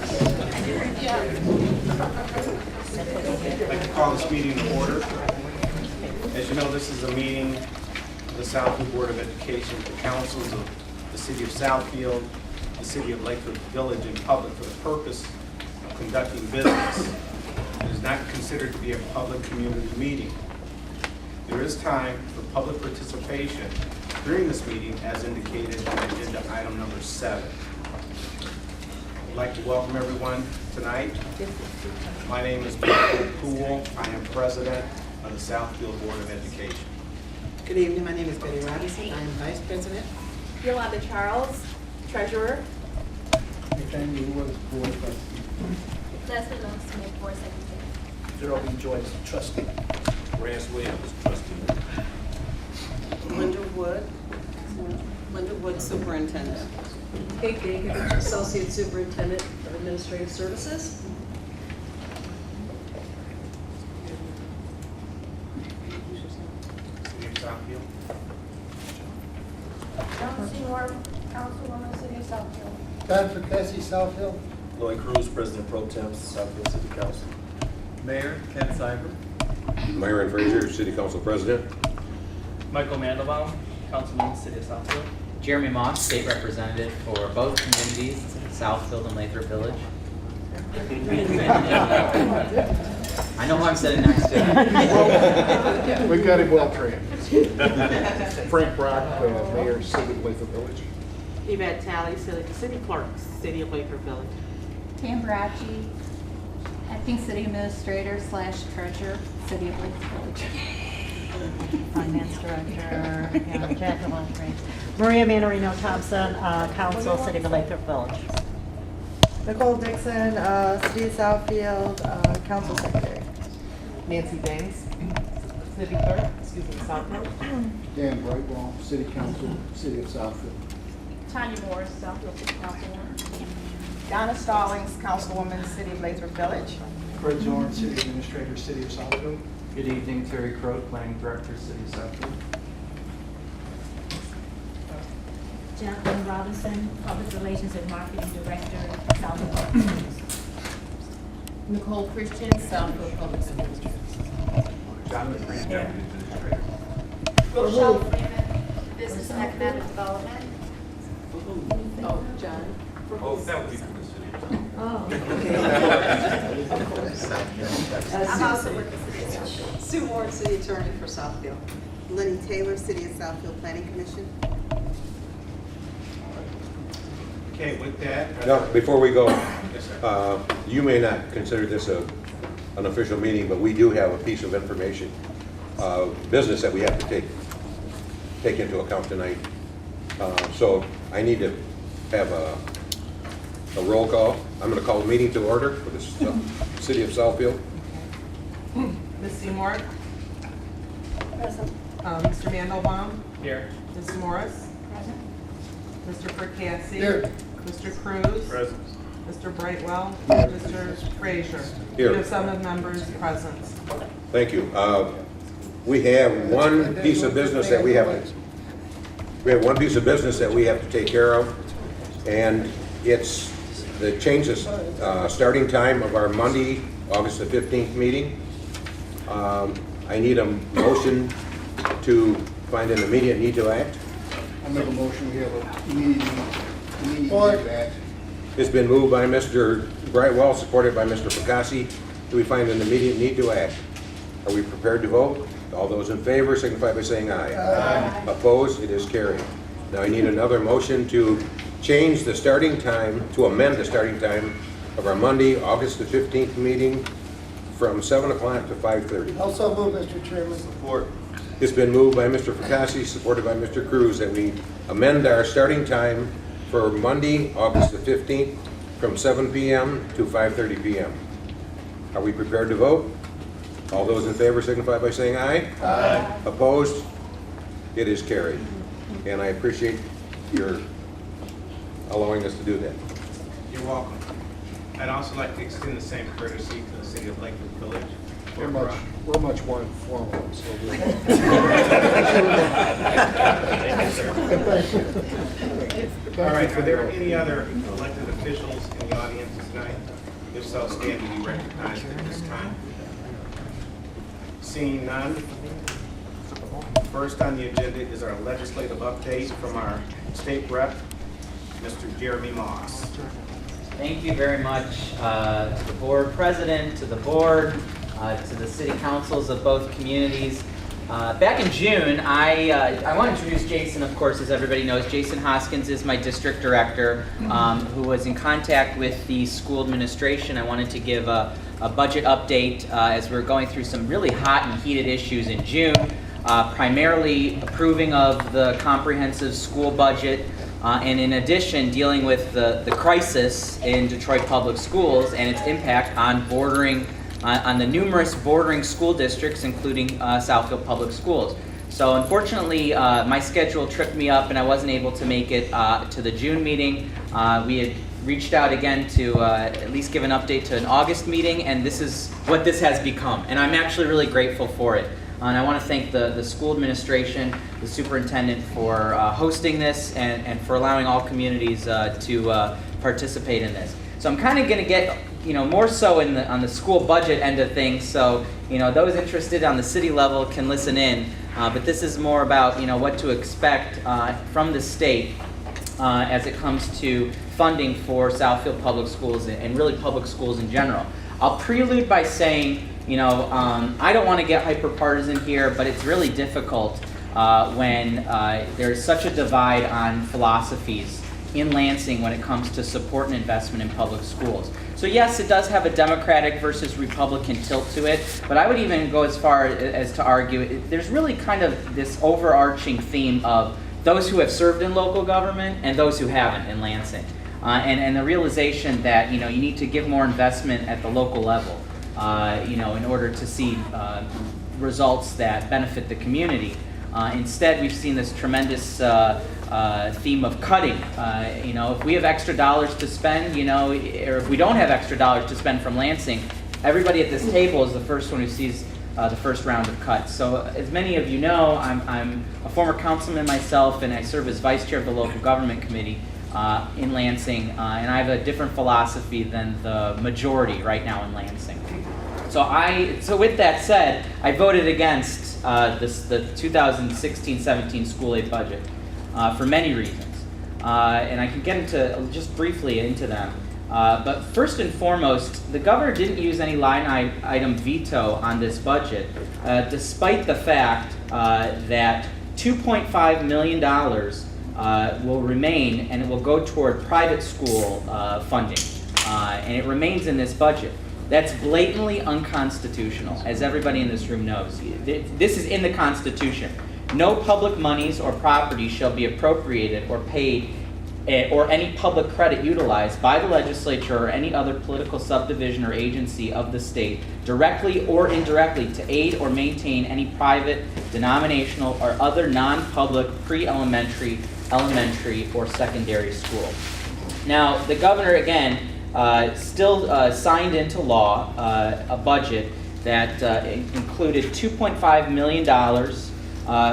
I'd like to call this meeting to order. As you know, this is a meeting of the Southfield Board of Education, the councils of the city of Southfield, the city of Lathrup Village in public for the purpose of conducting business. It is not considered to be a public community meeting. There is time for public participation during this meeting as indicated in agenda item number 7. I'd like to welcome everyone tonight. My name is Michael Poole. I am president of the Southfield Board of Education. Good evening, my name is Betty Robinson. I am vice president. Yolanda Charles, treasurer. Nathaniel Woods, board trustee. Leslie Long Smith, board secretary. Geraldine Joyce, trustee. Rance Williams, trustee. Linda Wood, superintendent. Kate Dagan, Associate Superintendent of Administrative Services. City of Southfield. John Seymour, councilwoman, city of Southfield. Don Perkessi, Southfield. Lloyd Cruz, President Pro Tem, Southfield City Council. Mayor Ken Cyber. Myron Frazier, City Council President. Michael Mandelbaum, Councilman, City of Southfield. Jeremy Moss, State Representative for both communities, Southfield and Lathrup Village. I know who I'm sitting next to. We've got him well trained. Frank Brock, Mayor, City of Lathrop Village. Yvette Talley, city clerk, city of Lathrup Village. Tam Bracci, acting city administrator / treasurer, city of Lathrup Village. Finance Director, Jacqueline Green. Maria Manarino Thompson, Council, City of Lathrup Village. Nicole Dixon, city of Southfield, council secretary. Nancy Banks, city clerk, Southfield. Dan Brightwell, City Council, City of Southfield. Tanya Morris, Southfield city councilwoman. Donna Stallings, councilwoman, city of Lathrup Village. Fred Zorn, City Administrator, City of Southfield. Good evening, Terry Crow, Planning Director, City of Southfield. Jacqueline Robinson, Public Relations and Marketing Director, Southfield. Nicole Christian, Southfield Public Schools. Jonathan Green, Deputy Administrator. Rochelle Freeman, business and economic development. Oh, John. Oh, that would be from the city. I'm also with the city of Southfield. Sue Ward, city attorney for Southfield. Lenny Taylor, City of Southfield Planning Commission. Okay, with that. Now, before we go, Yes, sir. you may not consider this an official meeting, but we do have a piece of information, business that we have to take into account tonight. So I need to have a roll call. I'm going to call the meeting to order for the City of Southfield. Ms. Seymour. Present. Mr. Mandelbaum. Here. Ms. Morris. Present. Mr. Perkassi. Here. Mr. Cruz. Present. Mr. Brightwell. Mr. Frazier. Here. We have 7 members present. Thank you. We have one piece of business that we have to take care of, and it's the changes, starting time of our Monday, August the 15th meeting. I need a motion to find an immediate need to act. I make a motion, we have a immediate act. It's been moved by Mr. Brightwell, supported by Mr. Perkassi. Do we find an immediate need to act? Are we prepared to vote? All those in favor signify by saying aye. Aye. Opposed? It is carried. Now I need another motion to change the starting time, to amend the starting time of our Monday, August the 15th meeting from 7 o'clock to 5:30. Also move, Mr. Chairman. Support. It's been moved by Mr. Perkassi, supported by Mr. Cruz, that we amend our starting time for Monday, August the 15th, from 7 p.m. to 5:30 p.m. Are we prepared to vote? All those in favor signify by saying aye. Aye. Opposed? It is carried. And I appreciate your allowing us to do that. You're welcome. I'd also like to extend the same courtesy to the city of Lakewood Village. We're much more informal, so we're. All right, are there any other elected officials in the audience tonight? If so, stand and be recognized at this time. Seeing none, first on the agenda is our legislative update from our state rep, Mr. Jeremy Moss. Thank you very much to the board president, to the board, to the city councils of both communities. Back in June, I want to introduce Jason, of course, as everybody knows. Jason Hoskins is my district director who was in contact with the school administration. I wanted to give a budget update as we're going through some really hot and heated issues in June, primarily approving of the comprehensive school budget, and in addition, dealing with the crisis in Detroit Public Schools and its impact on on the numerous bordering school districts, including Southfield Public Schools. So unfortunately, my schedule tripped me up and I wasn't able to make it to the June meeting. We had reached out again to at least give an update to an August meeting, and this is what this has become. And I'm actually really grateful for it. And I want to thank the school administration, the superintendent for hosting this and for allowing all communities to participate in this. So I'm kind of going to get more so on the school budget end of things. So those interested on the city level can listen in. But this is more about what to expect from the state as it comes to funding for Southfield Public Schools and really public schools in general. I'll prelude by saying, I don't want to get hyper-partisan here, but it's really difficult when there's such a divide on philosophies in Lansing when it comes to support and investment in public schools. So yes, it does have a Democratic versus Republican tilt to it, but I would even go as far as to argue there's really kind of this overarching theme of those who have served in local government and those who haven't in Lansing. And the realization that you need to give more investment at the local level, in order to see results that benefit the community. Instead, we've seen this tremendous theme of cutting. If we have extra dollars to spend, or if we don't have extra dollars to spend from Lansing, everybody at this table is the first one who sees the first round of cuts. So as many of you know, I'm a former councilman myself, and I serve as vice chair of the local government committee in Lansing, and I have a different philosophy than the majority right now in Lansing. So with that said, I voted against the 2016-17 school aid budget for many reasons, and I can get into just briefly into them. But first and foremost, the governor didn't use any line item veto on this budget, despite the fact that $2.5 million will remain, and it will go toward private school funding, and it remains in this budget. That's blatantly unconstitutional, as everybody in this room knows. This is in the Constitution. No public monies or property shall be appropriated or paid or any public credit utilized by the legislature or any other political subdivision or agency of the state directly or indirectly to aid or maintain any private, denominational, or other non-public pre-elementary, elementary, or secondary school. Now, the governor, again, still signed into law a budget that included $2.5 million,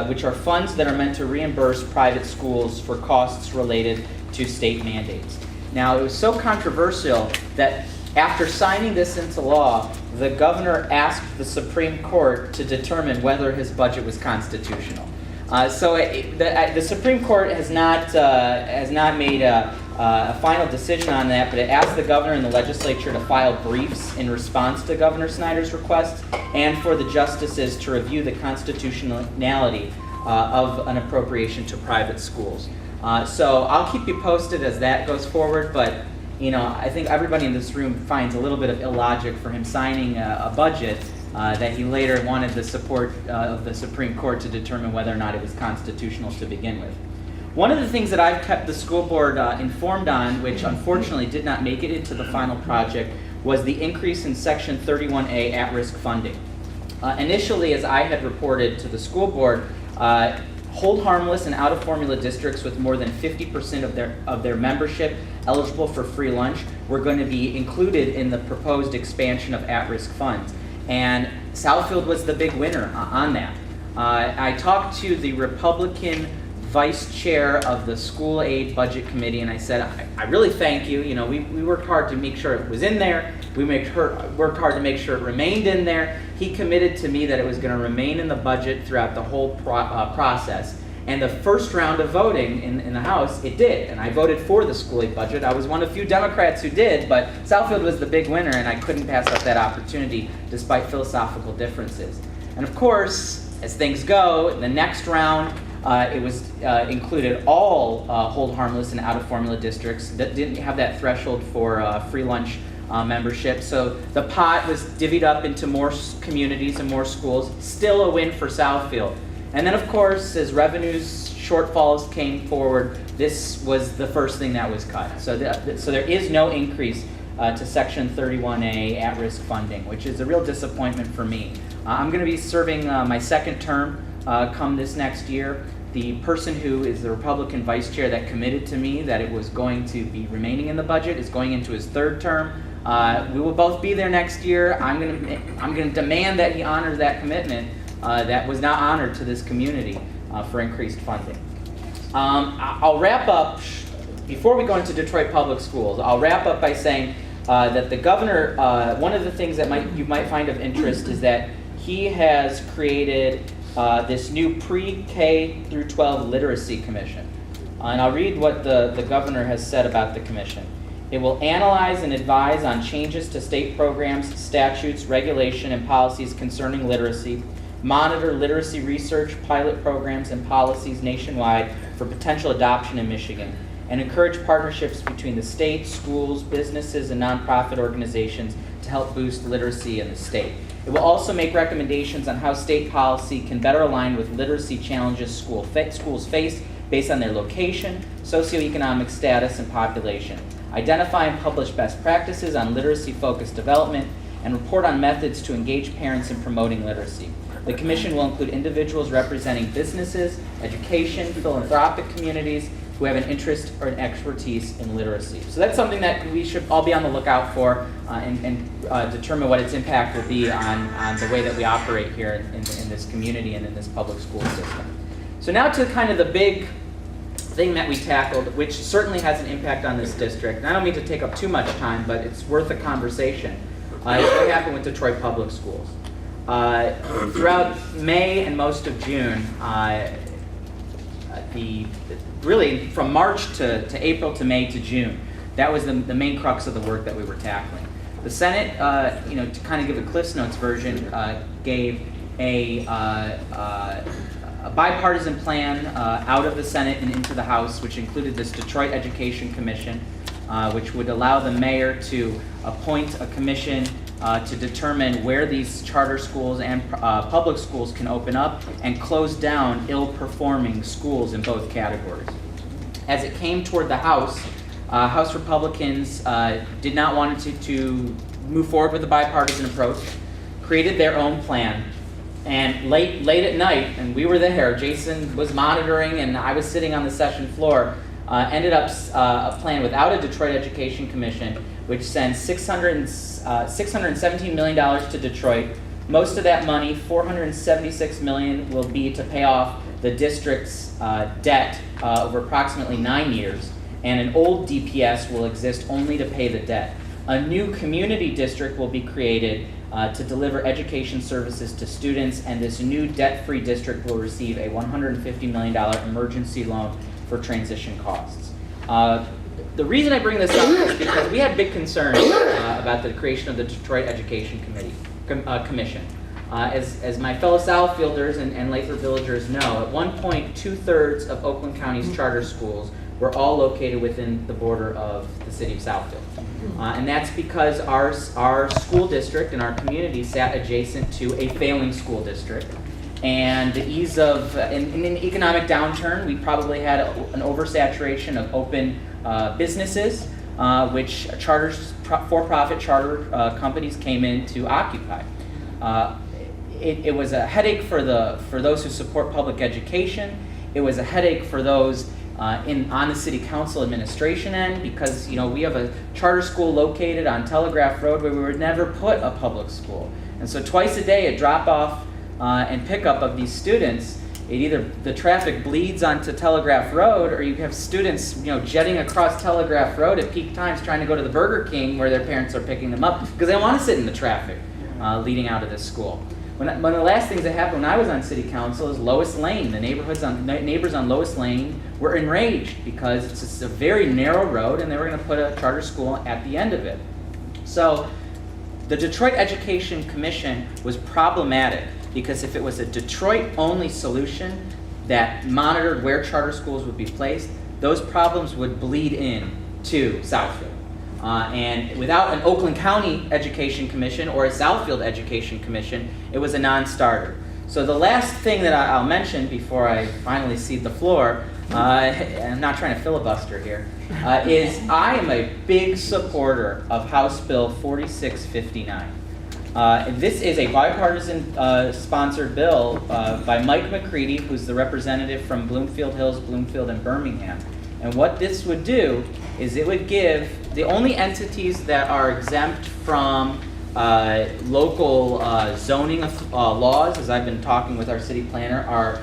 which are funds that are meant to reimburse private schools for costs related to state mandates. Now, it was so controversial that after signing this into law, the governor asked the Supreme Court to determine whether his budget was constitutional. The Supreme Court has not made a final decision on that, but it asked the governor and the legislature to file briefs in response to Governor Snyder's request and for the justices to review the constitutionality of an appropriation to private schools. So I'll keep you posted as that goes forward, but I think everybody in this room finds a little bit of illogic for him signing a budget that he later wanted the support of the Supreme Court to determine whether or not it was constitutional to begin with. One of the things that I've kept the school board informed on, which unfortunately did not make it into the final project, was the increase in Section 31A at-risk funding. Initially, as I had reported to the school board, hold harmless and out-of-formula districts with more than 50% of their membership eligible for free lunch were going to be included in the proposed expansion of at-risk funds. And Southfield was the big winner on that. I talked to the Republican vice chair of the school aid budget committee, and I said, I really thank you. You know, we worked hard to make sure it was in there. We worked hard to make sure it remained in there. He committed to me that it was going to remain in the budget throughout the whole process. And the first round of voting in the House, it did. And I voted for the school aid budget. I was one of few Democrats who did, but Southfield was the big winner, and I couldn't pass up that opportunity despite philosophical differences. And of course, as things go, the next round, it was included all hold harmless and out-of-formula districts that didn't have that threshold for free lunch membership. So the pot was divvied up into more communities and more schools, still a win for Southfield. And then of course, as revenues shortfalls came forward, this was the first thing that was cut. So there is no increase to Section 31A at-risk funding, which is a real disappointment for me. I'm going to be serving my second term come this next year. The person who is the Republican vice chair that committed to me that it was going to be remaining in the budget is going into his third term. We will both be there next year. I'm going to demand that he honors that commitment that was not honored to this community for increased funding. I'll wrap up, before we go into Detroit Public Schools, I'll wrap up by saying that the governor, one of the things that you might find of interest is that he has created this new pre-K through 12 literacy commission. And I'll read what the governor has said about the commission. It will analyze and advise on changes to state programs, statutes, regulation, and policies concerning literacy, monitor literacy research, pilot programs, and policies nationwide for potential adoption in Michigan, and encourage partnerships between the state, schools, businesses, and nonprofit organizations to help boost literacy in the state. It will also make recommendations on how state policy can better align with literacy challenges schools face based on their location, socioeconomic status, and population. Identify and publish best practices on literacy-focused development, and report on methods to engage parents in promoting literacy. The commission will include individuals representing businesses, education, philanthropic communities who have an interest or an expertise in literacy. So that's something that we should all be on the lookout for and determine what its impact will be on the way that we operate here in this community and in this public school system. So now to kind of the big thing that we tackled, which certainly has an impact on this district. And I don't mean to take up too much time, but it's worth a conversation. Is what happened with Detroit Public Schools. Throughout May and most of June, really from March to April to May to June, that was the main crux of the work that we were tackling. The Senate, to kind of give a Cliff's Notes version, gave a bipartisan plan out of the Senate and into the House, which included this Detroit Education Commission, which would allow the mayor to appoint a commission to determine where these charter schools and public schools can open up and close down ill-performing schools in both categories. As it came toward the House, House Republicans did not want to move forward with a bipartisan approach, created their own plan, and late at night, and we were there, Jason was monitoring and I was sitting on the session floor, ended up a plan without a Detroit Education Commission, which sends $617 million to Detroit. Most of that money, $476 million, will be to pay off the district's debt over approximately 9 years, and an old DPS will exist only to pay the debt. A new community district will be created to deliver education services to students, and this new debt-free district will receive a $150 million emergency loan for transition costs. The reason I bring this up is because we had big concerns about the creation of the Detroit Education Commission. As my fellow Southfielders and Lathrup villagers know, at one point 2/3 of Oakland County's charter schools were all located within the border of the city of Southfield. And that's because our school district and our community sat adjacent to a failing school district. And the ease of, in an economic downturn, we probably had an oversaturation of open businesses, which for-profit charter companies came in to occupy. It was a headache for those who support public education. It was a headache for those on the city council administration end, because we have a charter school located on Telegraph Road where we would never put a public school. And so twice a day at drop off and pickup of these students, either the traffic bleeds onto Telegraph Road, or you have students jetting across Telegraph Road at peak times trying to go to the Burger King where their parents are picking them up because they don't want to sit in the traffic leading out of this school. One of the last things that happened when I was on city council is Lois Lane. The neighbors on Lois Lane were enraged because it's just a very narrow road and they were going to put a charter school at the end of it. So the Detroit Education Commission was problematic because if it was a Detroit-only solution that monitored where charter schools would be placed, those problems would bleed in to Southfield. And without an Oakland County Education Commission or a Southfield Education Commission, it was a non-starter. So the last thing that I'll mention before I finally cede the floor, and I'm not trying to filibuster here, is I am a big supporter of House Bill 4659. This is a bipartisan sponsored bill by Mike McCready, who's the representative from Bloomfield Hills, Bloomfield, and Birmingham. And what this would do is it would give the only entities that are exempt from local zoning laws, as I've been talking with our city planner, are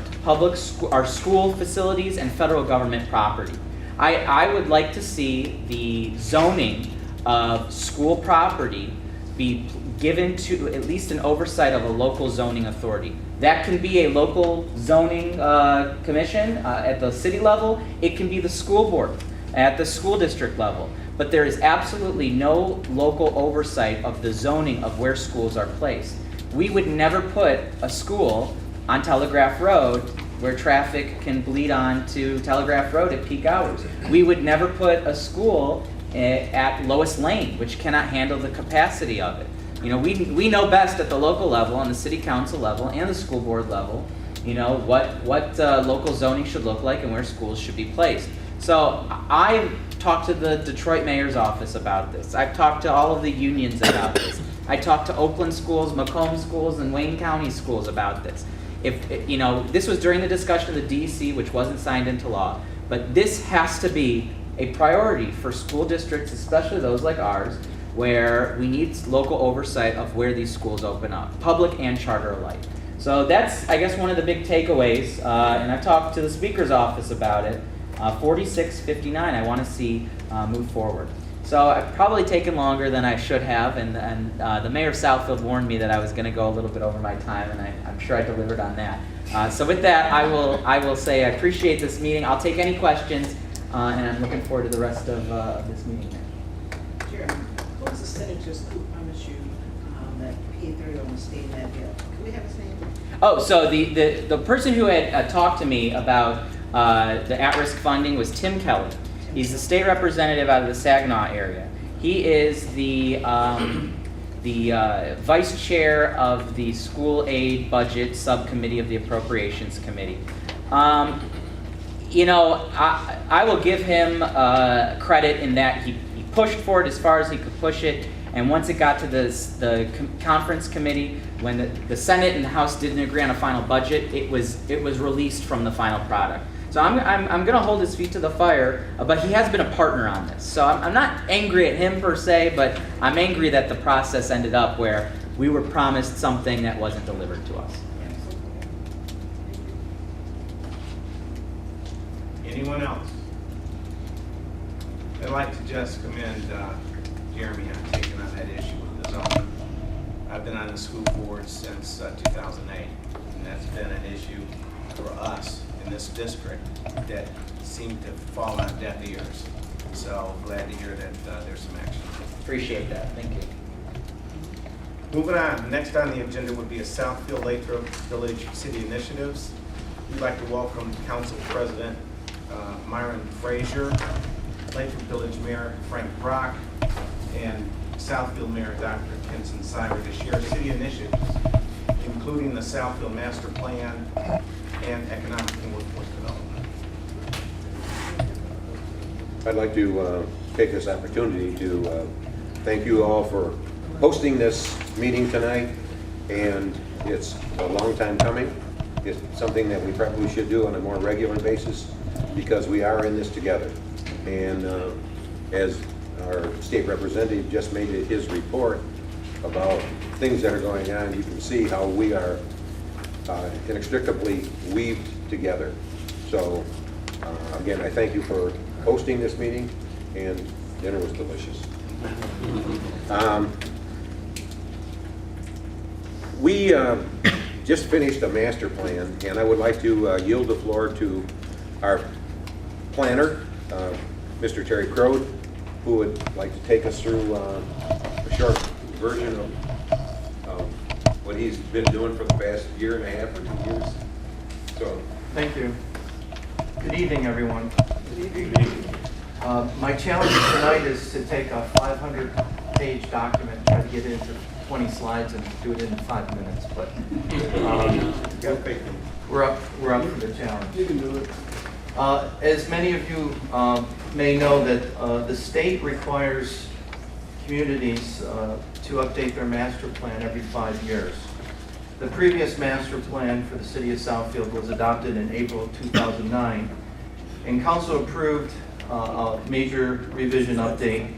our school facilities and federal government property. I would like to see the zoning of school property be given to at least an oversight of a local zoning authority. That can be a local zoning commission at the city level. It can be the school board at the school district level. But there is absolutely no local oversight of the zoning of where schools are placed. We would never put a school on Telegraph Road where traffic can bleed on to Telegraph Road at peak hours. We would never put a school at Lois Lane, which cannot handle the capacity of it. We know best at the local level, on the city council level, and the school board level, what local zoning should look like and where schools should be placed. So I've talked to the Detroit mayor's office about this. I've talked to all of the unions about this. I talked to Oakland schools, Macomb schools, and Wayne County schools about this. This was during the discussion of the DEC, which wasn't signed into law, but this has to be a priority for school districts, especially those like ours, where we need local oversight of where these schools open up, public and charter alike. So that's, I guess, one of the big takeaways, and I've talked to the speaker's office about it. 4659, I want to see move forward. So I've probably taken longer than I should have, and the mayor of Southfield warned me that I was going to go a little bit over my time, and I'm sure I delivered on that. So with that, I will say I appreciate this meeting. I'll take any questions, and I'm looking forward to the rest of this meeting. Jeremy, what was the senator who promised you that P3 on the state lab bill? Can we have his name? Oh, so the person who had talked to me about the at-risk funding was Tim Kelly. He's the state representative out of the Saginaw area. He is the vice chair of the school aid budget subcommittee of the appropriations committee. I will give him credit in that he pushed for it as far as he could push it, and once it got to the conference committee, when the Senate and the House didn't agree on a final budget, it was released from the final product. So I'm going to hold his feet to the fire, but he has been a partner on this. So I'm not angry at him per se, but I'm angry that the process ended up where we were promised something that wasn't delivered to us. Anyone else? I'd like to just commend Jeremy on taking on that issue with the zoning. I've been on the school board since 2008, and that's been an issue for us in this district that seemed to fall on deaf ears. So glad to hear that there's some action. Appreciate that. Thank you. Moving on, next on the agenda would be a Southfield Lathrup Village City Initiatives. We'd like to welcome Council President Myron Frazier, Lathrup Village Mayor Frank Brock, and Southfield Mayor Dr. Kenson Cyber to share city initiatives, including the Southfield Master Plan and Economic and Workforce Development. I'd like to take this opportunity to thank you all for hosting this meeting tonight, and it's a long time coming. It's something that we probably should do on a more regular basis because we are in this together. And as our state representative just made his report about things that are going on, you can see how we are inextricably weaved together. So again, I thank you for hosting this meeting, and dinner was delicious. We just finished a master plan, and I would like to yield the floor to our planner, Mr. Terry Crode, who would like to take us through a short version of what he's been doing for the past year and a half or 2 years. So, thank you. Good evening, everyone. Good evening. My challenge tonight is to take a 500-page document and try to get it into 20 slides and do it in 5 minutes, but we're up for the challenge. You can do it. As many of you may know, that the state requires communities to update their master plan every 5 years. The previous master plan for the city of Southfield was adopted in April of 2009, and council approved a major revision update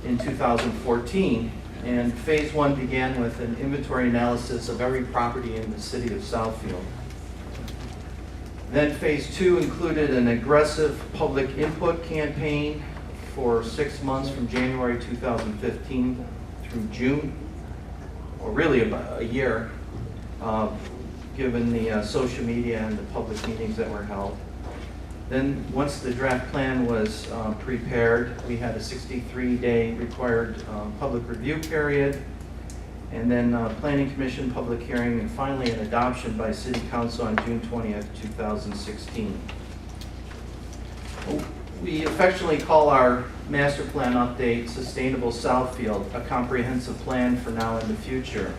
in 2014. And phase 1 began with an inventory analysis of every property in the city of Southfield. Then phase 2 included an aggressive public input campaign for 6 months from January 2015 through June, or really about a year, given the social media and the public meetings that were held. Then once the draft plan was prepared, we had a 63-day required public review period, and then Planning Commission public hearing, and finally an adoption by City Council on June 20th, 2016. We affectionately call our master plan update Sustainable Southfield, a comprehensive plan for now and the future.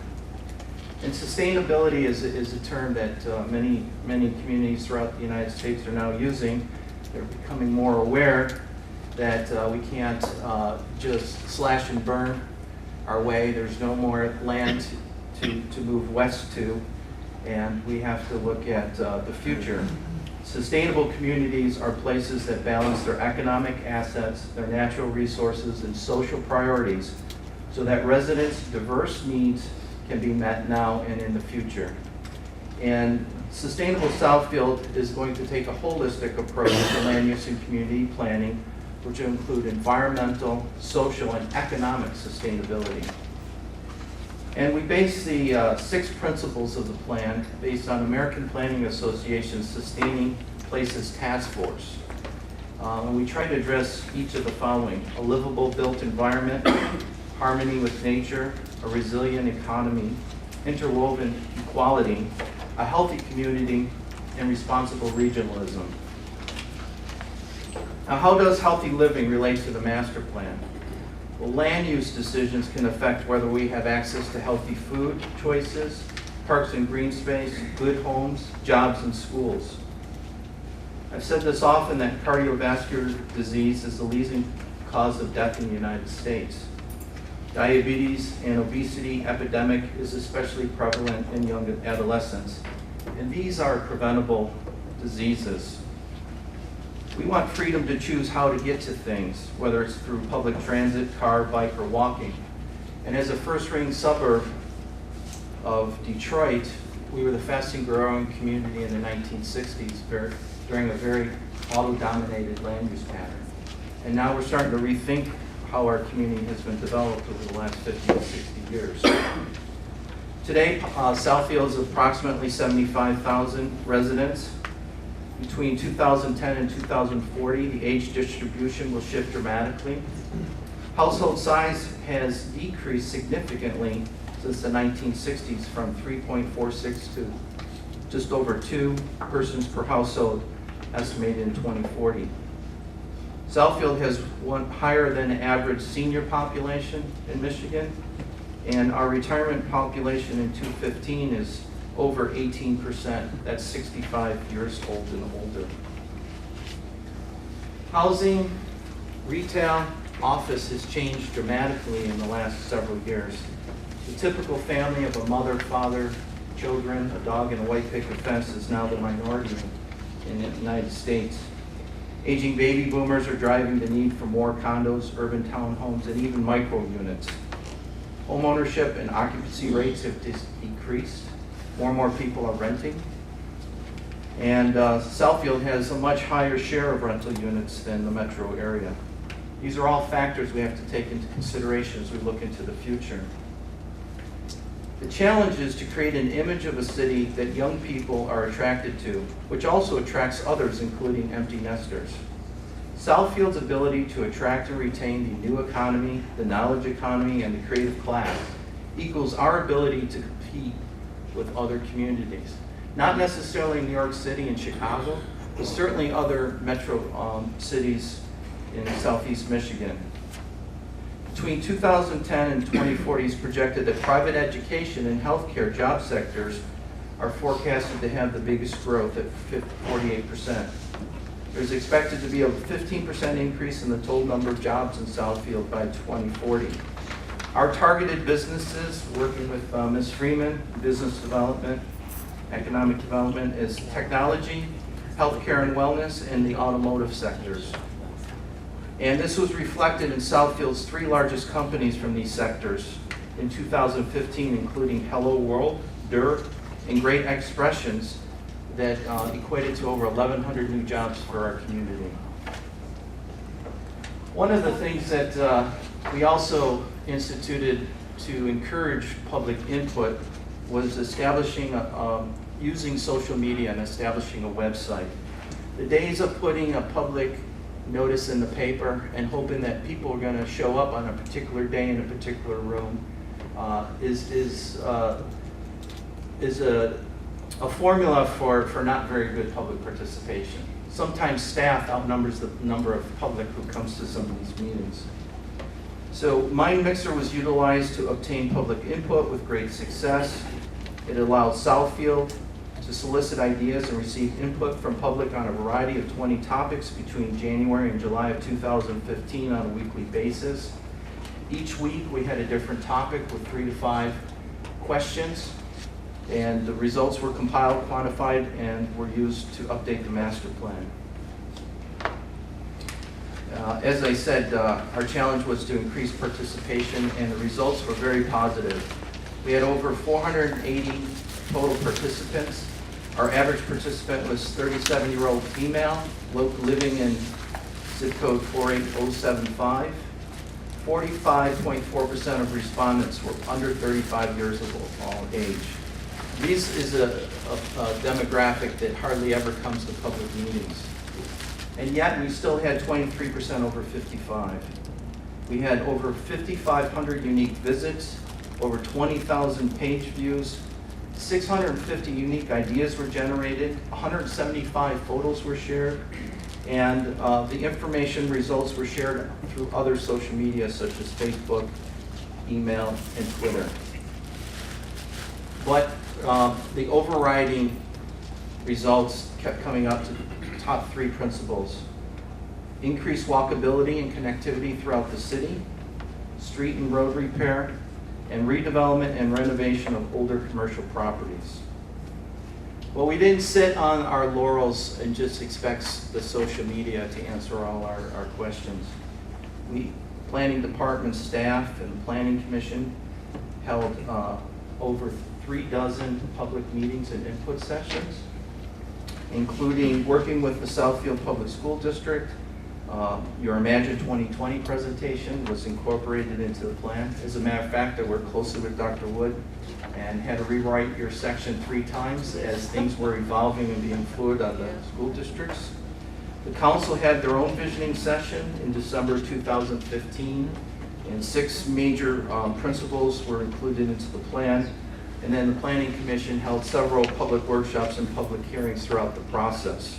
And sustainability is a term that many communities throughout the United States are now using. They're becoming more aware that we can't just slash and burn our way. There's no more land to move west to, and we have to look at the future. Sustainable communities are places that balance their economic assets, their natural resources, and social priorities so that residents' diverse needs can be met now and in the future. And Sustainable Southfield is going to take a holistic approach to land use and community planning, which will include environmental, social, and economic sustainability. And we base the 6 principles of the plan based on American Planning Association's Sustaining Places Task Force. And we try to address each of the following: a livable built environment, harmony with nature, a resilient economy, interwoven equality, a healthy community, and responsible regionalism. Now, how does healthy living relate to the master plan? Well, land use decisions can affect whether we have access to healthy food choices, parks and green space, good homes, jobs, and schools. I've said this often that cardiovascular disease is the leading cause of death in the United States. Diabetes and obesity epidemic is especially prevalent in young adolescents, and these are preventable diseases. We want freedom to choose how to get to things, whether it's through public transit, car, bike, or walking. And as a first-ring suburb of Detroit, we were the fastest growing community in the 1960s during a very auto-dominated land use pattern. And now we're starting to rethink how our community has been developed over the last 50 to 60 years. Today, Southfield is approximately 75,000 residents. Between 2010 and 2040, the age distribution will shift dramatically. Household size has decreased significantly since the 1960s, from 3.46 to just over 2 persons per household, estimated in 2040. Southfield has one higher than average senior population in Michigan, and our retirement population in 2015 is over 18%. That's 65 years old and older. Housing, retail, office has changed dramatically in the last several years. The typical family of a mother, father, children, a dog, and a white picket fence is now the minority in the United States. Aging baby boomers are driving the need for more condos, urban townhomes, and even micro units. Homeownership and occupancy rates have decreased. More and more people are renting. And Southfield has a much higher share of rental units than the metro area. These are all factors we have to take into consideration as we look into the future. The challenge is to create an image of a city that young people are attracted to, which also attracts others, including empty nesters. Southfield's ability to attract and retain the new economy, the knowledge economy, and the creative class equals our ability to compete with other communities. Not necessarily New York City and Chicago, but certainly other metro cities in southeast Michigan. Between 2010 and 2040, it's projected that private education and healthcare job sectors are forecasted to have the biggest growth at 48%. There's expected to be a 15% increase in the total number of jobs in Southfield by 2040. Our targeted businesses, working with Ms. Freeman, business development, economic development, is technology, healthcare and wellness, and the automotive sectors. And this was reflected in Southfield's 3 largest companies from these sectors in 2015, including Hello World, Dur, and Great Expressions, that equated to over 1,100 new jobs for our community. One of the things that we also instituted to encourage public input was establishing, using social media and establishing a website. The days of putting a public notice in the paper and hoping that people are going to show up on a particular day in a particular room is a formula for not very good public participation. Sometimes staff outnumbers the number of public who comes to some of these meetings. So Mind Mixer was utilized to obtain public input with great success. It allowed Southfield to solicit ideas and receive input from public on a variety of 20 topics between January and July of 2015 on a weekly basis. Each week we had a different topic with 3 to 5 questions, and the results were compiled, quantified, and were used to update the master plan. As I said, our challenge was to increase participation, and the results were very positive. We had over 480 total participants. Our average participant was 37-year-old female, living in zip code 48075. 45.4% of respondents were under 35 years of age. This is a demographic that hardly ever comes to public meetings. And yet we still had 23% over 55. We had over 5,500 unique visits, over 20,000 page views, 650 unique ideas were generated, 175 photos were shared, and the information results were shared through other social media such as Facebook, email, and Twitter. But the overriding results kept coming up to the top 3 principles: increased walkability and connectivity throughout the city, street and road repair, and redevelopment and renovation of older commercial properties. Well, we didn't sit on our laurels and just expect the social media to answer all our questions. We, planning department staff and the planning commission, held over 3 dozen public meetings and input sessions, including working with the Southfield Public School District. Your Imagine 2020 presentation was incorporated into the plan. As a matter of fact, I worked closely with Dr. Wood and had to rewrite your section 3 times as things were evolving and being fluid on the school districts. The council had their own visioning session in December 2015, and 6 major principles were included into the plan. And then the Planning Commission held several public workshops and public hearings throughout the process.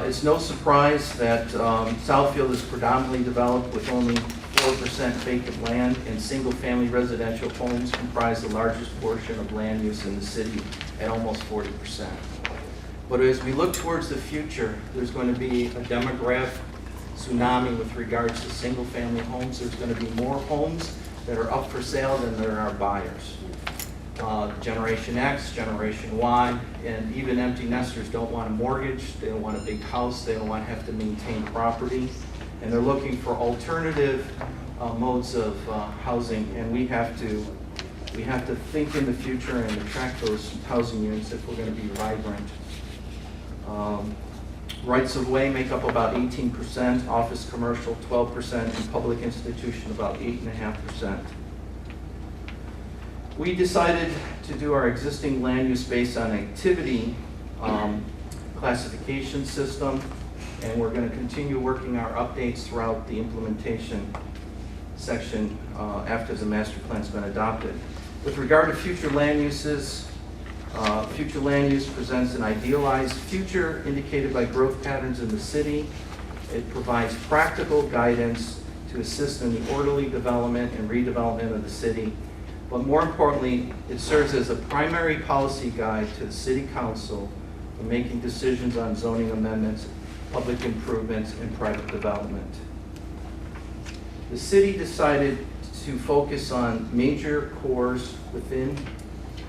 It's no surprise that Southfield is predominantly developed with only 4% vacant land, and single-family residential homes comprise the largest portion of land use in the city at almost 40%. But as we look towards the future, there's going to be a demographic tsunami with regards to single-family homes. There's going to be more homes that are up for sale than there are buyers. Generation X, Generation Y, and even empty nesters don't want a mortgage, they don't want a big house, they don't want to have to maintain property, and they're looking for alternative modes of housing, and we have to think in the future and attract those housing units if we're going to be vibrant. Rights of way make up about 18%, office commercial 12%, and public institution about 8.5%. We decided to do our existing land use based on activity classification system, and we're going to continue working our updates throughout the implementation section after the master plan's been adopted. With regard to future land uses, future land use presents an idealized future indicated by growth patterns in the city. It provides practical guidance to assist in the orderly development and redevelopment of the city. But more importantly, it serves as a primary policy guide to the City Council in making decisions on zoning amendments, public improvements, and private development. The city decided to focus on major cores within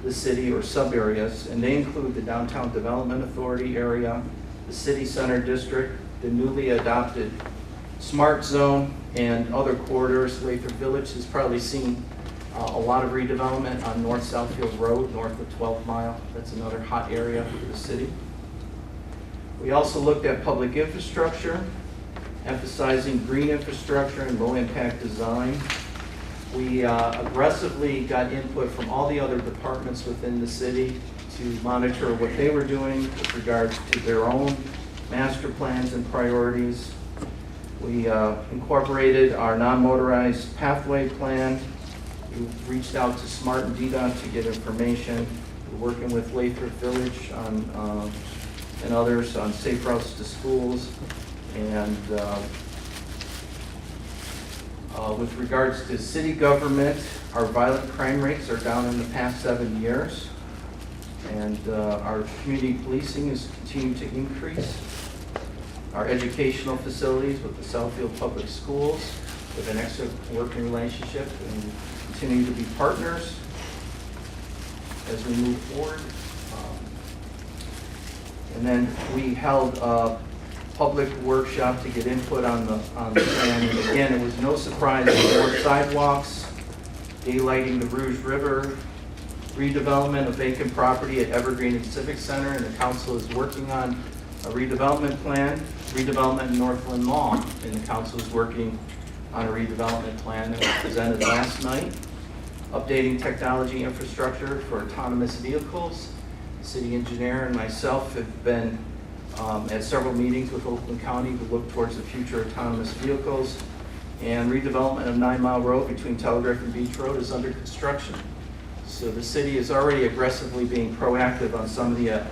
the city or sub-areas, and they include the Downtown Development Authority area, the City Center District, the newly adopted Smart Zone, and other corridors. Lathrup Village has probably seen a lot of redevelopment on North Southfield Road, north of 12 Mile. That's another hot area for the city. We also looked at public infrastructure, emphasizing green infrastructure and low-impact design. We aggressively got input from all the other departments within the city to monitor what they were doing with regard to their own master plans and priorities. We incorporated our non-motorized pathway plan. We reached out to Smart and DDOT to get information. We're working with Lathrup Village on, and others on safe routes to schools. And with regards to city government, our violent crime rates are down in the past 7 years. And our community policing is continuing to increase. Our educational facilities with the Southfield Public Schools with an excellent working relationship and continue to be partners as we move forward. And then we held a public workshop to get input on the plan. And again, it was no surprise that more sidewalks, daylighting the Rouge River, redevelopment of vacant property at Evergreen and Civic Center, and the council is working on a redevelopment plan, redevelopment in Northland Mall, and the council is working on a redevelopment plan that was presented last night. Updating technology infrastructure for autonomous vehicles. City engineer and myself have been at several meetings with Oakland County to look towards the future of autonomous vehicles. And redevelopment of 9 Mile Road between Telegraph and Beach Road is under construction. So the city is already aggressively being proactive on some of the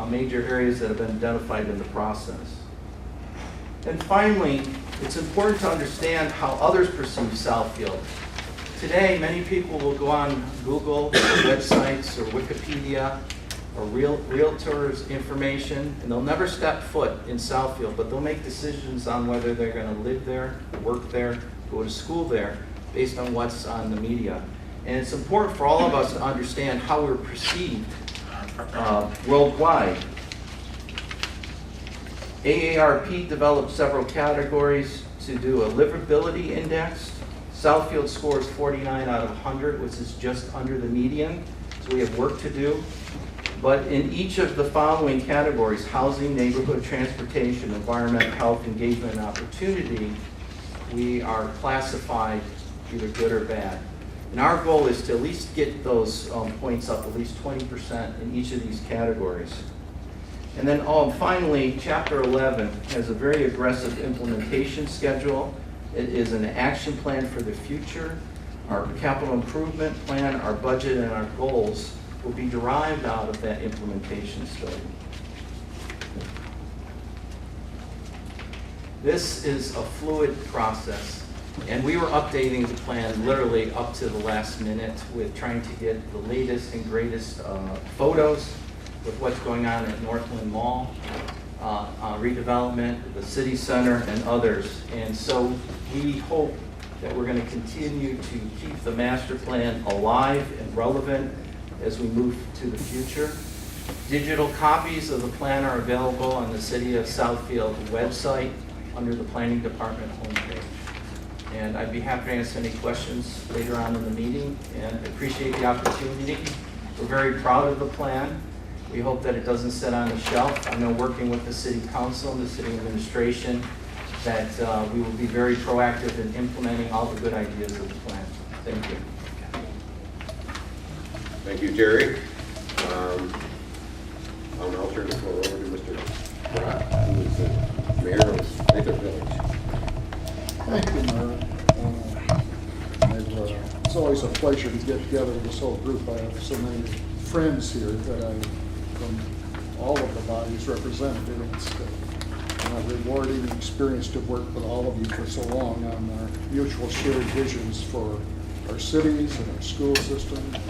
major areas that have been identified in the process. And finally, it's important to understand how others perceive Southfield. Today, many people will go on Google websites or Wikipedia or realtors information, and they'll never step foot in Southfield, but they'll make decisions on whether they're going to live there, work there, go to school there, based on what's on the media. And it's important for all of us to understand how we're perceived worldwide. AARP developed several categories to do a livability index. Southfield scores 49 out of 100, which is just under the median, so we have work to do. But in each of the following categories, housing, neighborhood, transportation, environment, health, engagement, and opportunity, we are classified either good or bad. And our goal is to at least get those points up at least 20% in each of these categories. And then finally, Chapter 11 has a very aggressive implementation schedule. It is an action plan for the future. Our capital improvement plan, our budget, and our goals will be derived out of that implementation study. This is a fluid process, and we were updating the plan literally up to the last minute with trying to get the latest and greatest photos with what's going on at Northland Mall, redevelopment, the city center, and others. And so we hope that we're going to continue to keep the master plan alive and relevant as we move to the future. Digital copies of the plan are available on the City of Southfield website under the Planning Department homepage. And I'd be happy to answer any questions later on in the meeting, and appreciate the opportunity. We're very proud of the plan. We hope that it doesn't sit on the shelf. I know working with the City Council and the City Administration that we will be very proactive in implementing all the good ideas of the plan. Thank you. Thank you, Terry. I'll now turn the floor over to Mr. Brock, who is the mayor of Lathrup Village. Thank you, Mayor. It's always a pleasure to get together with this whole group. I have so many friends here that from all of the bodies represented. It's a rewarding experience to work with all of you for so long on our mutual shared visions for our cities and our school system. And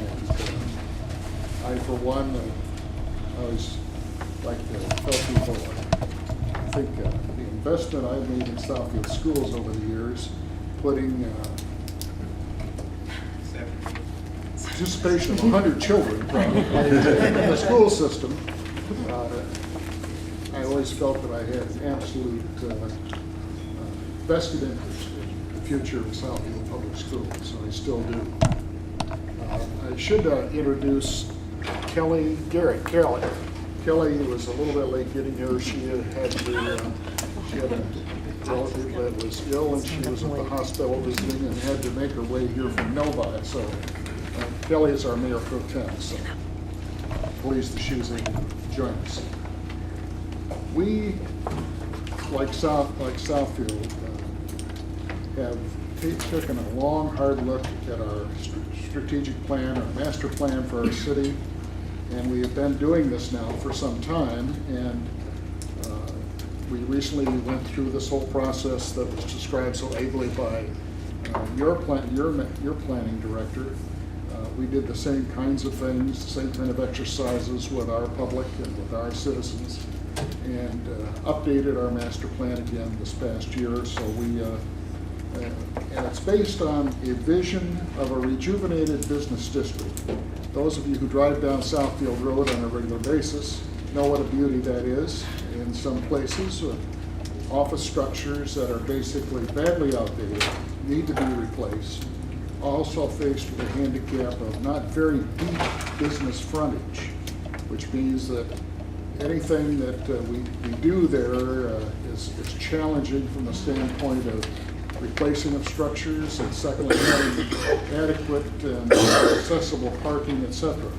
I, for one, I always like to tell people, I think the investment I've made in Southfield schools over the years, putting participation of 100 children probably in the school system, I always felt that I had an absolute vested interest in the future of Southfield Public Schools, so I still do. I should introduce Kelly Garrett. Kelly was a little bit late getting here. She had a relative that was ill, and she was at the hospital visiting and had to make her way here from Novi. So Kelly is our mayor pro tem, so pleased that she was able to join us. We, like Southfield, have taken a long, hard look at our strategic plan, our master plan for our city, and we have been doing this now for some time. And we recently went through this whole process that was described so ably by your planning director. We did the same kinds of things, the same kind of exercises with our public and with our citizens, and updated our master plan again this past year. So and it's based on a vision of a rejuvenated business district. Those of you who drive down Southfield Road on a regular basis know what a beauty that is. In some places, office structures that are basically badly outdated need to be replaced. Also faced with a handicap of not very deep business frontage, which means that anything that we do there is challenging from the standpoint of replacing of structures, and secondly, having adequate and accessible parking, etc.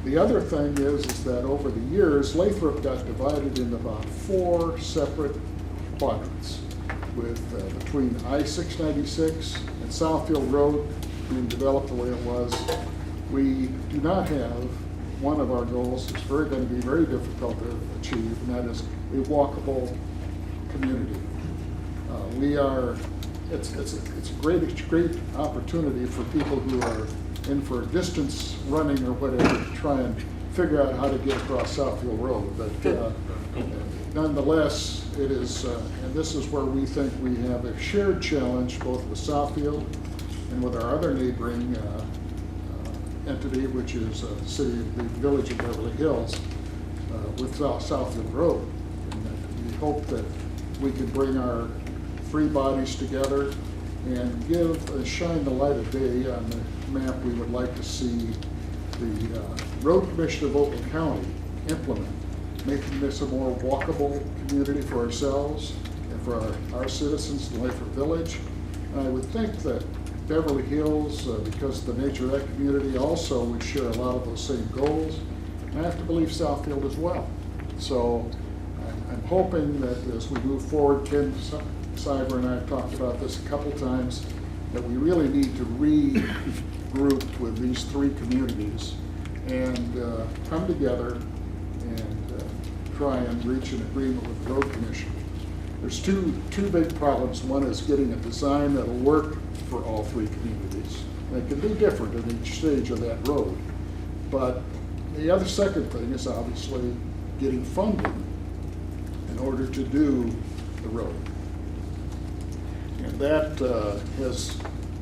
The other thing is that over the years, Lathrup got divided into about 4 separate quadrants, with between I-696 and Southfield Road being developed the way it was. We do not have one of our goals. It's going to be very difficult to achieve, and that is a walkable community. It's a great opportunity for people who are in for distance running or whatever to try and figure out how to get across Southfield Road. But nonetheless, it is, and this is where we think we have a shared challenge both with Southfield and with our other neighboring entity, which is the village of Beverly Hills, with Southfield Road. And we hope that we can bring our 3 bodies together and shine the light of day on the map we would like to see the Road Commission of Oakland County implement, making this a more walkable community for ourselves and for our citizens in Lathrup Village. And I would think that Beverly Hills, because of the nature of that community, also would share a lot of those same goals. And I have to believe Southfield as well. So I'm hoping that as we move forward, Ken Cyber and I have talked about this a couple times, that we really need to regroup with these 3 communities and come together and try and reach an agreement with the Road Commission. There's two big problems. One is getting a design that'll work for all 3 communities. And it can be different at each stage of that road. But the second thing is obviously getting funding in order to do the road. And that has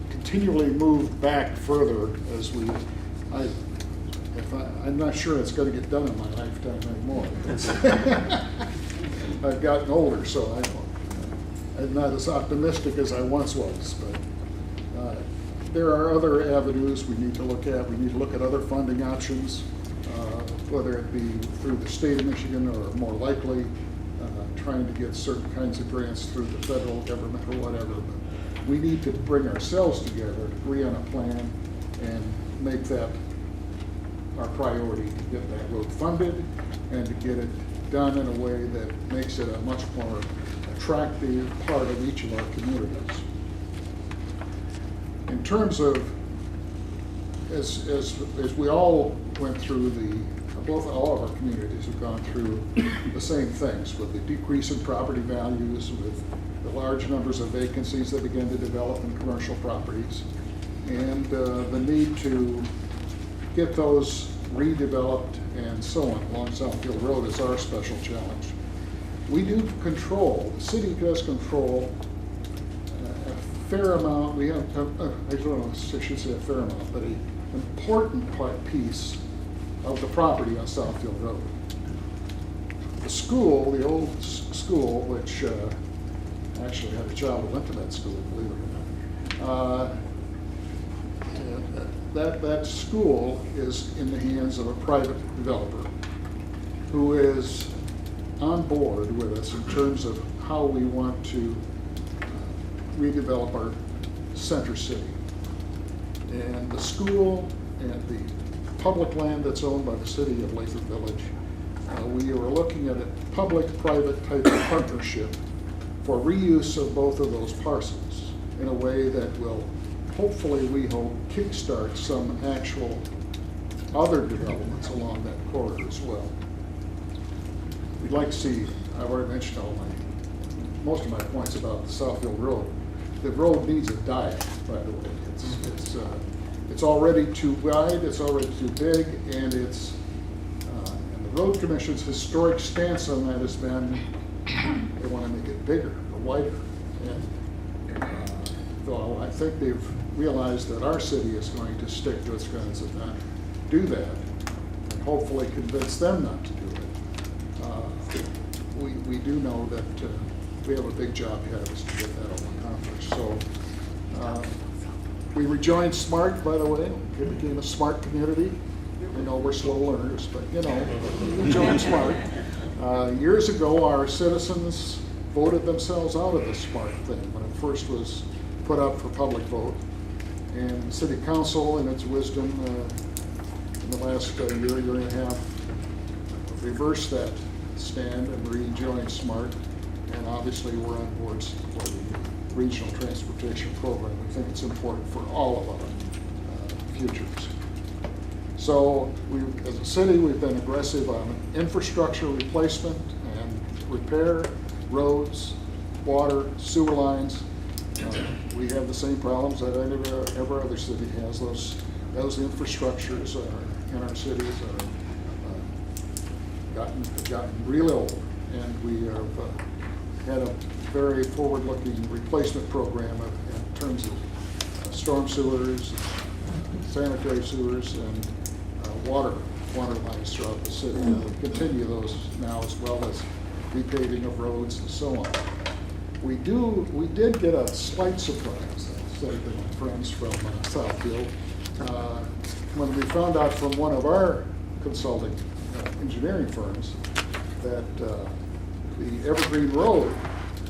continually moved back further as I'm not sure it's going to get done in my lifetime anymore. I've gotten older, so I'm not as optimistic as I once was. But there are other avenues we need to look at. We need to look at other funding options, whether it be through the state of Michigan or more likely trying to get certain kinds of grants through the federal government or whatever. But we need to bring ourselves together, agree on a plan, and make that our priority to get that road funded and to get it done in a way that makes it a much more attractive part of each of our communities. In terms of, as we all went through all of our communities have gone through the same things with the decrease in property values, with the large numbers of vacancies that began to develop in commercial properties, and the need to get those redeveloped and so on along Southfield Road is our special challenge. We do control, the city does control a fair amount, we have, I don't know, I should say a fair amount, but an important piece of the property on Southfield Road. The school, the old school, which actually had a child who went to that school, believe it or not, that school is in the hands of a private developer who is on board with us in terms of how we want to redevelop our center city. And the school and the public land that's owned by the city of Lathrup Village, we are looking at a public-private type of partnership for reuse of both of those parcels in a way that will hopefully, we hope, kickstart some actual other developments along that corridor as well. We'd like to see, I've already mentioned most of my points about the Southfield Road. The road needs a diet, by the way. It's already too wide, it's already too big, and and the Road Commission's historic stance on that has been they want to make it bigger or wider. And though I think they've realized that our city is going to stick to its guns and not do that, and hopefully convince them not to do it. We do know that we have a big job ahead of us to get that all accomplished. So we rejoined SMART, by the way. It became a SMART community. I know we're slow learners, but we rejoined SMART. Years ago, our citizens voted themselves out of the SMART thing when it first was put up for public vote. And the City Council, in its wisdom, in the last year and a half, reversed that stand and rejoined SMART. And obviously, we're on board for the regional transportation program. We think it's important for all of our futures. So, as a city, we've been aggressive on infrastructure replacement and repair, roads, water, sewer lines. We have the same problems that every other city has. Those infrastructures in our cities are gotten real old, and we have had a very forward-looking replacement program in terms of storm sewers, sanitary sewers, and water lines throughout the city. And we continue those now, as well as repaving of roads and so on. We did get a slight surprise, I'll say to my friends from Southfield, when we found out from one of our consulting engineering firms that the Evergreen Road,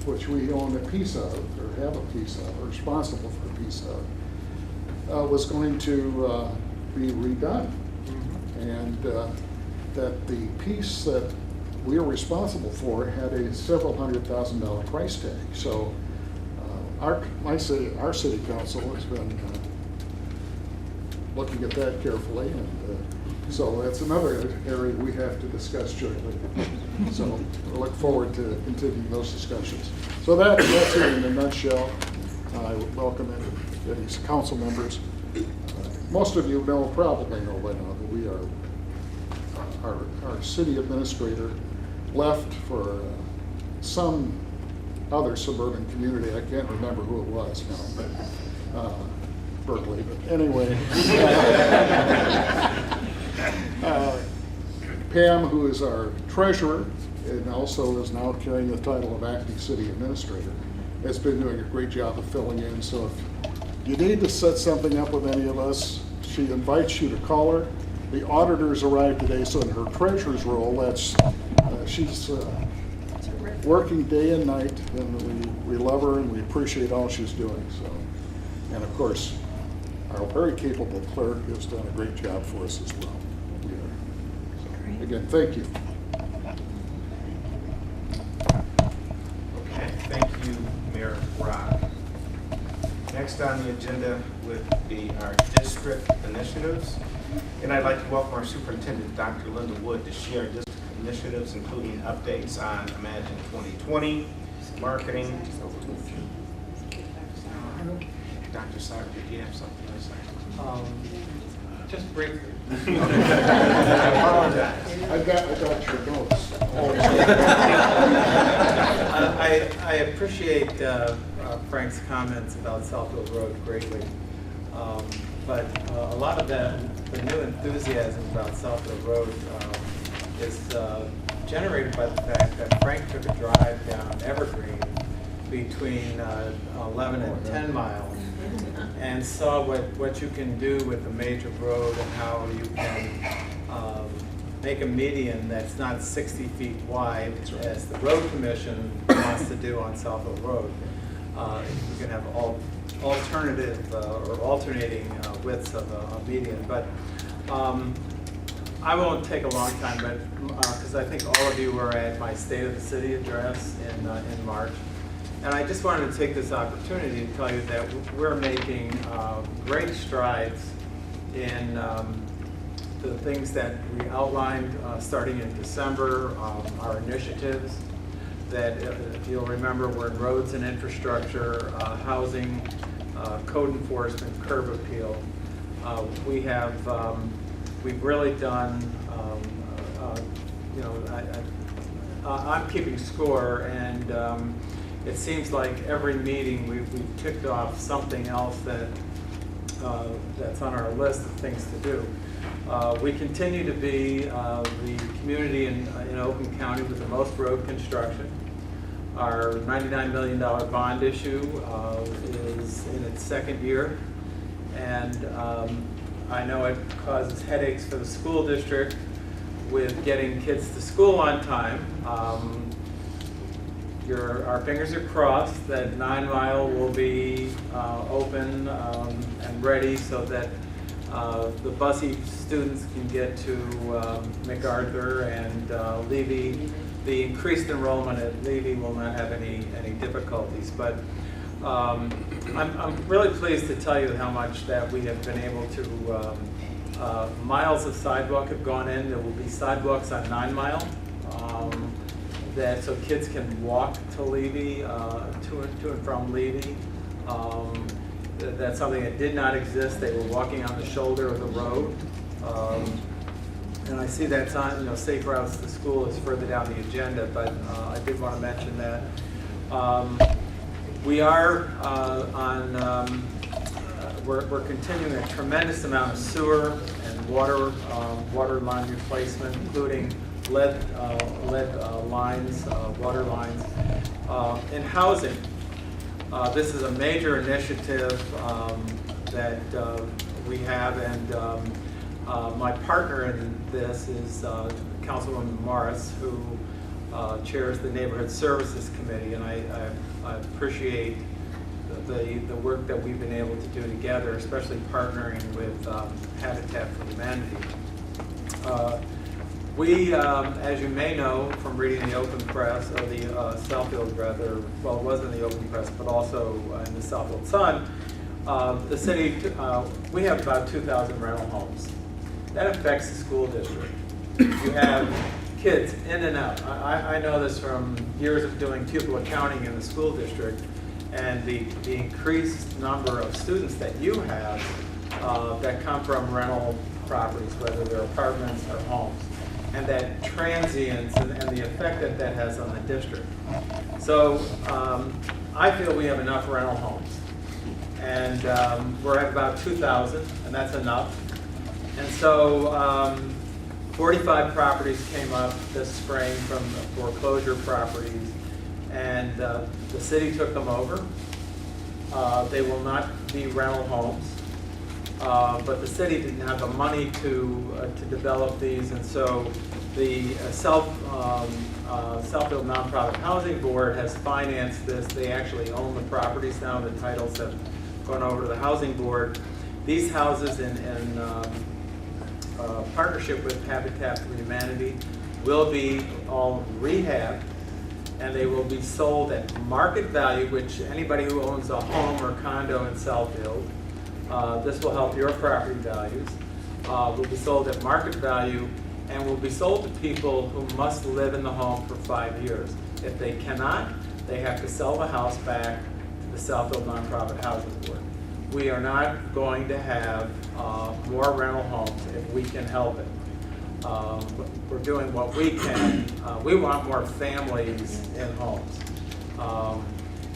which we own a piece of, or have a piece of, or responsible for a piece of, was going to be redone. And that the piece that we are responsible for had a several $100,000 price tag. So our city council has been looking at that carefully, and so that's another area we have to discuss jointly. So we look forward to continuing those discussions. So that's it in a nutshell. I would welcome any council members. Most of you probably know by now that we are, our city administrator left for some other suburban community. I can't remember who it was now, but Berkeley. But anyway, Pam, who is our treasurer and also is now carrying the title of acting city administrator, has been doing a great job of filling in. So if you need to set something up with any of us, she invites you to call her. The auditors arrived today, so in her treasurer's role, that's she's working day and night, and we love her and we appreciate all she's doing. So, and of course, our very capable clerk has done a great job for us as well. So, again, thank you. Okay, thank you, Mayor Rock. Next on the agenda would be our district initiatives. And I'd like to welcome our superintendent, Dr. Linda Wood, to share district initiatives, including updates on Imagine 2020, marketing. Dr. Sarver, did you have something to say? Just briefly. I apologize. I got your notes. I appreciate Frank's comments about Southfield Road greatly. But a lot of the new enthusiasm about Southfield Road is generated by the fact that Frank took a drive down Evergreen between 11 and 10 miles and saw what you can do with a major road and how you can make a median that's not 60 feet wide as the road commission wants to do on Southfield Road. You can have alternative or alternating widths of a median. But I won't take a long time, but because I think all of you were at my State of the City address in March. And I just wanted to take this opportunity to tell you that we're making great strides in the things that we outlined starting in December, our initiatives that, if you'll remember, were in roads and infrastructure, housing, code enforcement, curb appeal. We've really done, I'm keeping score, and it seems like every meeting we've ticked off something else that's on our list of things to do. We continue to be the community in Oakland County with the most road construction. Our $99 million bond issue is in its second year, and I know it causes headaches for the school district with getting kids to school on time. Our fingers are crossed that 9 Mile will be open and ready so that the busy students can get to MacArthur and Levy. The increased enrollment at Levy will not have any difficulties. But I'm really pleased to tell you how much that we have been able to, miles of sidewalk have gone in. There will be sidewalks on 9 Mile. So kids can walk to Levy, to and from Levy. That's something that did not exist. They were walking on the shoulder of the road. And I see that's on, safe routes to school is further down the agenda, but I did want to mention that. We are we're continuing a tremendous amount of sewer and water line replacement, including lead lines, water lines, and housing. This is a major initiative that we have, and my partner in this is Councilwoman Morris, who chairs the Neighborhood Services Committee, and I appreciate the work that we've been able to do together, especially partnering with Habitat for Humanity. We, as you may know from reading the Open Press, or the Southfield rather, well, it was in the Open Press, but also in the Southfield Sun, the city, we have about 2,000 rental homes. That affects the school district. You have kids in and out. I know this from years of doing pupil accounting in the school district, and the increased number of students that you have that come from rental properties, whether they're apartments or homes. and that transience and the effect that that has on the district. So I feel we have enough rental homes. And we're at about 2,000, and that's enough. And so 45 properties came up this spring from foreclosure properties, and the city took them over. They will not be rental homes, but the city didn't have the money to develop these, and so the Southfield Nonprofit Housing Board has financed this. They actually own the properties now. The titles have gone over to the Housing Board. These houses in partnership with Habitat for Humanity will be all rehabbed, and they will be sold at market value, which anybody who owns a home or condo in Southfield, this will help your property values, will be sold at market value and will be sold to people who must live in the home for 5 years. If they cannot, they have to sell the house back to the Southfield Nonprofit Housing Board. We are not going to have more rental homes if we can help it. We're doing what we can. We want more families in homes.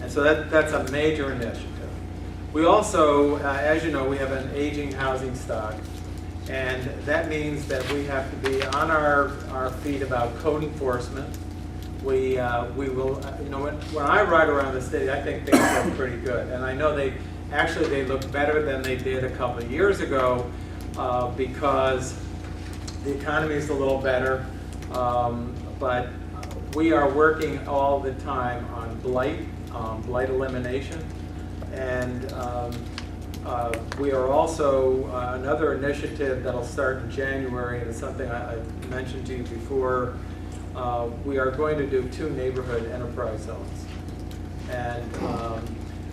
And so that's a major initiative. We also, as you know, we have an aging housing stock. And that means that we have to be on our feet about code enforcement. We will, you know, when I ride around the city, I think things look pretty good. And I know they look better than they did a couple of years ago because the economy is a little better. But we are working all the time on blight elimination. And we are also, another initiative that'll start in January, and it's something I mentioned to you before, we are going to do 2 neighborhood enterprise zones. And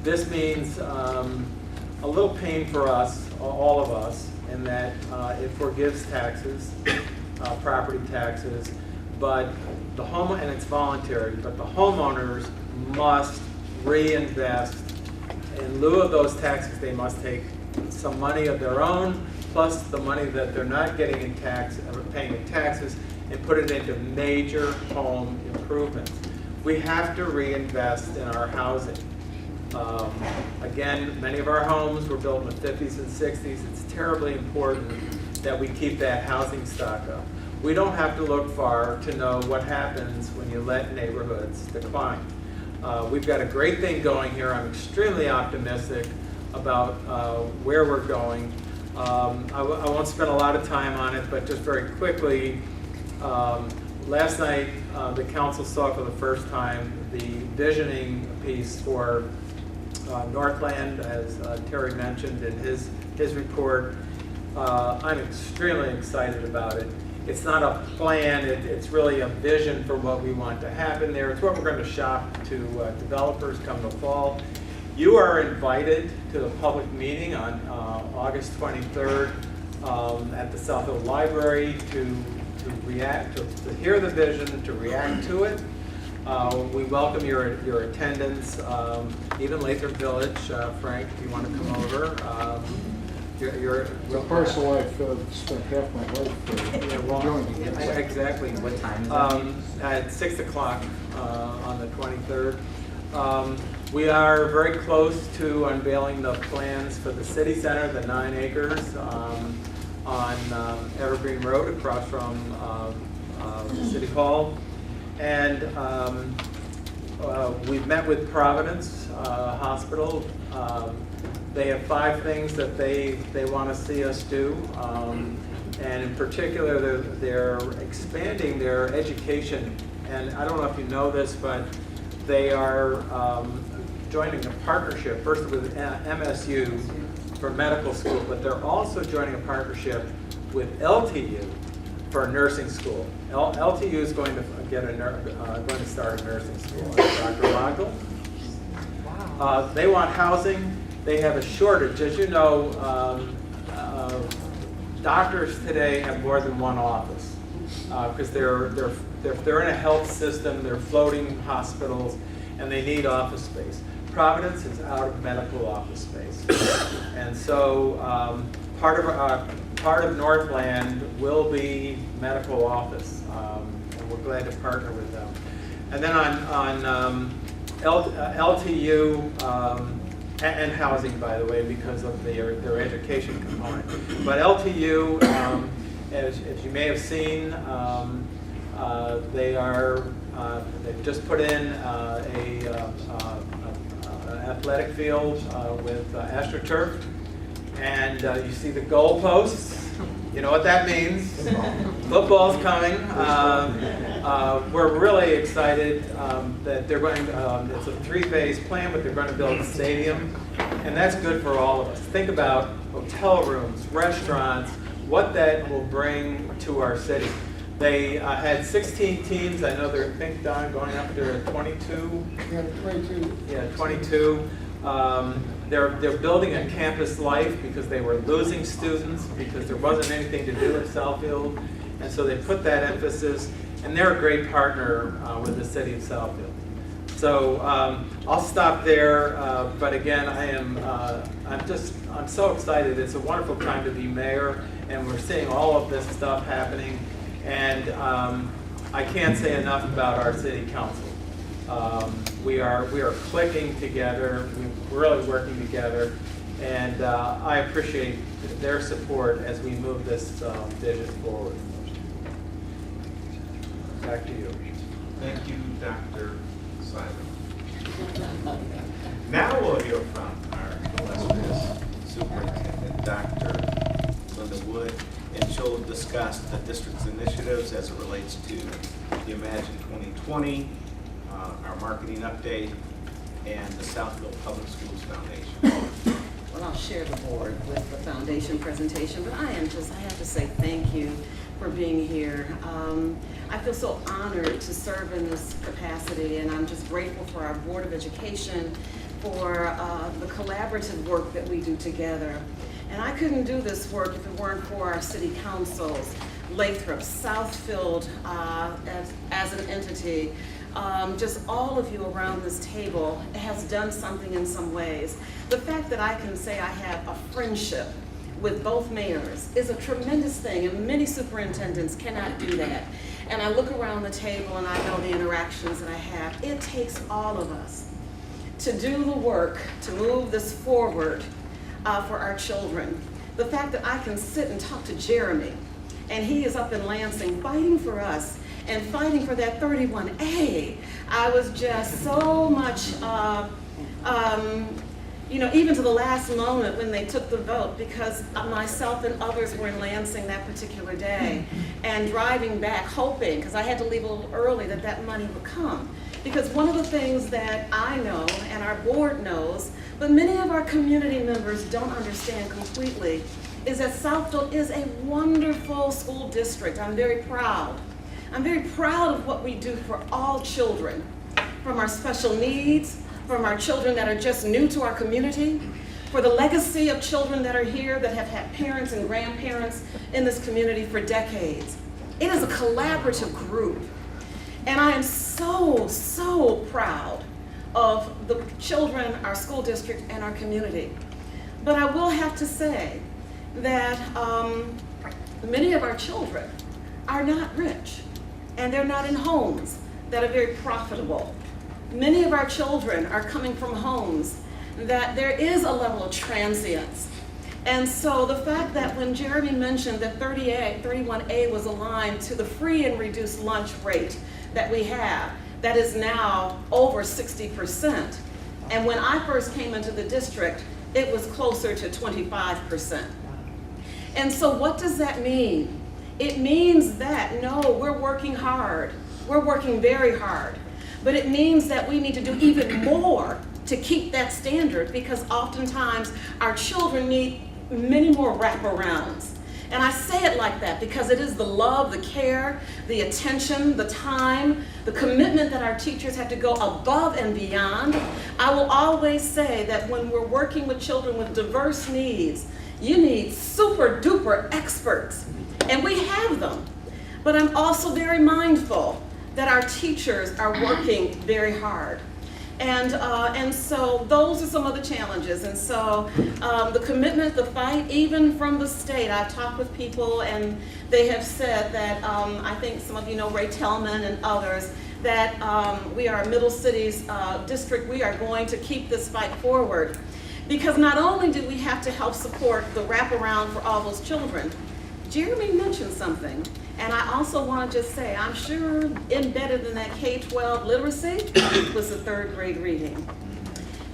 this means a little pain for us, all of us, in that it forgives taxes, property taxes, but the home, and it's voluntary, but the homeowners must reinvest. In lieu of those taxes, they must take some money of their own, plus the money that they're not getting in tax, or paying in taxes, and put it into major home improvements. We have to reinvest in our housing. Again, many of our homes were built in the 50s and 60s. It's terribly important that we keep that housing stock up. We don't have to look far to know what happens when you let neighborhoods decline. We've got a great thing going here. I'm extremely optimistic about where we're going. I won't spend a lot of time on it, but just very quickly, last night the council saw for the first time the visioning piece for Northland, as Terry mentioned in his report. I'm extremely excited about it. It's not a plan, it's really a vision for what we want to happen there. It's what we're going to shop to developers come the fall. You are invited to the public meeting on August 23rd at the Southfield Library to hear the vision, to react to it. We welcome your attendance, even Lathrup Village. Frank, if you want to come over. It's a parcel I've spent half my life doing. Exactly. What time is that? At 6 o'clock on the 23rd. We are very close to unveiling the plans for the city center, the 9 acres on Evergreen Road across from City Hall. And we've met with Providence Hospital. They have 5 things that they want to see us do. And in particular, they're expanding their education. And I don't know if you know this, but they are joining a partnership, first with MSU for medical school, but they're also joining a partnership with LTU for a nursing school. LTU is going to start a nursing school. Dr. Lathrup. Wow. They want housing. They have a shortage. As you know, doctors today have more than one office because they're in a health system. They're floating hospitals, and they need office space. Providence is out of medical office space, and so part of part of Northland will be medical office, and we're glad to partner with them. And then on LTU, and housing, by the way, because of their education component. But LTU, as you may have seen, they've just put in an athletic field with AstroTurf, and you see the goalposts. You know what that means. Football's coming. We're really excited that they're going. It's a three-phase plan, but they're going to build a stadium, and that's good for all of us. Think about hotel rooms, restaurants, what that will bring to our city. They had 16 teams. I know they're, I think, Don, going up to 22. Yeah, 22. Yeah, 22. They're building a campus life because they were losing students because there wasn't anything to do at Southfield, and so they put that emphasis, and they're a great partner with the city of Southfield. So I'll stop there, but again, I'm so excited. It's a wonderful time to be mayor, and we're seeing all of this stuff happening, and I can't say enough about our city council. We are clicking together. We're really working together, and I appreciate their support as we move this vision forward. Back to you. Thank you, Dr. Simon. Now we'll hear from our illustrious superintendent, Dr. Linda Wood, and she'll discuss the district's initiatives as it relates to the Imagine 2020, our marketing update, and the Southfield Public Schools Foundation. Well, I'll share the board with the foundation presentation, but I have to say thank you for being here. I feel so honored to serve in this capacity, and I'm just grateful for our Board of Education for the collaborative work that we do together. And I couldn't do this work if it weren't for our city councils, Lathrup, Southfield as an entity. Just all of you around this table has done something in some ways. The fact that I can say I have a friendship with both mayors is a tremendous thing, and many superintendents cannot do that. And I look around the table and I know the interactions that I have. It takes all of us to do the work to move this forward for our children. The fact that I can sit and talk to Jeremy, and he is up in Lansing fighting for us and fighting for that 31A. I was just so much, even to the last moment when they took the vote, because myself and others were in Lansing that particular day, and driving back hoping, because I had to leave a little early, that money would come. Because one of the things that I know and our board knows, but many of our community members don't understand completely, is that Southfield is a wonderful school district. I'm very proud. I'm very proud of what we do for all children, from our special needs, from our children that are just new to our community, for the legacy of children that are here that have had parents and grandparents in this community for decades. It is a collaborative group. And I am so, so proud of the children, our school district, and our community. But I will have to say that many of our children are not rich, and they're not in homes that are very profitable. Many of our children are coming from homes that there is a level of transience. And so the fact that when Jeremy mentioned that 31A was aligned to the free and reduced lunch rate that we have, that is now over 60%. And when I first came into the district, it was closer to 25%. And so what does that mean? It means that, no, we're working hard. We're working very hard. But it means that we need to do even more to keep that standard, because oftentimes our children need many more wraparounds. And I say it like that because it is the love, the care, the attention, the time, the commitment that our teachers have to go above and beyond. I will always say that when we're working with children with diverse needs, you need super duper experts, and we have them. But I'm also very mindful that our teachers are working very hard. And so those are some of the challenges. And so the commitment, the fight, even from the state, I've talked with people and they have said that, I think some of you know Ray Tellman and others, that we are Middle City's district, we are going to keep this fight forward. Because not only do we have to help support the wraparound for all those children, Jeremy mentioned something, and I also want to just say, I'm sure embedded in that K-12 literacy was the 3rd grade reading.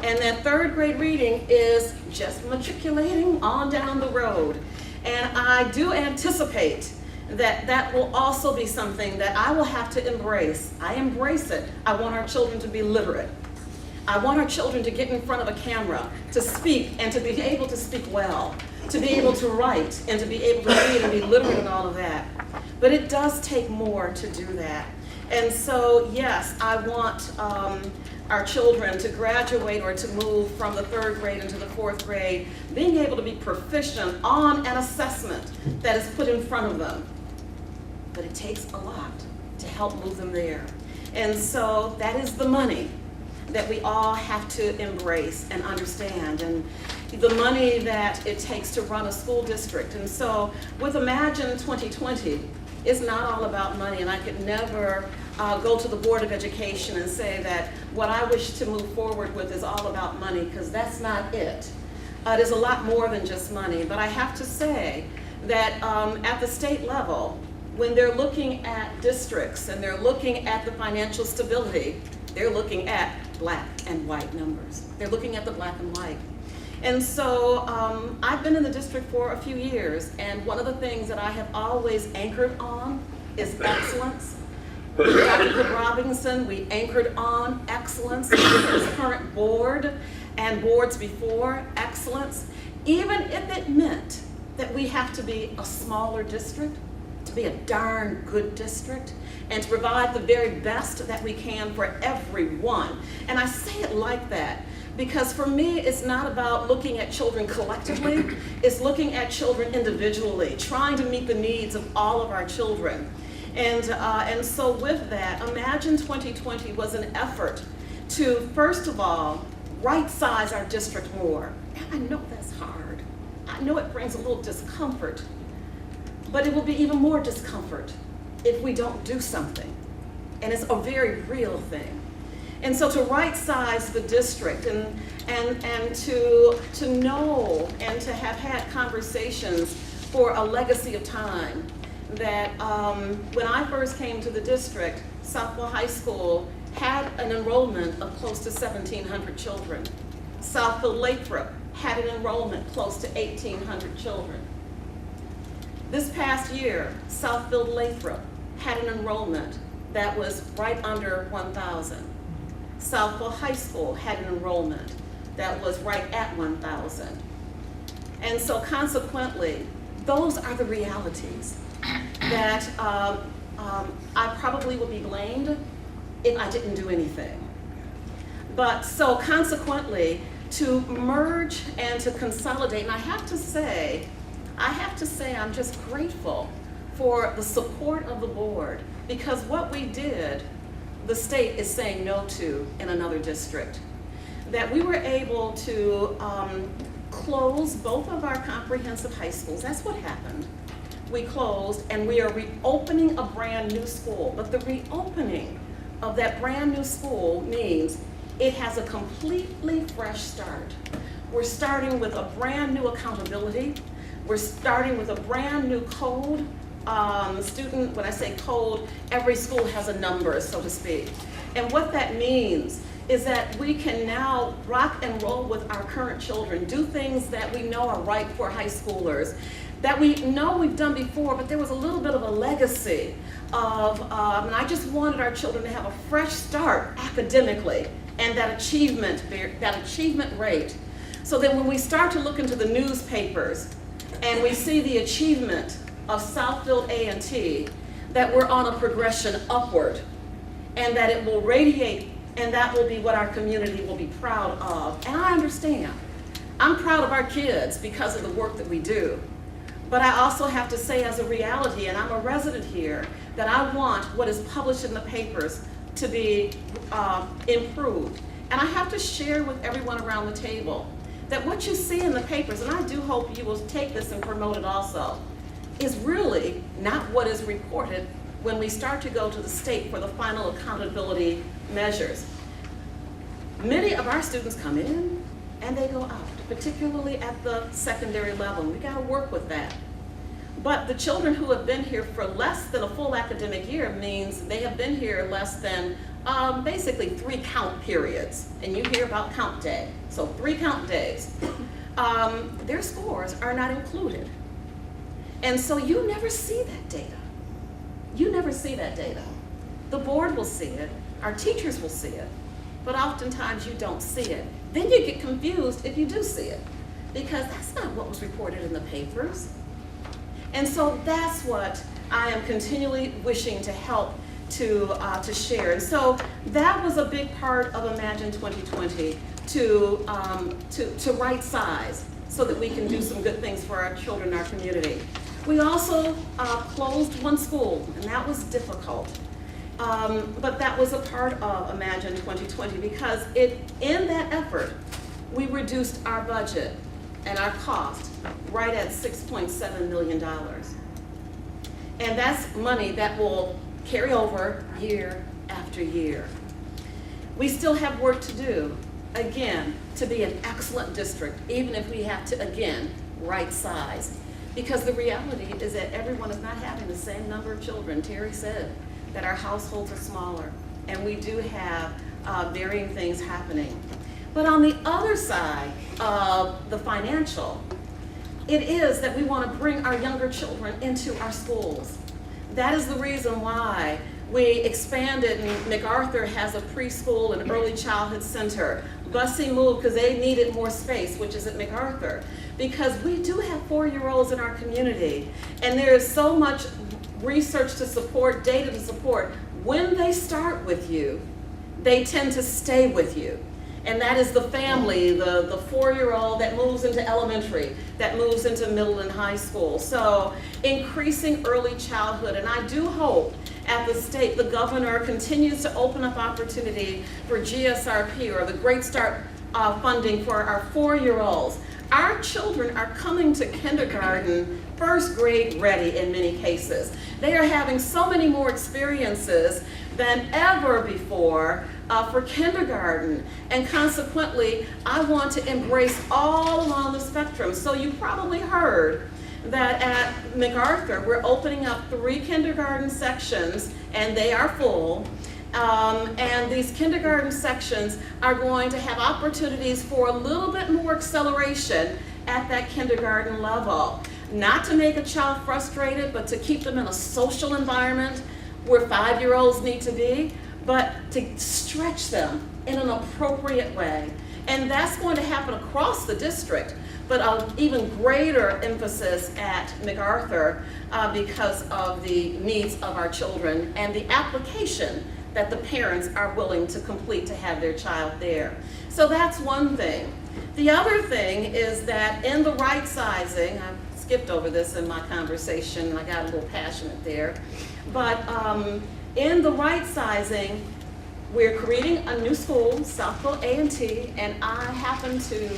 And that 3rd grade reading is just matriculating on down the road. And I do anticipate that that will also be something that I will have to embrace. I embrace it. I want our children to be literate. I want our children to get in front of a camera, to speak, and to be able to speak well, to be able to write, and to be able to read and be literate and all of that. But it does take more to do that. And so, yes, I want our children to graduate or to move from the 3rd grade into the 4th grade, being able to be proficient on an assessment that is put in front of them. But it takes a lot to help move them there. And so that is the money that we all have to embrace and understand, and the money that it takes to run a school district. And so with Imagine 2020, it's not all about money, and I could never go to the Board of Education and say that what I wish to move forward with is all about money, because that's not it. It is a lot more than just money, but I have to say that at the state level, when they're looking at districts and they're looking at the financial stability, they're looking at black and white numbers. They're looking at the black and white. And so I've been in the district for a few years, and one of the things that I have always anchored on is excellence. With Dr. Cook Robinson, we anchored on excellence. With this current board and boards before, excellence. Even if it meant that we have to be a smaller district, to be a darn good district, and to provide the very best that we can for everyone. And I say it like that because for me, it's not about looking at children collectively, it's looking at children individually, trying to meet the needs of all of our children. And so with that, Imagine 2020 was an effort to, first of all, right-size our district more. And I know that's hard. I know it brings a little discomfort, but it will be even more discomfort if we don't do something. And it's a very real thing. And so to right-size the district and to know and to have had conversations for a legacy of time that when I first came to the district, Southfield High School had an enrollment of close to 1,700 children. Southfield Lathrup had an enrollment close to 1,800 children. This past year, Southfield Lathrup had an enrollment that was right under 1,000. Southfield High School had an enrollment that was right at 1,000. And so consequently, those are the realities that I probably would be blamed if I didn't do anything. But so consequently, to merge and to consolidate, and I have to say I'm just grateful for the support of the board, because what we did, the state is saying no to in another district. That we were able to close both of our comprehensive high schools. That's what happened. We closed, and we are reopening a brand new school. But the reopening of that brand new school means it has a completely fresh start. We're starting with a brand new accountability. We're starting with a brand new code. When I say code, every school has a number, so to speak. And what that means is that we can now rock and roll with our current children, do things that we know are right for high schoolers, that we know we've done before, but there was a little bit of a legacy of, and I just wanted our children to have a fresh start academically and that achievement rate. So that when we start to look into the newspapers and we see the achievement of Southfield A&T, that we're on a progression upward and that it will radiate, and that will be what our community will be proud of. And I understand. I'm proud of our kids because of the work that we do. But I also have to say as a reality, and I'm a resident here, that I want what is published in the papers to be improved. And I have to share with everyone around the table that what you see in the papers, and I do hope you will take this and promote it also, is really not what is reported when we start to go to the state for the final accountability measures. Many of our students come in and they go out, particularly at the secondary level. We got to work with that. But the children who have been here for less than a full academic year means they have been here less than basically 3 count periods. And you hear about count day, so 3 count days. Their scores are not included. And so you never see that data. You never see that data. The board will see it, our teachers will see it, but oftentimes you don't see it. Then you get confused if you do see it, because that's not what was reported in the papers. And so that's what I am continually wishing to help to share. And so that was a big part of Imagine 2020, to right size so that we can do some good things for our children in our community. We also closed 1 school, and that was difficult. But that was a part of Imagine 2020 because in that effort, we reduced our budget and our cost right at $6.7 million. And that's money that will carry over year after year. We still have work to do, again, to be an excellent district, even if we have to, again, right size. Because the reality is that everyone is not having the same number of children. Terry said that our households are smaller, and we do have varying things happening. But on the other side of the financial, it is that we want to bring our younger children into our schools. That is the reason why we expanded, and MacArthur has a preschool and early childhood center. Bussy moved because they needed more space, which is at MacArthur. Because we do have 4-year-olds in our community, and there is so much research to support, data to support. When they start with you, they tend to stay with you. And that is the family, the 4-year-old that moves into elementary, that moves into middle and high school. So increasing early childhood, and I do hope at the state, the governor continues to open up opportunity for GSRP, or the Great Start funding for our 4-year-olds. Our children are coming to kindergarten 1st grade ready in many cases. They are having so many more experiences than ever before for kindergarten. And consequently, I want to embrace all along the spectrum. So you probably heard that at MacArthur, we're opening up 3 kindergarten sections, and they are full. And these kindergarten sections are going to have opportunities for a little bit more acceleration at that kindergarten level. Not to make a child frustrated, but to keep them in a social environment where 5-year-olds need to be, but to stretch them in an appropriate way. And that's going to happen across the district, but an even greater emphasis at MacArthur because of the needs of our children and the application that the parents are willing to complete to have their child there. So that's one thing. The other thing is that in the right sizing, I skipped over this in my conversation, and I got a little passionate there, but in the right sizing, we're creating a new school, Southfield A&T, and I happen to,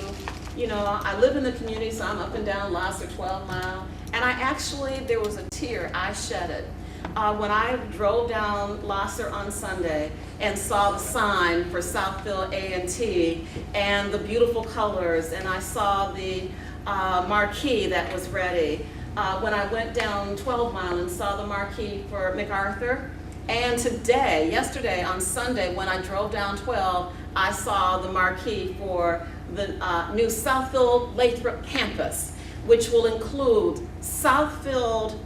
I live in the community, so I'm up and down Lathrup 12 Mile, and there was a tear I shedded when I drove down Lathrup on Sunday and saw the sign for Southfield A&T and the beautiful colors, and I saw the marquee that was ready. When I went down 12 Mile and saw the marquee for MacArthur, and yesterday on Sunday, when I drove down 12, I saw the marquee for the new Southfield Lathrup campus, which will include Southfield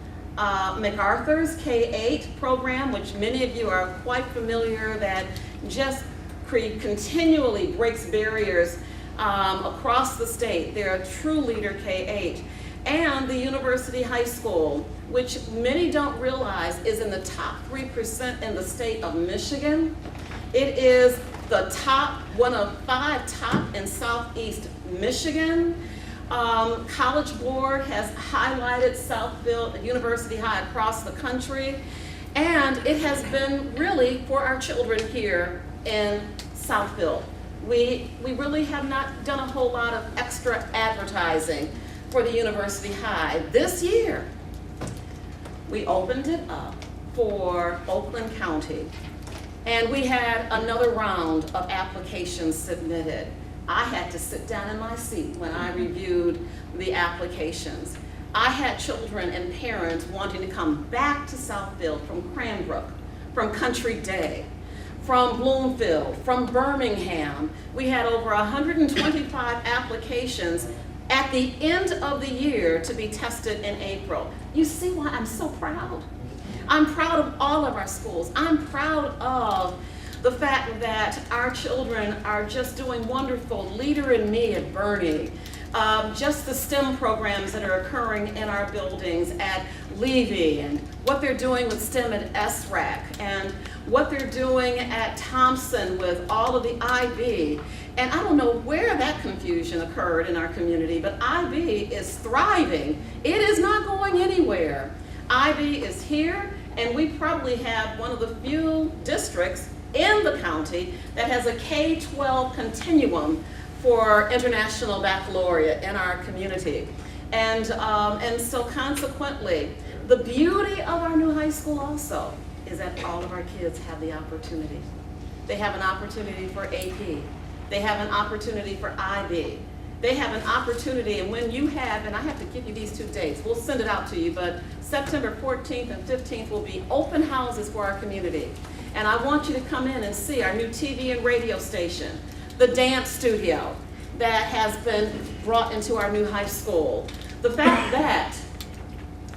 MacArthur's K-8 program, which many of you are quite familiar, that just continually breaks barriers across the state. They're a true leader K-8. And the University High School, which many don't realize is in the top 3% in the state of Michigan. It is the one of 5 top in Southeast Michigan. College Board has highlighted Southfield University High across the country, and it has been really for our children here in Southfield. We really have not done a whole lot of extra advertising for the University High. This year, we opened it up for Oakland County, and we had another round of applications submitted. I had to sit down in my seat when I reviewed the applications. I had children and parents wanting to come back to Southfield from Cranbrook, from Country Day, from Bloomfield, from Birmingham. We had over 125 applications at the end of the year to be tested in April. You see why I'm so proud? I'm proud of all of our schools. I'm proud of the fact that our children are just doing wonderful. Leader in Me at Bernie, just the STEM programs that are occurring in our buildings at Levy, and what they're doing with STEM at SRAC, and what they're doing at Thompson with all of the IB. And I don't know where that confusion occurred in our community, but IB is thriving. It is not going anywhere. IB is here, and we probably have one of the few districts in the county that has a K-12 continuum for international baccalaureate in our community. And so consequently, the beauty of our new high school also is that all of our kids have the opportunity. They have an opportunity for AP. They have an opportunity for IB. They have an opportunity, and when you have, and I have to give you these 2 dates, we'll send it out to you, but September 14th and 15th will be open houses for our community. And I want you to come in and see our new TV and radio station, the dance studio that has been brought into our new high school. The fact that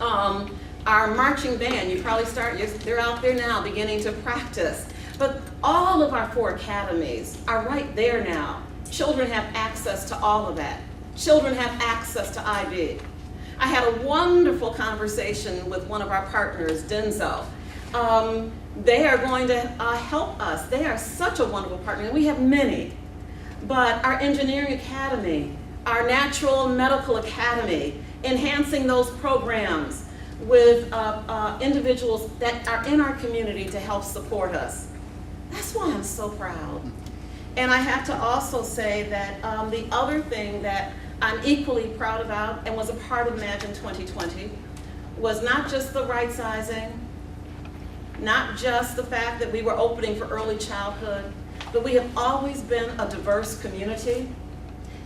our marching band, you probably they're out there now beginning to practice, but all of our 4 academies are right there now. Children have access to all of that. Children have access to IB. I had a wonderful conversation with one of our partners, Denso. They are going to help us. They are such a wonderful partner, and we have many. But our engineering academy, our natural medical academy, enhancing those programs with individuals that are in our community to help support us. That's why I'm so proud. And I have to also say that the other thing that I'm equally proud about and was a part of Imagine 2020 was not just the right sizing, not just the fact that we were opening for early childhood, but we have always been a diverse community.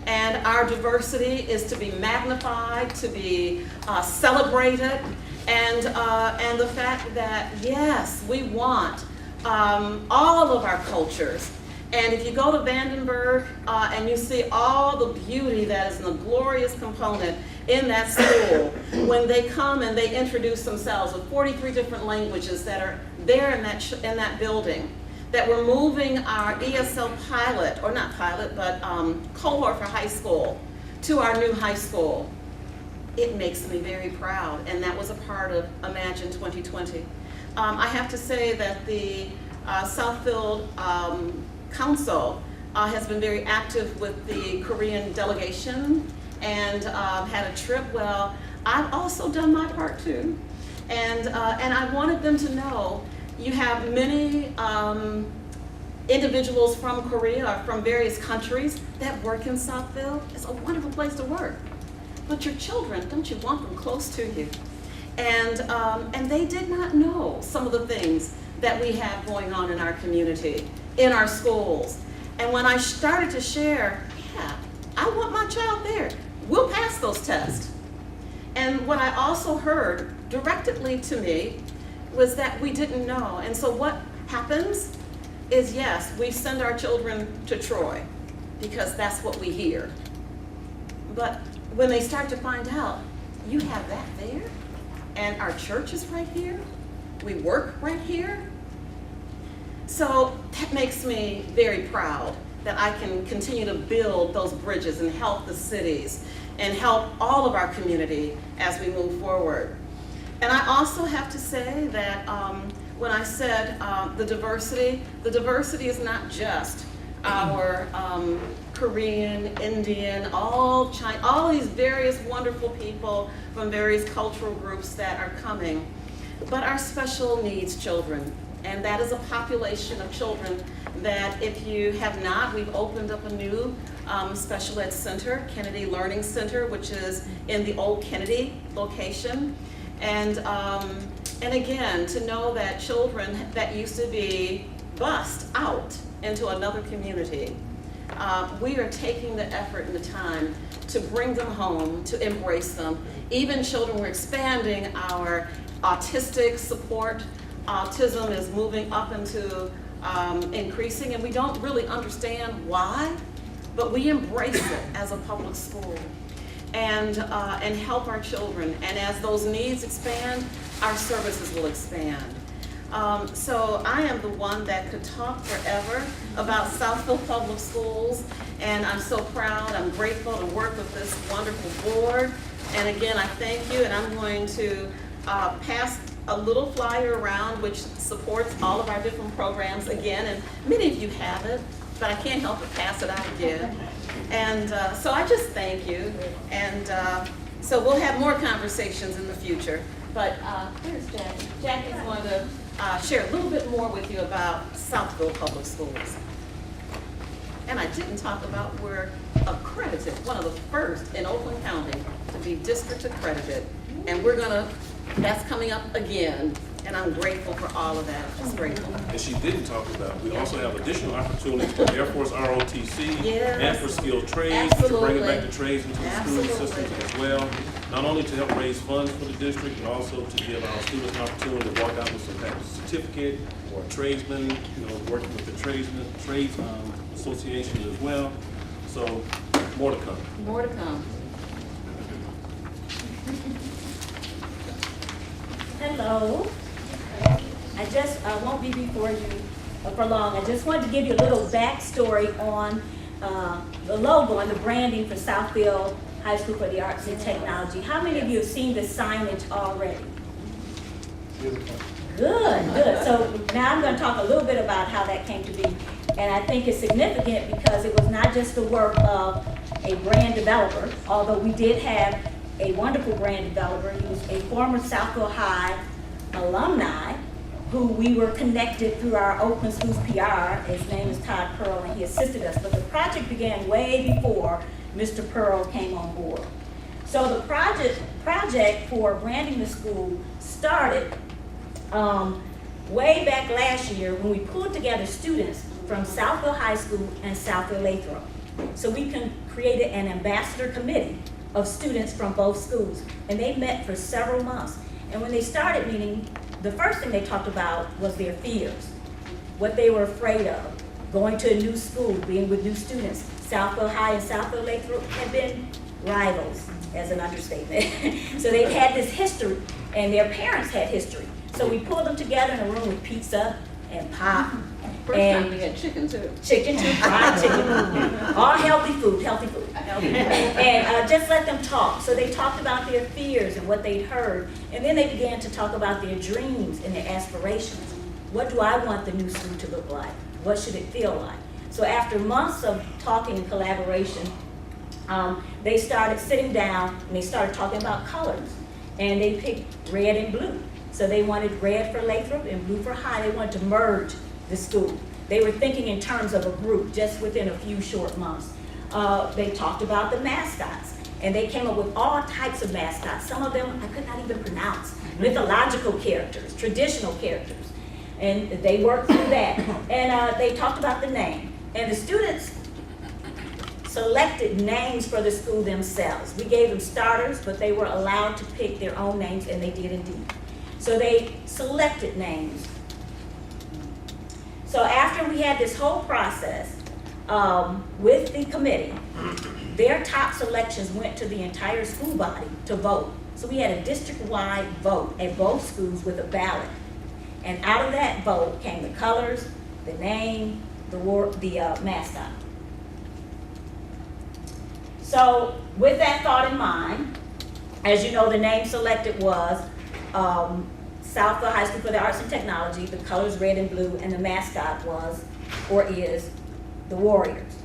And our diversity is to be magnified, to be celebrated, and the fact that, yes, we want all of our cultures. And if you go to Vandenberg and you see all the beauty that is in the glorious component in that school, when they come and they introduce themselves with 43 different languages that are there in that building, that we're moving our ESL pilot, or not pilot, but cohort for high school to our new high school. It makes me very proud, and that was a part of Imagine 2020. I have to say that the Southfield Council has been very active with the Korean delegation and had a trip. Well, I've also done my part too. And I wanted them to know you have many individuals from Korea or from various countries that work in Southfield. It's a wonderful place to work. But your children, don't you want them close to you? And they did not know some of the things that we have going on in our community, in our schools. And when I started to share, yeah, I want my child there. We'll pass those tests. And what I also heard directly to me was that we didn't know. And so what happens is, yes, we send our children to Troy because that's what we hear. But when they start to find out, you have that there, and our church is right here, we work right here. So that makes me very proud that I can continue to build those bridges and help the cities and help all of our community as we move forward. And I also have to say that when I said the diversity is not just our Korean, Indian, all these various wonderful people from various cultural groups that are coming, but our special needs children. And that is a population of children that if you have not, we've opened up a new special ed center, Kennedy Learning Center, which is in the old Kennedy location. And again, to know that children that used to be bused out into another community, we are taking the effort and the time to bring them home, to embrace them. Even children, we're expanding our autistic support. Autism is moving up into increasing, and we don't really understand why, but we embrace it as a public school and help our children. And as those needs expand, our services will expand. So I am the one that could talk forever about Southfield Public Schools, and I'm so proud, I'm grateful to work with this wonderful board. And again, I thank you, and I'm going to pass a little flyer around which supports all of our different programs again, and many of you have it, but I can't help but pass it out again. And so I just thank you, and so we'll have more conversations in the future. But here's Jackie. Jackie's going to share a little bit more with you about Southfield Public Schools. And I didn't talk about we're accredited, one of the first in Oakland County to be district accredited. And that's coming up again. And I'm grateful for all of that, just grateful. And she didn't talk about, we also have additional opportunities for Air Force ROTC and for skilled trades, to bring it back to trades into the school systems as well. Not only to help raise funds for the district, but also to give our students an opportunity to walk out with some type of certificate or a tradesman, working with the trades associations as well. So more to come. More to come. Hello. I won't be before you for long. I just wanted to give you a little backstory on the logo and the branding for Southfield High School for the Arts and Technology. How many of you have seen the signage already? Good, good. So now I'm going to talk a little bit about how that came to be. And I think it's significant because it was not just the work of a brand developer, although we did have a wonderful brand developer. He was a former Southfield High alumni who we were connected through our Oakland Schools PR. His name is Todd Pearl, and he assisted us. But the project began way before Mr. Pearl came on board. So the project for branding the school started way back last year when we pulled together students from Southfield High School and Southfield Lathrup. So we created an ambassador committee of students from both schools, and they met for several months. And when they started meeting, the first thing they talked about was their fears, what they were afraid of, going to a new school, being with new students. Southfield High and Southfield Lathrup had been rivals, as an understatement. So they had this history, and their parents had history. So we pulled them together in a room with pizza and pop. First time we had chicken too. Chicken too, fried chicken. All healthy food, healthy food. And just let them talk. So they talked about their fears and what they'd heard. And then they began to talk about their dreams and their aspirations. What do I want the new school to look like? What should it feel like? So after months of talking and collaboration, they started sitting down and they started talking about colors. And they picked red and blue. So they wanted red for Lathrup and blue for High. They wanted to merge the school. They were thinking in terms of a group just within a few short months. They talked about the mascots, and they came up with all types of mascots. Some of them I could not even pronounce. Mythological characters, traditional characters. And they worked through that. And they talked about the name. And the students selected names for the school themselves. We gave them starters, but they were allowed to pick their own names, and they did indeed. So they selected names. So after we had this whole process with the committee, their top selections went to the entire school body to vote. So we had a district-wide vote at both schools with a ballot. And out of that vote came the colors, the name, the mascot. So with that thought in mind, as you know, the name selected was Southfield High School for the Arts and Technology. The colors red and blue, and the mascot was, or is, the Warriors.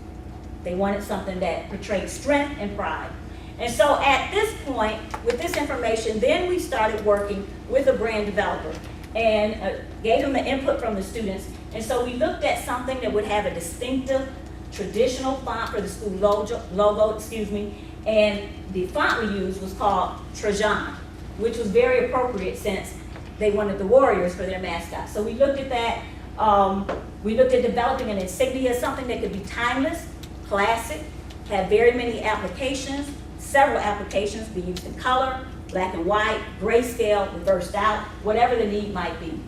They wanted something that portrayed strength and pride. And so at this point, with this information, then we started working with a brand developer and gave them the input from the students, And so we looked at something that would have a distinctive, traditional font for the school logo, and the font we used was called Trajan, which was very appropriate since they wanted the Warriors for their mascot. So we looked at that. We looked at developing an insignia, something that could be timeless, classic, have very many applications, several applications, be used in color, black and white, grayscale, reversed out, whatever the need might be.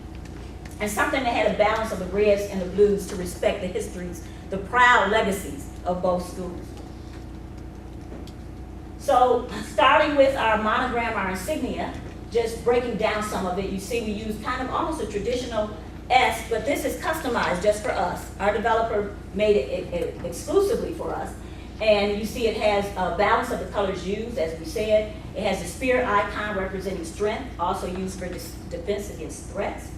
And something that had a balance of the reds and the blues to respect the histories, the proud legacies of both schools. So starting with our monogram, our insignia, just breaking down some of it, you see we use kind of almost a traditional S, but this is customized just for us. Our developer made it exclusively for us. And you see it has a balance of the colors used, as we said. It has the spear icon representing strength, also used for defense against threats,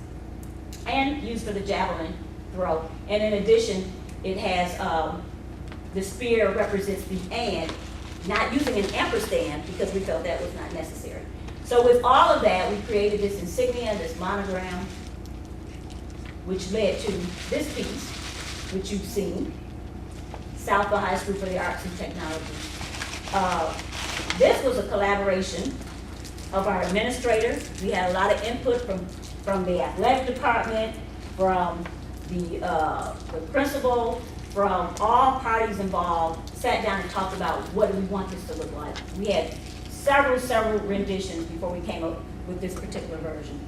and used for the javelin throw. And in addition, it has the spear represents the and, not using an ampersand because we felt that was not necessary. So with all of that, we created this insignia, this monogram, which led to this piece, which you've seen, Southfield High School for the Arts and Technology. This was a collaboration of our administrators. We had a lot of input from the athletic department, from the principal, from all parties involved, sat down and talked about what do we want this to look like. We had several renditions before we came up with this particular version.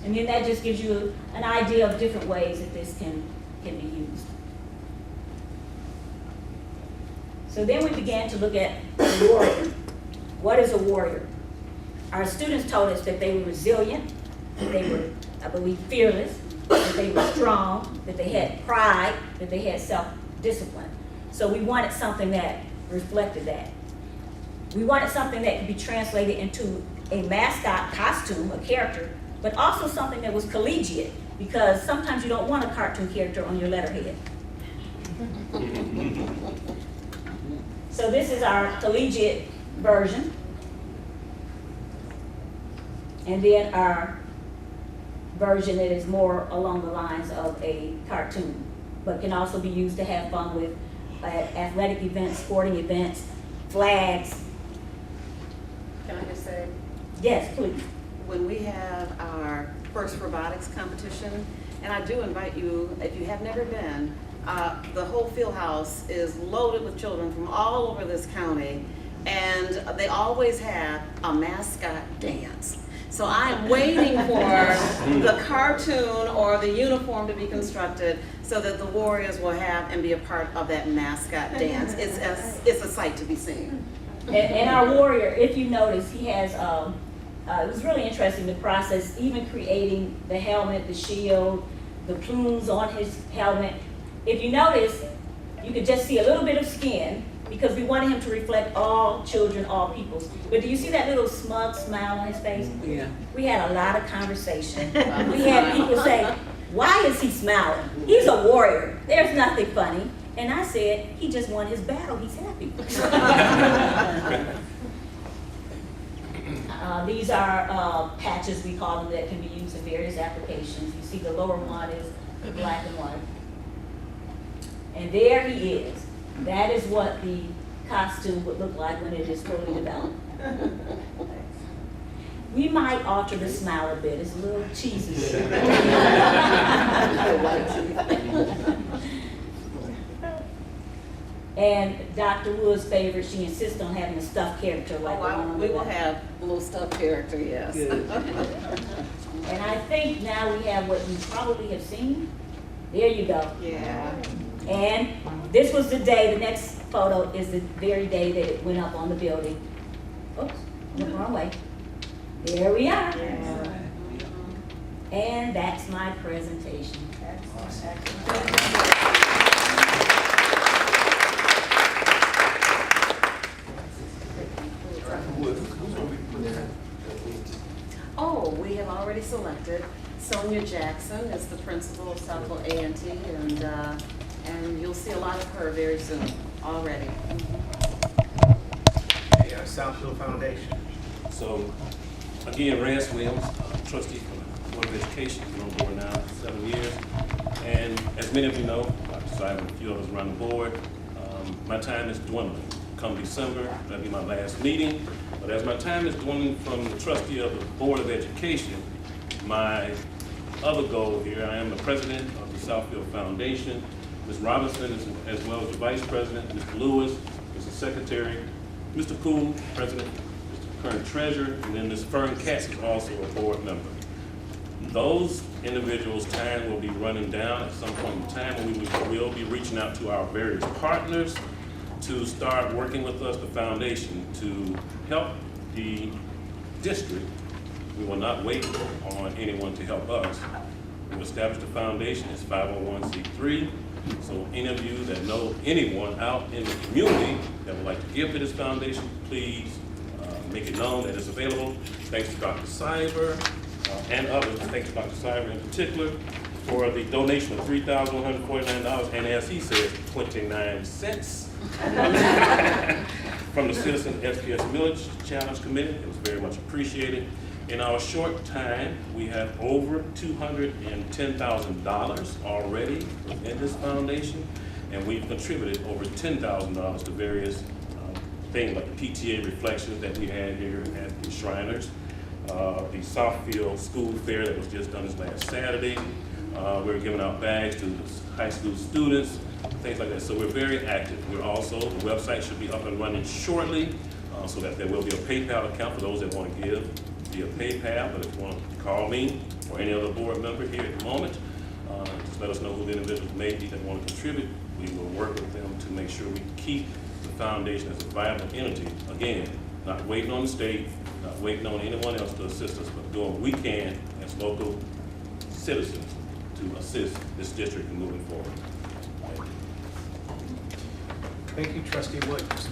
And then that just gives you an idea of different ways that this can be used. So then we began to look at the warrior. What is a warrior? Our students told us that they were resilient, that they were, I believe, fearless, that they were strong, that they had pride, that they had self-discipline. So we wanted something that reflected that. We wanted something that could be translated into a mascot costume, a character, but also something that was collegiate, because sometimes you don't want a cartoon character on your letterhead. So this is our collegiate version. And then our version that is more along the lines of a cartoon, but can also be used to have fun with athletic events, sporting events, flags. Can I just say? Yes, please. When we have our first robotics competition, and I do invite you, if you have never been, the whole field house is loaded with children from all over this county, and they always have a mascot dance. So I'm waiting for the cartoon or the uniform to be constructed so that the Warriors will have and be a part of that mascot dance. It's a sight to be seen. And our warrior, if you notice, he has, it was really interesting, the process, even creating the helmet, the shield, the plumes on his helmet. If you notice, you could just see a little bit of skin because we wanted him to reflect all children, all peoples. But do you see that little smug smile on his face? Yeah. We had a lot of conversation. We had people say, why is he smiling? He's a warrior. There's nothing funny. And I said, he just won his battle. He's happy. These are patches, we call them, that can be used in various applications. You see the lower one is the black and white. And there he is. That is what the costume would look like when it is fully developed. We might alter the smile a bit. It's a little cheesy. And Dr. Wood's favorite, she insists on having a stuffed character like the one on the We will left. have a little stuffed character, yes. And I think now we have what you probably have seen. There you go. Yeah. And this was the day, the next photo is the very day that it went up on the building. Oops, went the wrong way. There we are. Yeah. And that's my presentation. Oh, we have already selected. Sonia Jackson is the principal of Southfield A&T, and you'll see a lot of her very soon already. The Southfield Foundation. So, again, Rance Williams, trustee for Board of Education. Been on board now for 7 years. And as many of you know, Dr. Simon and a few of us around the board, my time is dwindling. Come December, that'll be my last meeting. But as my time is dwindling from the trustee of the Board of Education, my other goal here, I am the president of the Southfield Foundation. Ms. Robinson is as well as the vice president, Mr. Lewis is the secretary, Mr. Poole, president, Mr. Current treasurer, and then Ms. Fern Katz is also a board member. Those individuals' time will be running down at some point in time, and we will be reaching out to our various partners to start working with us, the foundation, to help the district. We will not wait on anyone to help us. We've established a foundation, it's 501c3. So any of you that know anyone out in the community that would like to give to this foundation, please make it known that it's available. Thanks to Dr. Cyber and others, thanks to Dr. Cyber in particular, for the donation of $3,149, and as he says, 29 cents from the Citizen SPS Millage Challenge Committee. It was very much appreciated. In our short time, we have over $210,000 already within this foundation, and we've contributed over $10,000 to various things like the PTA reflections that we had here at the Shriners, the Southfield School Fair that was just done this last Saturday. We're giving out bags to the high school students, things like that. So we're very active. We're also, the website should be up and running shortly, so that there will be a PayPal account for those that want to give via PayPal. But if you want to call me or any other board member here at the moment, just let us know who the individuals may be that want to contribute. We will work with them to make sure we keep the foundation as a viable entity. Again, not waiting on the state, not waiting on anyone else to assist us, but doing what we can as local citizens to assist this district in moving forward. Thank you, Trustee Williams.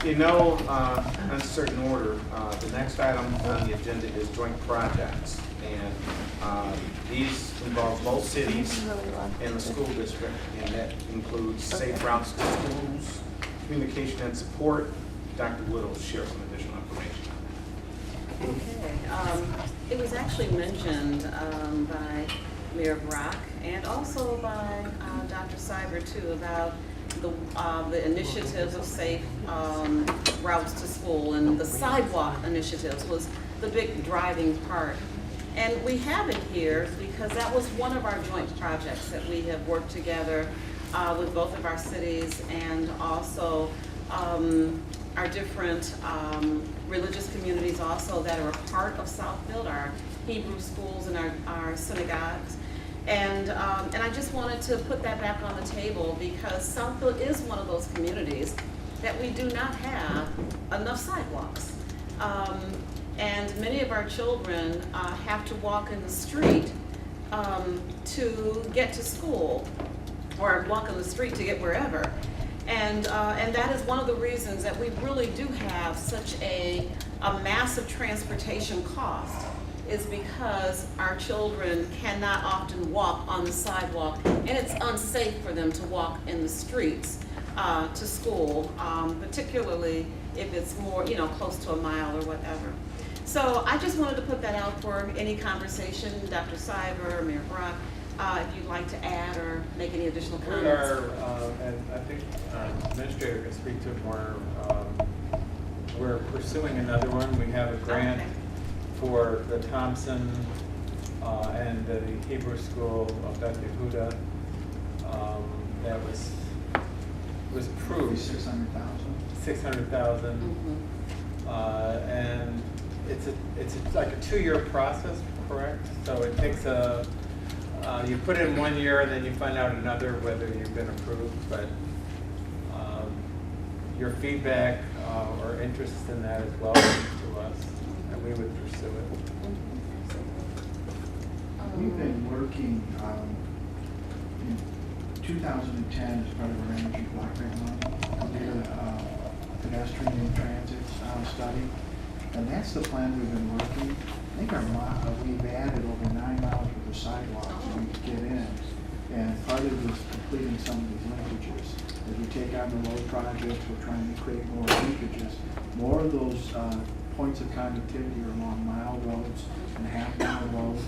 You know, in certain order, the next item on the agenda is joint projects. And these involve both cities and the school district, and that includes safe routes to schools, communication and support. Dr. Wood will share some additional information. Okay, it was actually mentioned by Mayor Brock and also by Dr. Cyber too about the initiatives of safe routes to school, and the sidewalk initiatives was the big driving part. And we have it here because that was one of our joint projects that we have worked together with both of our cities, and also our different religious communities also that are a part of Southfield, our Hebrew schools and our synagogues. And I just wanted to put that back on the table because Southfield is one of those communities that we do not have enough sidewalks. And many of our children have to walk in the street to get to school, or walk in the street to get wherever. And that is one of the reasons that we really do have such a massive transportation cost, is because our children cannot often walk on the sidewalk, and it's unsafe for them to walk in the streets to school, particularly if it's more, close to a mile or whatever. So I just wanted to put that out for any conversation. Dr. Cyber, Mayor Brock, if you'd like to add or make any additional comments. We are, and I think our administrator can speak to it more, we're pursuing another one. We have a grant for the Thompson and the Hebrew School of Beth Yehuda that was approved. 600,000. And it's like a 2-year process, correct? So it takes you put in 1 year and then you find out another whether you've been approved, but your feedback or interest in that is welcome to us, and we would pursue it. We've been working in 2010 as part of our energy block grant money. We did a pedestrian and transit study, and that's the plan we've been working. I think we've added over 9 miles worth of sidewalks we could get in, and part of it is completing some of these linkages. As we take on the road projects, we're trying to create more linkages. More of those points of connectivity are along mile roads and half-mile road.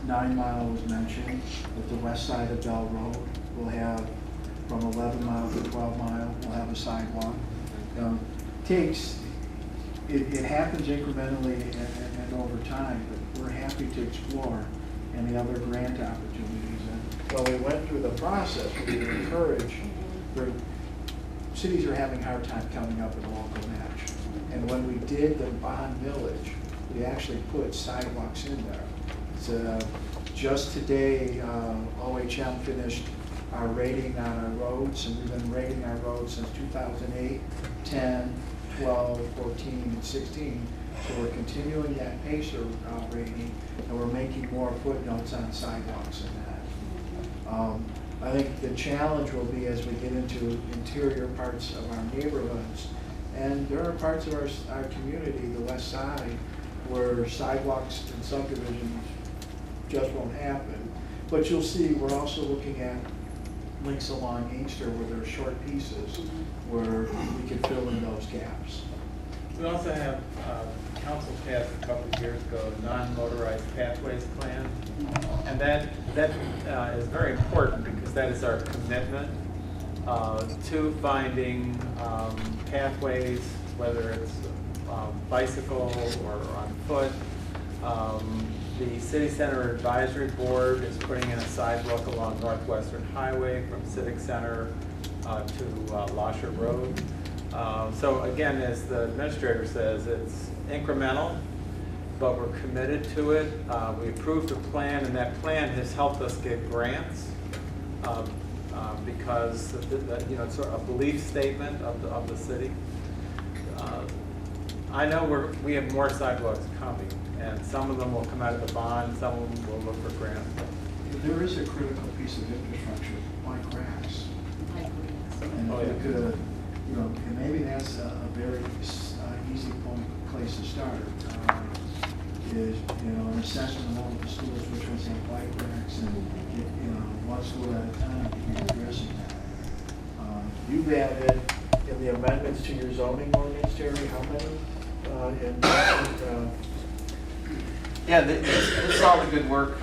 9 Mile was mentioned, that the west side of Bell Road will have, from 11 Mile to 12 Mile, will have a sidewalk. It happens incrementally and over time, but we're happy to explore any other grant opportunities. And when we went through the process, we were encouraged, cities are having a hard time coming up with a local match. And when we did the bond village, we actually put sidewalks in there. So just today, OHM finished our rating on our roads, and we've been rating our roads since 2008, 10, 12, 14, and 16. So we're continuing that pacer rating, and we're making more footnotes on sidewalks and that. I think the challenge will be as we get into interior parts of our neighborhoods, and there are parts of our community, the west side, where sidewalks and subdivisions just won't happen. But you'll see, we're also looking at links along Inkster where there are short pieces where we can fill in those gaps. We also have, council passed a couple of years ago, a non-motorized pathways plan. And that is very important because that is our commitment to finding pathways, whether it's bicycle or on foot. The City Center Advisory Board is putting in a sidewalk along Northwestern Highway from Civic Center to Lathrup Road. So again, as the administrator says, it's incremental, but we're committed to it. We approved a plan, and that plan has helped us get grants because it's sort of a belief statement of the city. I know we have more sidewalks coming, and some of them will come out of the bond, some of them will look for grants. There is a critical piece of infrastructure, bike racks. And Oh, if yeah. we could, and maybe that's a very easy place to start. Is an assessment of all of the schools which ones have bike racks, and one school at a time to be addressing that. You've added in the amendments to your zoning ordinance, Terry, how many? Yeah, this is all the good work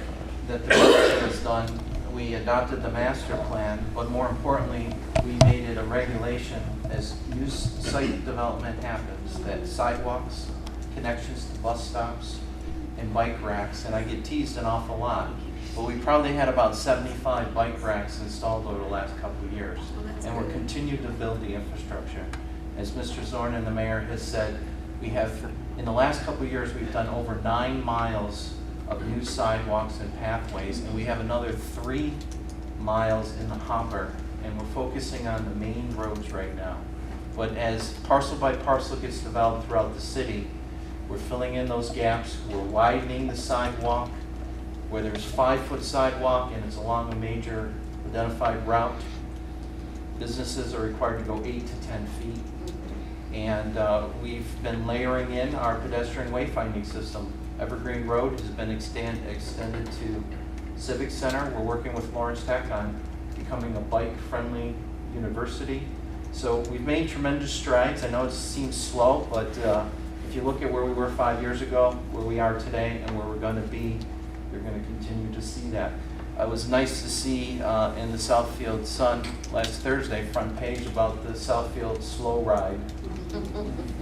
that the board has done. We adopted the master plan, but more importantly, we made it a regulation as new site development happens, that sidewalks, connections to bus stops, and bike racks, and I get teased an awful lot, but we probably had about 75 bike racks installed over the last couple of years, and we're continuing to build the infrastructure. As Mr. Zorn and the mayor has said, we have, in the last couple of years, we've done over 9 miles of new sidewalks and pathways, and we have another 3 miles in the hopper, and we're focusing on the main roads right now. But as parcel by parcel gets developed throughout the city, we're filling in those gaps, we're widening the sidewalk, where there's 5-foot sidewalk and it's along a major identified route. Businesses are required to go 8 to 10 feet. And we've been layering in our pedestrian wayfinding system. Evergreen Road has been extended to Civic Center. We're working with Lawrence Tech on becoming a bike-friendly university. So we've made tremendous strides. I know it seems slow, but if you look at where we were 5 years ago, where we are today, and where we're going to be, you're going to continue to see that. It was nice to see in the Southfield Sun last Thursday, front page about the Southfield slow ride.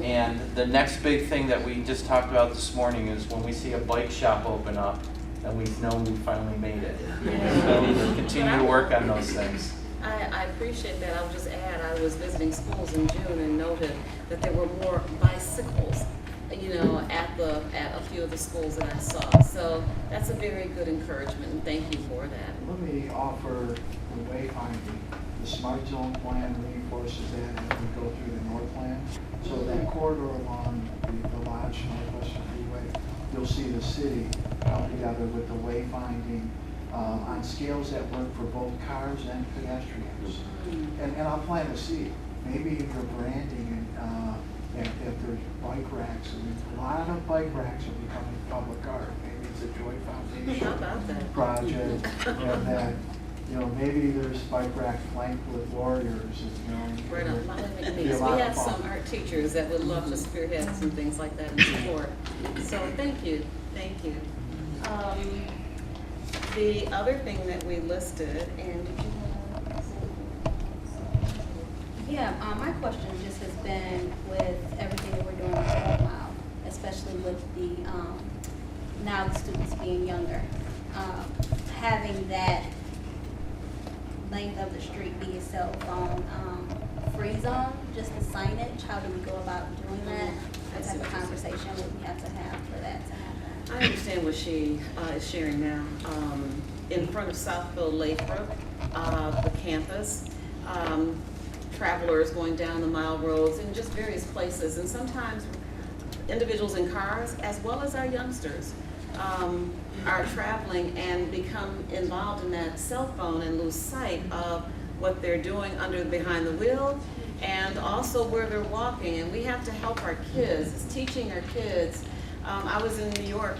And the next big thing that we just talked about this morning is when we see a bike shop open up, then we know we finally made it. Yeah. We need to continue to work on those things. I appreciate that. I'll just add, I was visiting schools in June and noted that there were more bicycles, at a few of the schools that I saw. So that's a very good encouragement, and thank you for that. Let me offer the wayfinding. The Smart Zone plan reinforces that as we go through the North plan. So that corridor along the Lodge Northwestern Freeway, you'll see the city come together with the wayfinding on scales that work for both cars and pedestrians. And I'll plant a seed. Maybe if you're branding and if there's bike racks, a lot of bike racks are becoming public art. Maybe it's a Joy Foundation project, and that you know, maybe there's bike rack flanked with warriors, and, you know. Right on, my it'd be we a lot of have fun. some art teachers that would love to spearhead some things like that and support. So thank you, thank you. The other thing that we listed, and did you have Yeah, my question just has been with everything that we're doing with 12 Mile, especially with the, now the students being younger, having that length of the street be a cell phone free zone, just the signage, how do we go about doing that? What type of conversation would we have to have for that to happen? I understand what she is sharing now. In front of Southfield Lathrup, the campus, travelers going down the mile roads and just various places. And sometimes individuals in cars, as well as our youngsters, are traveling and become involved in that cell phone and lose sight of what they're doing behind the wheel and also where they're walking. And we have to help our kids. It's teaching our kids. I was in New York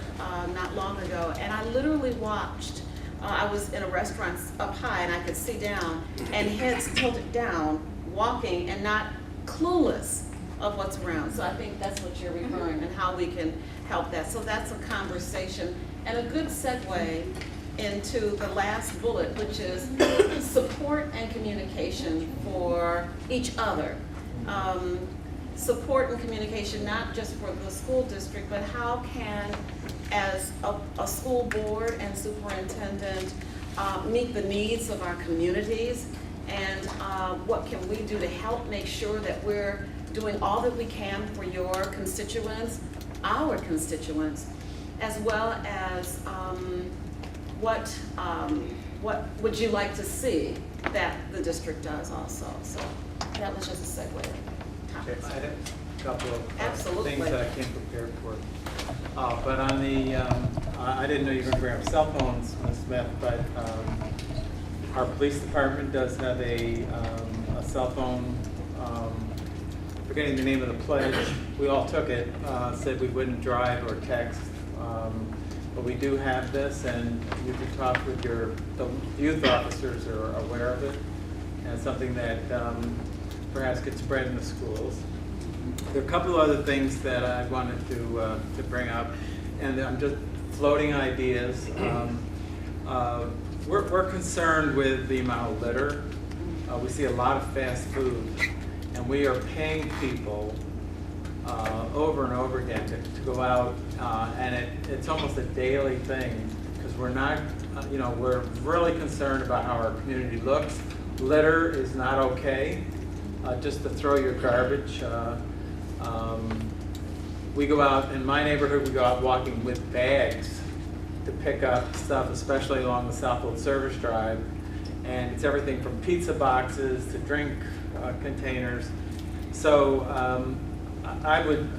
not long ago, and I literally watched, I was in a restaurant up high and I could see down, and heads tilted down, walking and not clueless of what's around. So I think that's what you're referring and how we can help that. So that's a conversation and a good segue into the last bullet, which is support and communication for each other. Support and communication, not just for the school district, but how can, as a school board and superintendent, meet the needs of our communities, and what can we do to help make sure that we're doing all that we can for your constituents, our constituents, as well as what would you like to see that the district does also. So that was just a segue. Okay, I had a couple of Absolutely. things that I came prepared for. But on the, I didn't know you were going to bring up cell phones, Ms. Smith, but our police department does have a cell phone, forgetting the name of the pledge. We all took it, said we wouldn't drive or text. But we do have this, and you can talk with the youth officers who are aware of it, and it's something that perhaps could spread in the schools. There are a couple of other things that I wanted to bring up, and I'm just floating ideas. We're concerned with the amount of litter. We see a lot of fast food, and we are paying people over and over again to go out, and it's almost a daily thing, because we're not, we're really concerned about how our community looks. Litter is not okay, just to throw your garbage. We go out, in my neighborhood, we go out walking with bags to pick up stuff, especially along the Southfield Service Drive, and it's everything from pizza boxes to drink containers. So I would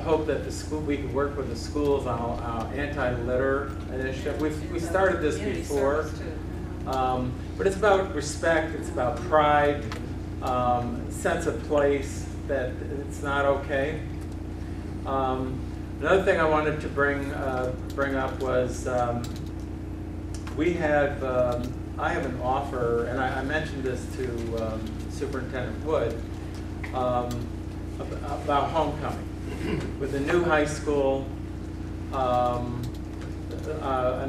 hope that we could work with the schools on an anti-litter initiative. We started this before, but it's about respect, it's about pride, sense of place, that it's not okay. Another thing I wanted to bring up was I have an offer, and I mentioned this to Superintendent Wood, about homecoming. With the new high school, an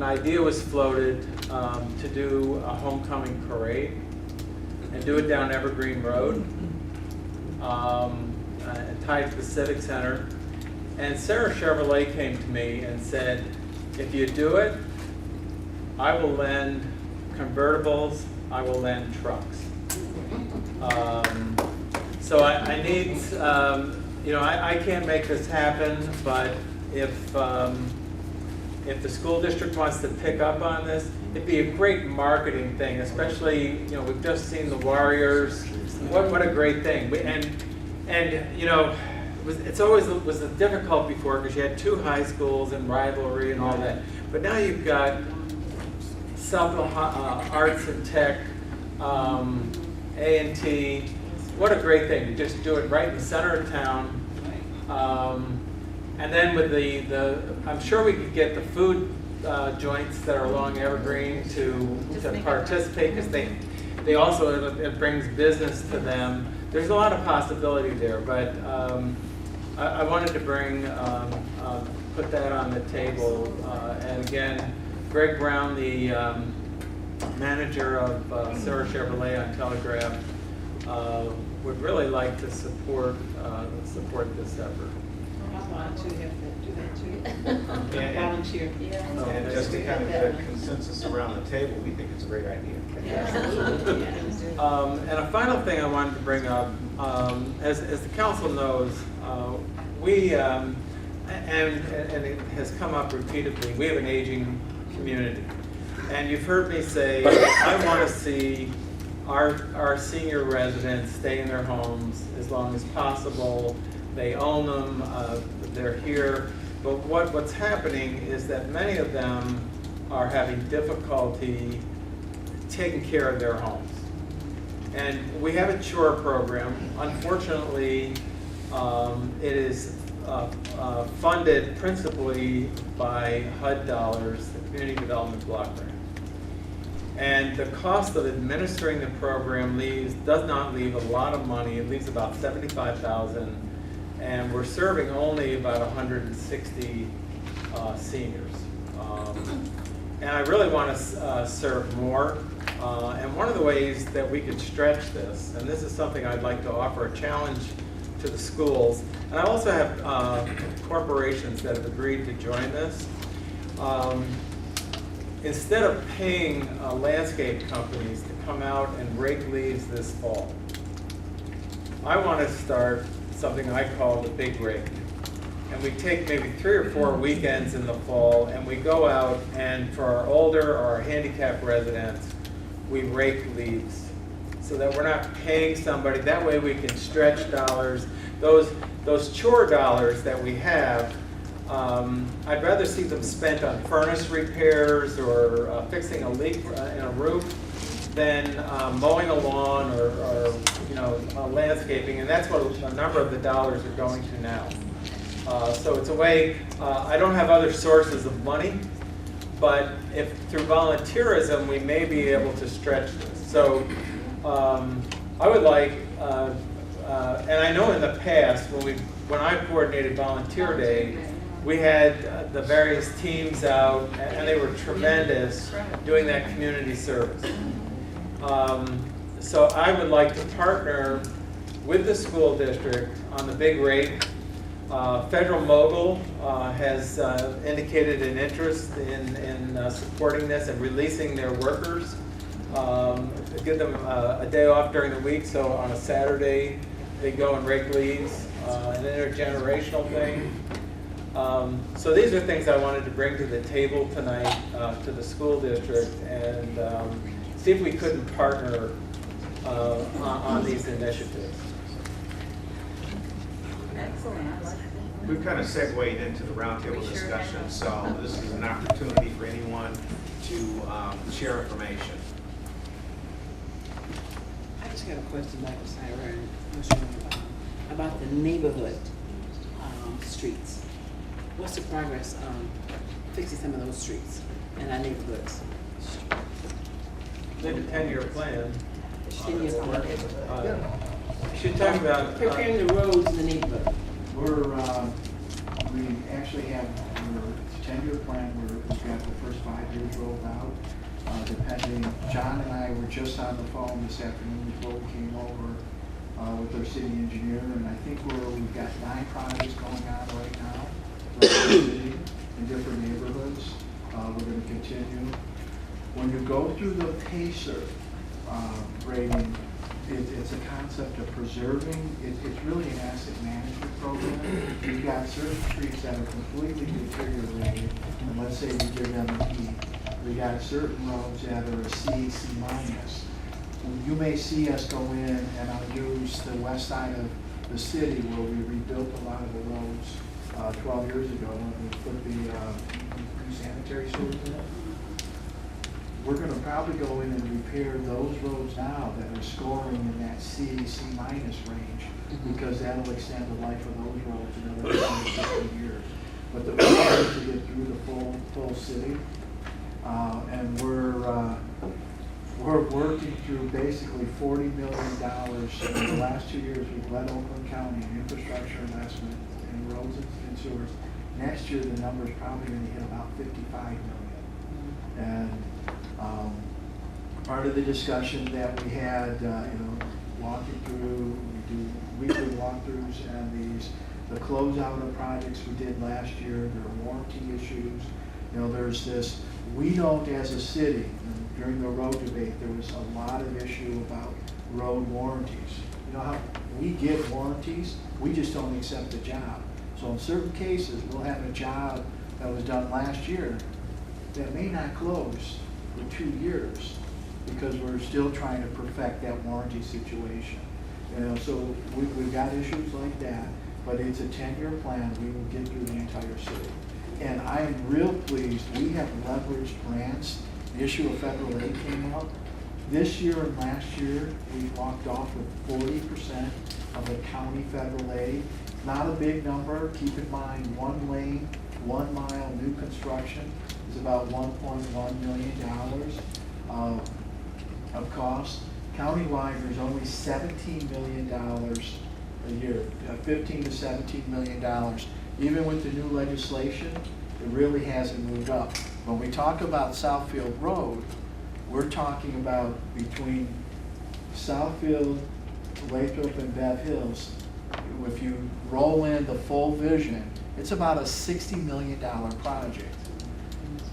idea was floated to do a homecoming parade and do it down Evergreen Road, and tied to the Civic Center. And Sarah Chevrolet came to me and said, if you do it, I will lend convertibles, I will lend trucks. So I need, I can't make this happen, but if the school district wants to pick up on this, it'd be a great marketing thing, especially, we've just seen the Warriors. What a great thing. It's always was difficult before because you had two high schools and rivalry and all that. But now you've got Southfield Arts and Tech, A&T. What a great thing to just do it right in the center of town. And then with I'm sure we could get the food joints that are along Evergreen to participate, because they also, it brings business to them. There's a lot of possibility there, but I wanted to put that on the table. And again, Greg Brown, the manager of Sarah Chevrolet on Telegraph, would really like to support this effort. Volunteer. And just to kind of get a consensus around the table, we think it's a great idea. And a final thing I wanted to bring up, as the council knows, we, and it has come up repeatedly, we have an aging community. And you've heard me say, I want to see our senior residents stay in their homes as long as possible. They own them, they're here. But what's happening is that many of them are having difficulty taking care of their homes. And we have a chore program. Unfortunately, it is funded principally by HUD dollars, the Community Development Block Grant. And the cost of administering the program does not leave a lot of money. It leaves about $75,000, and we're serving only about 160 seniors. And I really want to serve more. And one of the ways that we could stretch this, and this is something I'd like to offer a challenge to the schools, and I also have corporations that have agreed to join this. Instead of paying landscape companies to come out and rake leaves this fall, I want to start something I call the Big Rake. And we take maybe 3 or 4 weekends in the fall, and we go out, and for our older or our handicapped residents, we rake leaves so that we're not paying somebody. That way we can stretch dollars. Those chore dollars that we have, I'd rather see them spent on furnace repairs or fixing a leak in a roof than mowing a lawn or landscaping, and that's what a number of the dollars are going to now. So it's a way, I don't have other sources of money, but if through volunteerism we may be able to stretch this. So I would like, and I know in the past when I coordinated Volunteer Day, we had the various teams out, and they were tremendous doing that community service. So I would like to partner with the school district on the Big Rake. Federal Mogul has indicated an interest in supporting this and releasing their workers. Give them a day off during the week, so on a Saturday they go and rake leaves, an intergenerational thing. So these are things I wanted to bring to the table tonight to the school district and see if we couldn't partner on these initiatives. We've kind of segued into the roundtable discussion, so this is an opportunity for anyone to share information. I just got a question, Dr. Syra, about the neighborhood streets. What's the progress on fixing some of those streets in our neighborhoods? They have a 10-year plan. 10-year plan. You should talk about preparing the roads in the neighborhood. We actually have a 10-year plan where we've got the first 5 years rolled out. Depending, John and I were just on the phone this afternoon before we came over with our city engineer, and I think we've got 9 projects going on right now throughout the city in different neighborhoods. We're going to continue. When you go through the PACER rating, it's a concept of preserving. It's really an asset management program. You've got certain streets that are completely deteriorated, and let's say we give them an E. We got certain roads that are a C, C minus. You may see us go in, and I'll use the west side of the city where we rebuilt a lot of the roads 12 years ago when we put the new sanitary sewers in. We're going to probably go in and repair those roads now that are scoring in that C, C minus range, because that'll extend the life of those roads another 20, 50 years. but the goal is to get through the full city. And we're working through basically $40 million. In the last 2 years, we've led Oakland County in infrastructure investment in roads and sewers. Next year, the number's probably going to hit about 55 million. And part of the discussion that we had, walking through, we do weekly walkthroughs and the closeout of projects we did last year. There are warranty issues. There's this, we don't as a city, during the road debate, there was a lot of issue about road warranties. You know how we give warranties, we just don't accept the job. So in certain cases, we'll have a job that was done last year that may not close for 2 years because we're still trying to perfect that warranty situation. So we've got issues like that, but it's a 10-year plan. We will get through the entire city. And I am real pleased we have leveraged grants. The issue of federal aid came up. This year and last year, we walked off with 40% of the county federal aid. Not a big number. Keep in mind, 1 lane, 1 mile new construction is about $1.1 million of cost. Countywide, there's only $17 million a year, $15 to $17 million. Even with the new legislation, it really hasn't moved up. When we talk about Southfield Road, we're talking about between Southfield, Lathrup, and Bev Hills. If you roll in the full vision, it's about a $60 million project.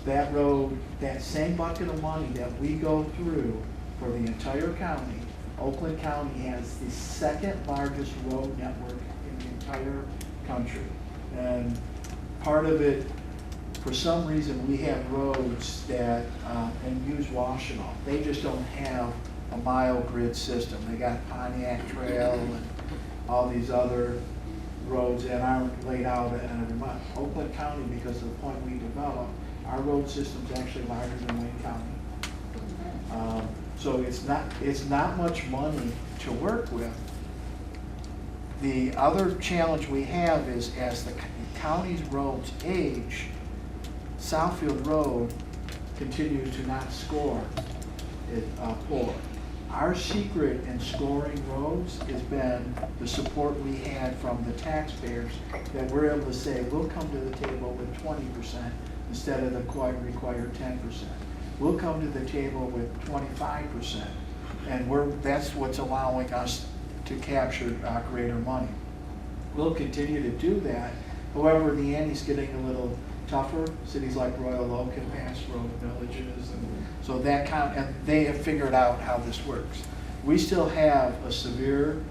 That road, that same bucket of money that we go through for the entire county, Oakland County has the 2nd largest road network in the entire country. And part of it, for some reason, we have roads that, and use Washtenaw, they just don't have a mile grid system. They got Pontiac Trail and all these other roads that aren't laid out at every month. Oakland County, because of the point we developed, our road system's actually larger than Wayne County. So it's not much money to work with. The other challenge we have is as the county's roads age, Southfield Road continues to not score poor. Our secret in scoring roads has been the support we had from the taxpayers, that we're able to say, we'll come to the table with 20% instead of the required 10%. We'll come to the table with 25%, and that's what's allowing us to capture greater money. We'll continue to do that. However, the ante's getting a little tougher. Cities like Royal Oak and Pass Road villages, and so and they have figured out how this works. We still have a severe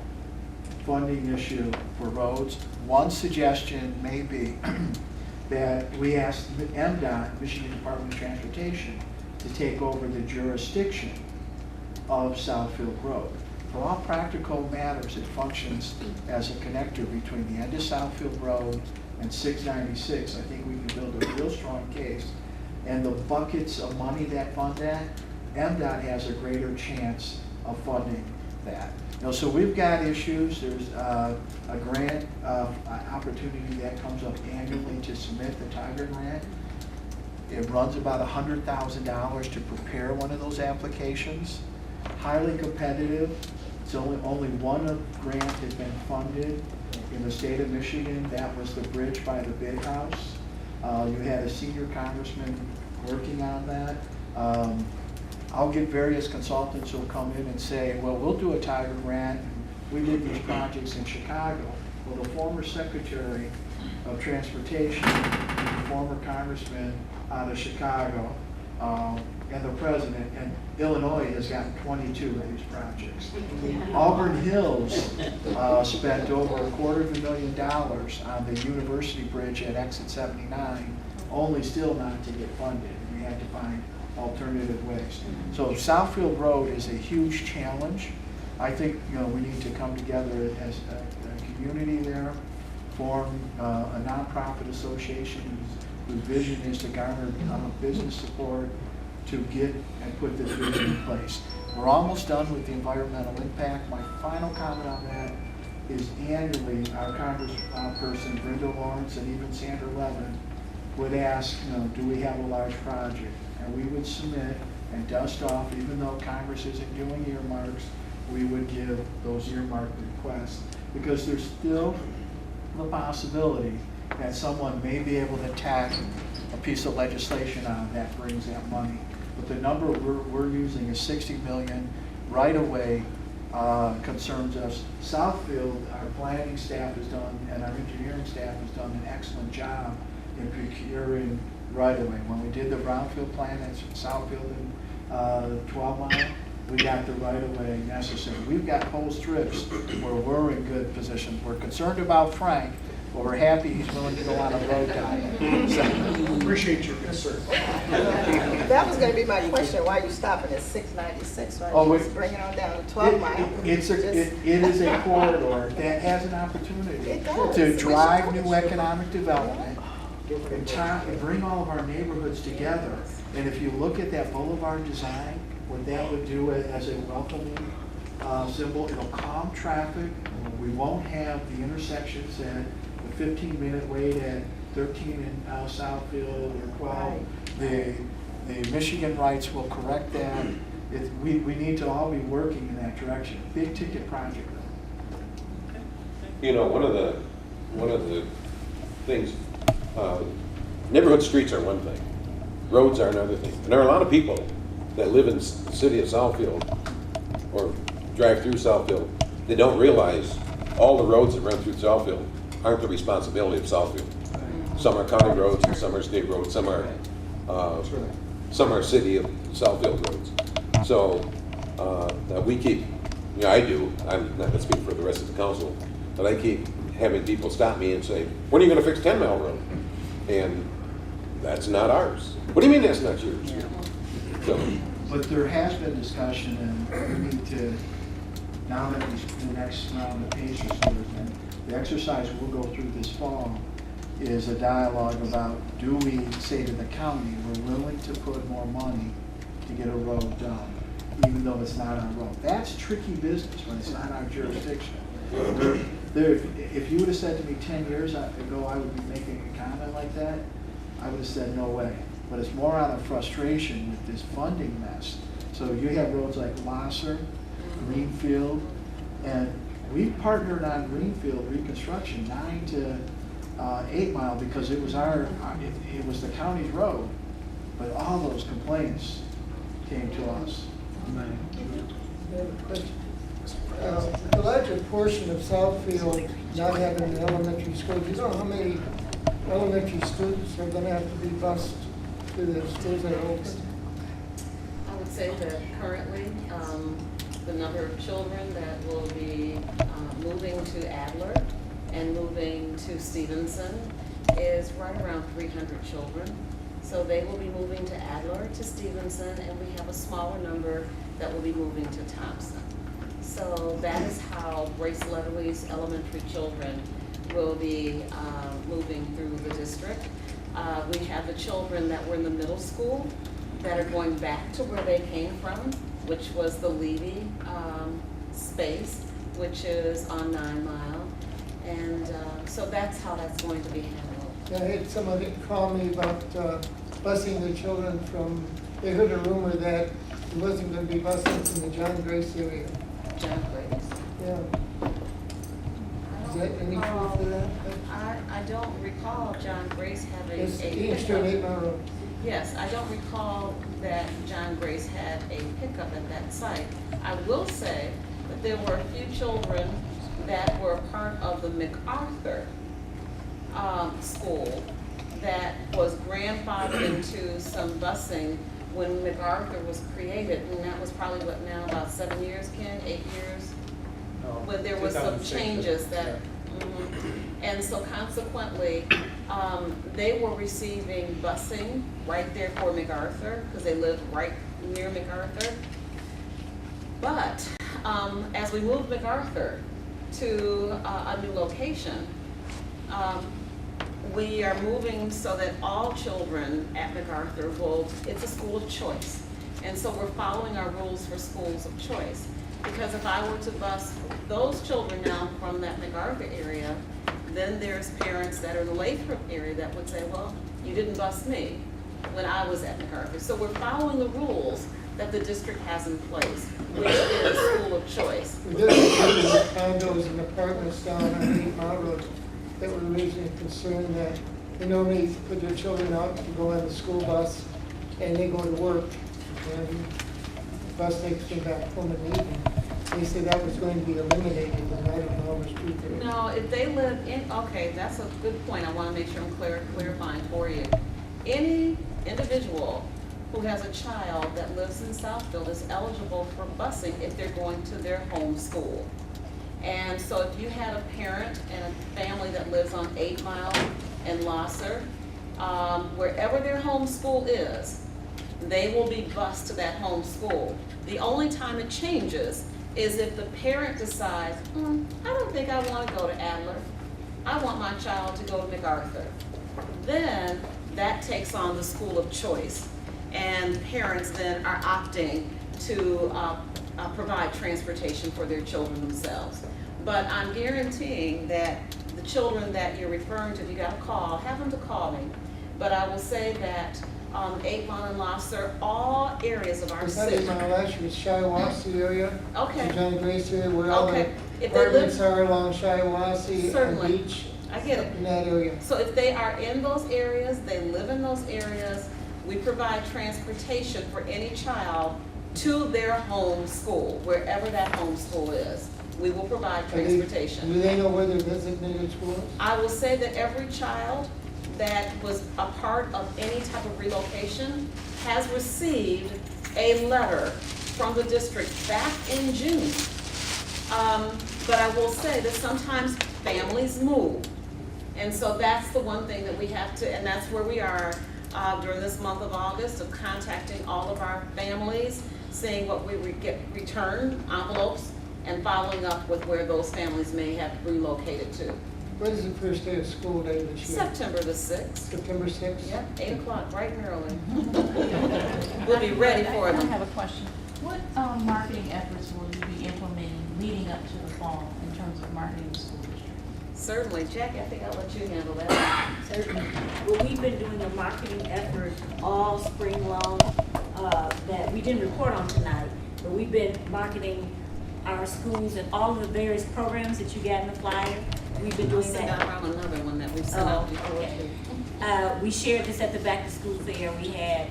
funding issue for roads. One suggestion may be that we ask MDOT, Michigan Department of Transportation, to take over the jurisdiction of Southfield Road. For all practical matters, it functions as a connector between the end of Southfield Road and 696. I think we can build a real strong case. And the buckets of money that fund that, MDOT has a greater chance of funding that. So we've got issues. There's a grant opportunity that comes up annually to submit the Tiger Grant. It runs about $100,000 to prepare one of those applications. Highly competitive. It's only one grant has been funded in the state of Michigan. That was the bridge by the Big House. You had a senior congressman working on that. I'll get various consultants who'll come in and say, well, we'll do a Tiger Grant. We did these projects in Chicago. Well, the former Secretary of Transportation, the former congressman out of Chicago, and the president, and Illinois has gotten 22 of these projects. Auburn Hills spent over $250,000 on the University Bridge at Exit 79, only still not to get funded. We had to find alternative ways. So Southfield Road is a huge challenge. I think we need to come together as a community there, form a nonprofit association whose vision is to garner business support to get and put this vision in place. We're almost done with the environmental impact. My final comment on that is annually, our Congressperson Brenda Lawrence and even Sandra Levin would ask, do we have a large project? And we would submit and dust off, even though Congress isn't doing earmarks, we would give those earmark requests, because there's still the possibility that someone may be able to tack a piece of legislation on that brings that money. But the number we're using is 60 million right away. Concerns us. Southfield, our planning staff has done, and our engineering staff has done an excellent job in procuring right away. When we did the brownfield plan at Southfield and 12 Mile, we got the right of way necessary. We've got whole strips where we're in good positions. We're concerned about Frank, but we're happy he's willing to go on a road diet. So, appreciate your concern. That was going to be my question. Why are you stopping at 696? Why don't you just bring it on down to 12 Mile? It is a corridor that has an opportunity to drive new economic development and bring all of our neighborhoods together. And if you look at that boulevard design, what that would do as a welcoming symbol, it'll calm traffic. We won't have the intersections at the 15-minute wait at 13 in Southfield or 12. The Michigan rights will correct that. We need to all be working in that direction. Big ticket project though. One of the things, neighborhood streets are one thing, roads are another thing. And there are a lot of people that live in the city of Southfield or drive through Southfield, they don't realize all the roads that run through Southfield aren't the responsibility of Southfield. Some are county roads, and some are state roads, some are city of Southfield roads. So we keep, I do, I'm not going to speak for the rest of the council, but I keep having people stop me and say, when are you going to fix 10 Mile Road? And that's not ours. What do you mean that's not yours? So, but there has been discussion, and we need to, now that the next round of Pacer scores, and the exercise we'll go through this fall is a dialogue about, do we say to the county, we're willing to put more money to get a road done, even though it's not our road. That's tricky business when it's not our jurisdiction. If you would have said to me 10 years ago I would be making a comment like that, I would have said no way. But it's more out of frustration with this funding mess. So you have roads like Lathrup, Greenfield, and we partnered on Greenfield reconstruction 9 to 8 Mile because it was it was the county's road. But all those complaints came to us. The larger portion of Southfield not having an elementary school, do you know how many elementary students are going to have to be bused to the schools that are open? I would say that currently the number of children that will be moving to Adler and moving to Stevenson is right around 300 children. So they will be moving to Adler, to Stevenson, and we have a smaller number that will be moving to Thompson. So that is how Grace Letterly's elementary children will be moving through the district. We have the children that were in the middle school that are going back to where they came from, which was the Levy space, which is on 9 Mile. And so that's how that's going to be handled. I had somebody call me about busing the children from, they heard a rumor that it wasn't going to be busing from the John Grace area. John Grace? Yeah. Is that any truth to that? I don't recall John Grace having It's a Eastern pickup. 8 Mile Road. Yes, I don't recall that John Grace had a pickup at that site. I will say that there were a few children that were part of the MacArthur school that was grandfathered into some busing when MacArthur was created, and that was probably what now, about 7 years, Ken, 8 years? When there was some changes that, and so consequently, they were receiving busing right there for MacArthur, because they lived right near MacArthur. But as we moved MacArthur to a new location, we are moving so that all children at MacArthur it's a school of choice. And so we're following our rules for schools of choice. Because if I were to bus those children now from that MacArthur area, then there's parents that are in the Lathrup area that would say, well, you didn't bus me when I was at MacArthur. So we're following the rules that the district has in place, which is school of choice. There's condos and apartments down on 8 Mile Road that were raising concern that they normally put their children out to go on the school bus and they go to work and the bus takes them back home in the evening. They said that was going to be eliminated, and I don't know how much truth there is. No, if they live in, okay, that's a good point. I want to make sure I'm clarifying for you. Any individual who has a child that lives in Southfield is eligible for busing if they're going to their home school. And so if you had a parent and a family that lives on 8 Mile and Lathrup, wherever their home school is, they will be bused to that home school. The only time it changes is if the parent decides, I don't think I want to go to Adler. I want my child to go to MacArthur. Then that takes on the school of choice. And parents then are opting to provide transportation for their children themselves. But I'm guaranteeing that the children that you're referring to, if you got a call, have them to call me. But I will say that 8 Mile and Lathrup, all areas of our city. 8 Mile last year, Shiawassee area. Okay. The John Grace area, where all the If they apartments live, are along Shiawassee and certainly, Beach. I get it. In that area. So if they are in those areas, they live in those areas, we provide transportation for any child to their home school, wherever that home school is. We will provide transportation. Do they know where their designated school is? I will say that every child that was a part of any type of relocation has received a letter from the district back in June. But I will say that sometimes families move. And so that's the one thing that we have to, and that's where we are during this month of August, of contacting all of our families, seeing what we get returned, envelopes, and following up with where those families may have relocated to. When is the first day of school day this year? September the 6th. September 6th? Yep, 8 o'clock, bright and early. We'll be ready for them. I have a question. What marketing efforts will you be implementing leading up to the fall in terms of marketing the school district? Certainly. Jackie, I think I'll let you handle that. Certainly. Well, we've been doing a marketing effort all spring long that we didn't report on tonight, but we've been marketing our schools and all of the various programs that you got in the flyer. We've been doing that. I'll send out another one that we've sent out before. Okay. We shared this at the back to school fair. We had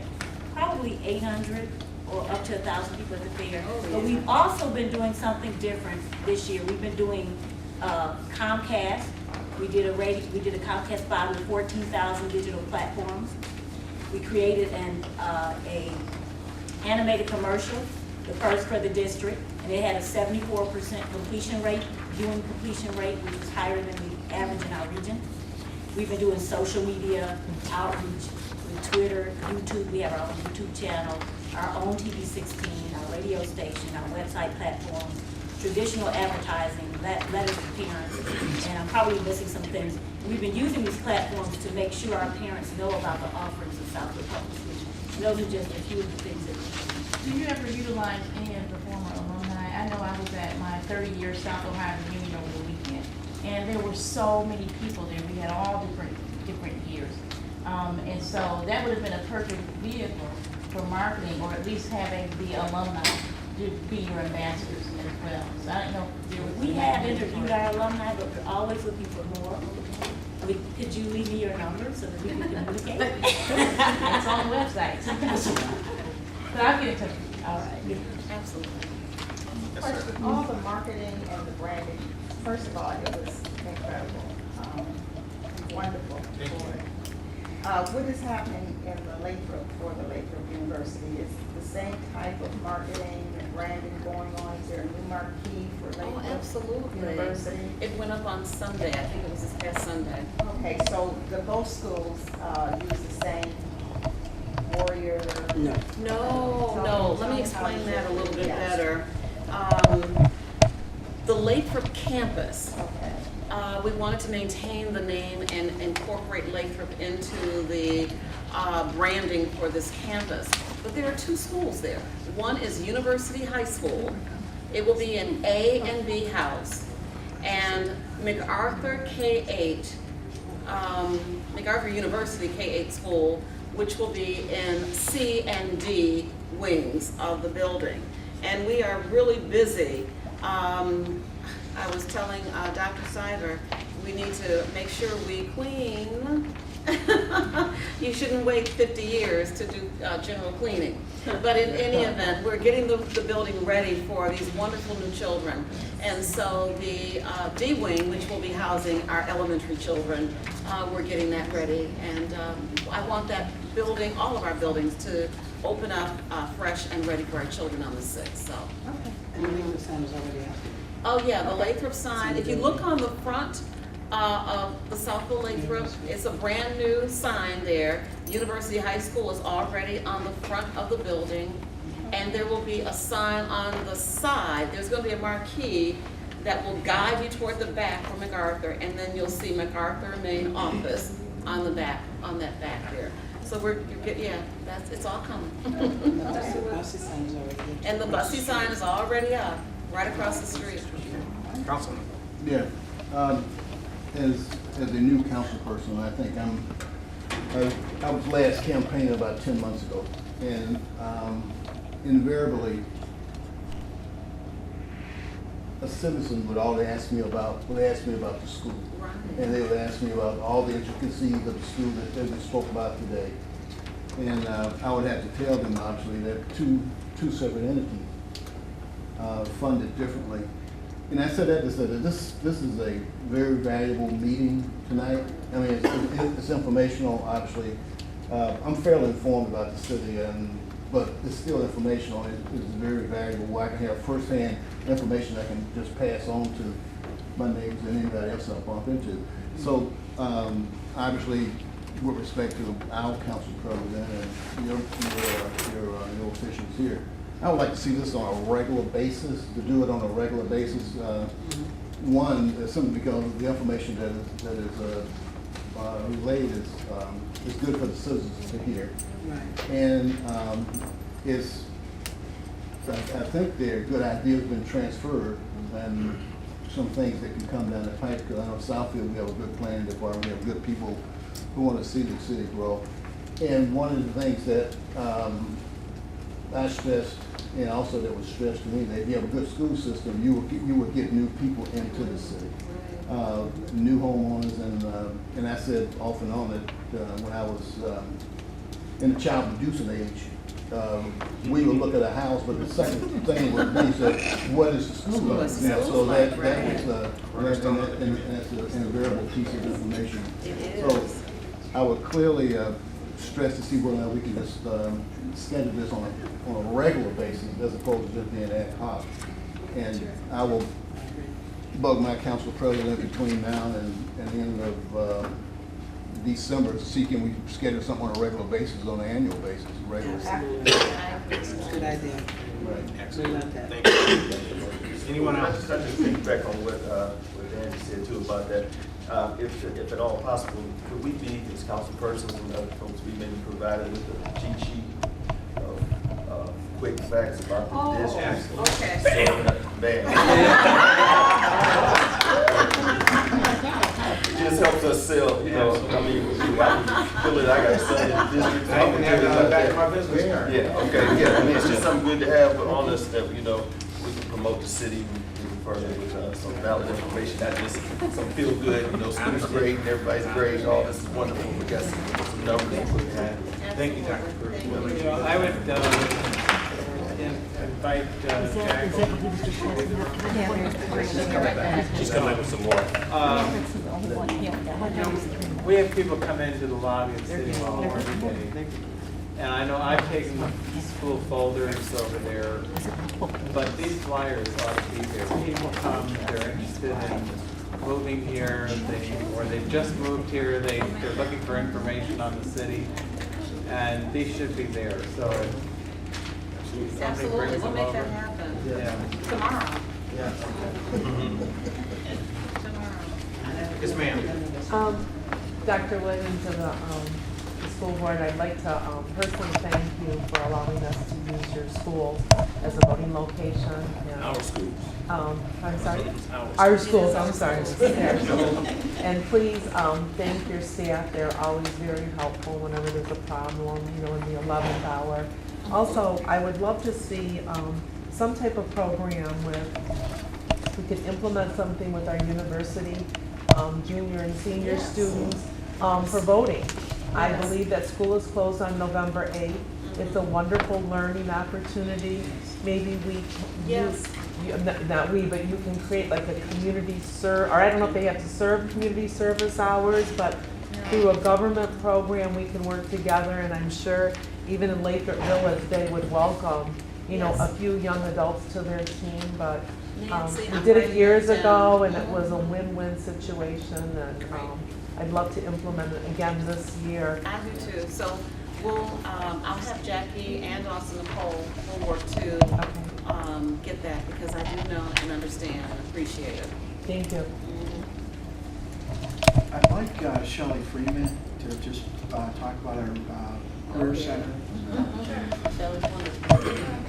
probably 800 or up to 1,000 people at the fair. Oh, yeah. But we've also been doing something different this year. We've been doing Comcast. We did a Comcast buy with 14,000 digital platforms. We created an animated commercial, the first for the district, and it had a 74% completion rate, viewing completion rate, which was higher than the average in our region. We've been doing social media outreach with Twitter, YouTube. We have our own YouTube channel, our own TV 16, our radio station, our website platform, traditional advertising, letters to parents, and I'm probably missing some things. We've been using these platforms to make sure our parents know about the offerings of Southfield Public Schools. Those are just a few of the things that we do. Do you ever utilize any of the former alumni? I know I was at my 30-year South Ohio reunion over the weekend, and there were so many people there. We had all different years. And so that would have been a perfect vehicle for marketing, or at least having the alumni to be your ambassadors as well. So I don't know if there was. We have interviewed our alumni, but we're always looking for more. Could you leave me your number so that we can communicate? It's on the website. But I'll get in touch with you. All right. Absolutely. Question, all the marketing and the branding, first of all, it was incredible, wonderful. What is happening in the Lathrup for the Lathrup University? Is the same type of marketing and branding going on? Is there a new marquee for Lathrup Absolutely. University? It went up on Sunday. I think it was this past Sunday. Okay, so both schools use the same Warrior? No. Let me explain that a little bit better. The Lathrup campus. Okay. We wanted to maintain the name and incorporate Lathrup into the branding for this campus. But there are two schools there. One is University High School, It will be in A and B house. And MacArthur K-8, MacArthur University K-8 school, which will be in C and D wings of the building. And we are really busy. I was telling Dr. Siver, we need to make sure we clean. You shouldn't wait 50 years to do general cleaning. But in any event, we're getting the building ready for these wonderful new children. And so the D wing, which will be housing our elementary children, we're getting that ready. And I want that building, all of our buildings, to open up fresh and ready for our children on the 6th. So. Okay. And the Lathrup sign is already out. Oh yeah, the Lathrup sign. If you look on the front of the Southfield Lathrup, it's a brand new sign there. University High School is already on the front of the building. And there will be a sign on the side. There's going to be a marquee that will guide you toward the back for MacArthur. And then you'll see MacArthur main office on the back, on that back there. So it's all coming. The Bussy sign is already there. And the Bussy sign is already up, right across the street. Councilman. Yeah, as a new council person, I think I was last campaigning about 10 months ago, and invariably, a citizen would always ask me about the school. Right. And they would ask me about all the intricacies of the school that we spoke about today. And I would have to tell them, obviously, that two separate entities funded differently. And I said that to say that this is a very valuable meeting tonight. I mean, it's informational, obviously. I'm fairly informed about the city, but it's still informational. It's very valuable where I can have firsthand information I can just pass on to my neighbors and anybody else I bump into. So obviously, with respect to our council president and your officials here, I would like to see this on a regular basis, to do it on a regular basis. One, simply because the information that is relayed is good for the citizens to hear. Right. And I think there are good ideas been transferred and some things that can come down the pipe, because I know Southfield, we have a good planning department, we have good people who want to see the city grow. And one of the things that I stressed, and also that was stressed to me, that if you have a good school system, you will get new people into the city, new homeowners, and I said off and on that when I was in the child producing age, we would look at a house, but the second thing would be, so what is the school like? So that was that's an invariable piece of information. So I would clearly stress to see whether or not we can just schedule this on a regular basis as opposed to just being ad hoc. And I will bug my council president between now and the end of December to see can we schedule something on a regular basis, on an annual basis, regular. Good idea. Right. Excellent. Thank you. Anyone else? I just think back on what Dan said too about that. If at all possible, could we be, as council persons and other folks, be maybe provided with a cheat sheet of quick facts about the district? Okay. It just helps us sell, I mean, I feel that I got to sell in the district. I can have it on the back of my business card. Yeah, okay, yeah, I mean, it's just something good to have on us that, we can promote the city further with some valid information, not just some feel good, school's great and everybody's great, all this is wonderful, we got some numbers to put behind it. Thank you, Dr. Cruz. I would invite Jack. She's coming up with some more. We have people come into the lobby of City Hall every day. And I know I've taken the school folders over there, but these flyers ought to be there. People come, they're interested in moving here, or they've just moved here, they're looking for information on the city, and these should be there, so. Absolutely, we'll make that happen. Yeah. Tomorrow. Yeah. Tomorrow. Yes, ma'am. Dr. Williams of the School Board, I'd like to personally thank you for allowing us to use your school as a voting location. And, Our schools. I'm sorry? Our schools, I'm sorry. Our schools. And please thank your staff. They're always very helpful whenever there's a problem, you know, in the 11th hour. Also, I would love to see some type of program with, we could implement something with our university, junior and senior students for voting. I believe that school is closed on November 8th. It's a wonderful learning opportunity. Maybe not we, but you can create like a community or I don't know if they have to serve community service hours, but through a government program, we can work together, and I'm sure even in Lathrup Village, they would welcome, you know, a few young adults to their team, but we did it years ago, and it was a win-win situation, and I'd love to implement it again this year. I do too. So we'll, I'll have Jackie and also Nicole will work to get that, because I do know and understand and appreciate it. Thank you. I'd like Shelley Freeman to just talk about our career center.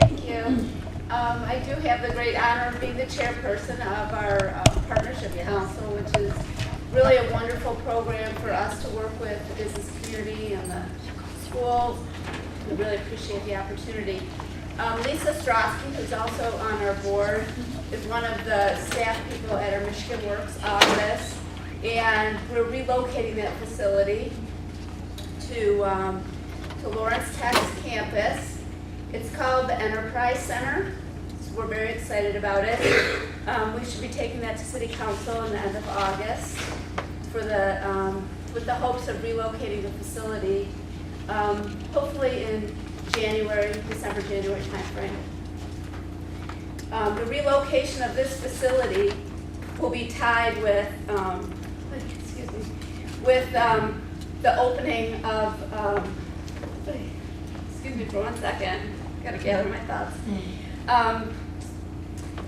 Thank you. I do have the great honor of being the chairperson of our partnership council, which is really a wonderful program for us to work with the business community and the schools. We really appreciate the opportunity. Lisa Strosky, who's also on our board, is one of the staff people at our Michigan Works office, and we're relocating that facility to Lawrence Tech's campus. It's called the Enterprise Center. So we're very excited about it. We should be taking that to City Council in the end of August for the with the hopes of relocating the facility, hopefully in December, January timeframe. The relocation of this facility will be tied with, the opening of, excuse me for 1 second, gotta gather my thoughts.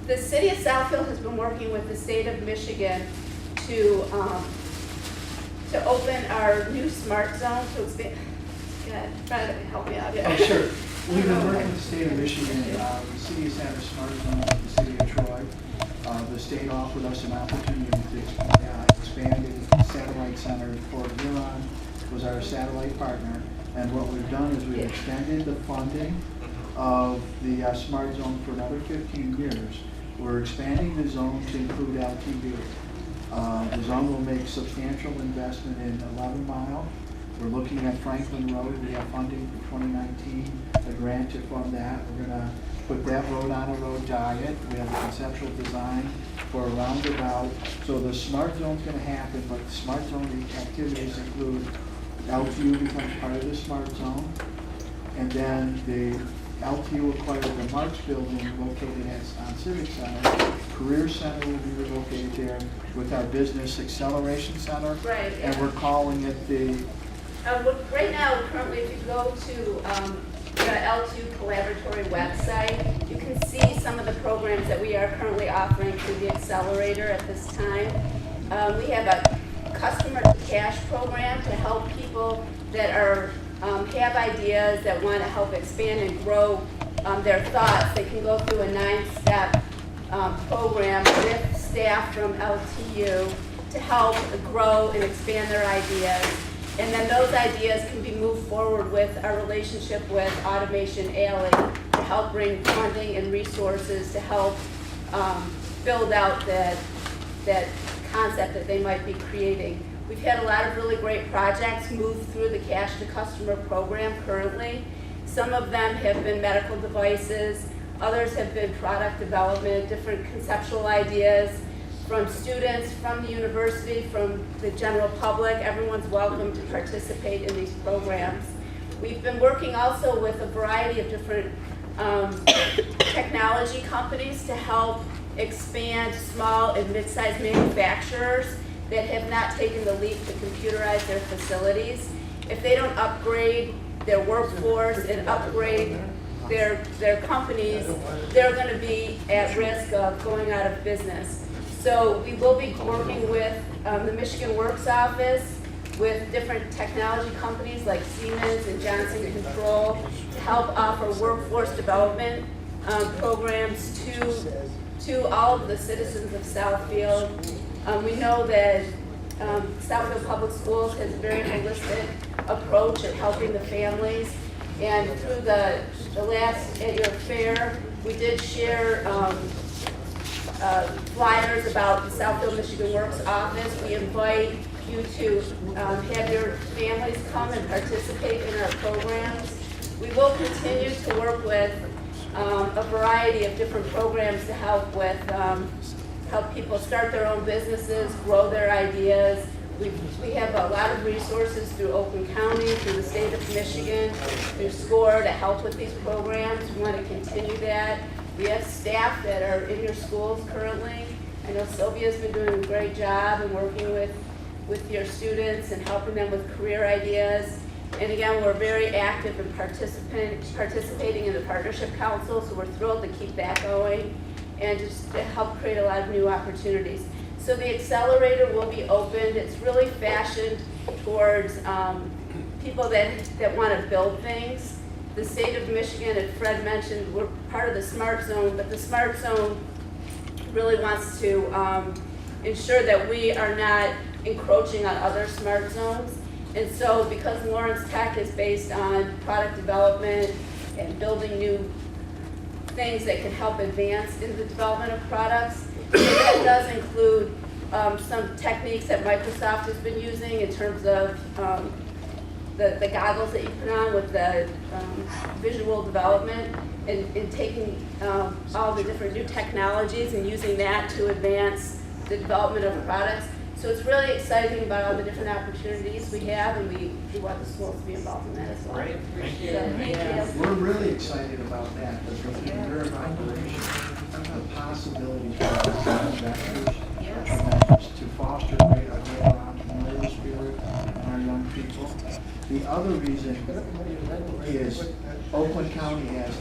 The city of Southfield has been working with the state of Michigan to open our new smart zone to expand. Try to help me out here. Oh, sure. We've been working with the state of Michigan. The city has had a smart zone with the city of Troy. The state offered us an opportunity to expand a satellite center. Fort Huron was our satellite partner. And what we've done is we've extended the funding of the smart zone for another 15 years. We're expanding the zone to include LTV. The zone will make substantial investment in 11 Mile. We're looking at Franklin Road. We have funding for 2019, a grant to fund that. We're going to put that road on a road diet. We have a conceptual design for a roundabout. So the smart zone's going to happen, but the smart zone activities include LTU becomes part of the smart zone, and then the LTU acquired the March building located on Civic Center. Career Center will be relocated there with our Business Acceleration Center. Right. And we're calling it the... Right now, currently, if you go to the L2 Collaboratory website, you can see some of the programs that we are currently offering through the accelerator at this time. We have a customer cash program to help people that are have ideas that want to help expand and grow their thoughts. They can go through a 9-step program with staff from LTU to help grow and expand their ideas. And then those ideas can be moved forward with our relationship with Automation Alley to help bring funding and resources to help build out that concept that they might be creating. We've had a lot of really great projects move through the Cash to Customer program currently. Some of them have been medical devices, others have been product development, different conceptual ideas from students, from the university, from the general public. Everyone's welcome to participate in these programs. We've been working also with a variety of different technology companies to help expand small and mid-sized manufacturers that have not taken the leap to computerize their facilities. If they don't upgrade their workforce and upgrade their companies, they're going to be at risk of going out of business. So we will be working with the Michigan Works office with different technology companies like Siemens and Johnson Control to help offer workforce development programs to all of the citizens of Southfield. We know that Southfield Public Schools has a very holistic approach at helping the families. And through the last annual fair, we did share flyers about the Southfield Michigan Works office. We invite you to have your families come and participate in our programs. We will continue to work with a variety of different programs to help with help people start their own businesses, grow their ideas. We have a lot of resources through Oakland County, through the state of Michigan, through SCORE to help with these programs. We want to continue that. We have staff that are in your schools currently. I know Sylvia's been doing a great job and working with your students and helping them with career ideas. And again, we're very active in participating in the Partnership Council, so we're thrilled to keep that going and just to help create a lot of new opportunities. So the accelerator will be opened. It's really fashioned towards people that want to build things. The state of Michigan, and Fred mentioned, we're part of the Smart Zone, but the Smart Zone really wants to ensure that we are not encroaching on other smart zones. And so because Lawrence Tech is based on product development and building new things that can help advance in the development of products, that does include some techniques that Microsoft has been using in terms of the goggles that you put on with the visual development and taking all the different new technologies and using that to advance the development of products. So it's really exciting about all the different opportunities we have, and we want the schools to be involved in that as well. Great. Thank you. Thank you. We're really excited about that, because in your evaluation, the possibilities for investors are tremendous to foster a greater entrepreneurial spirit in our young people. The other reason is Oakland County has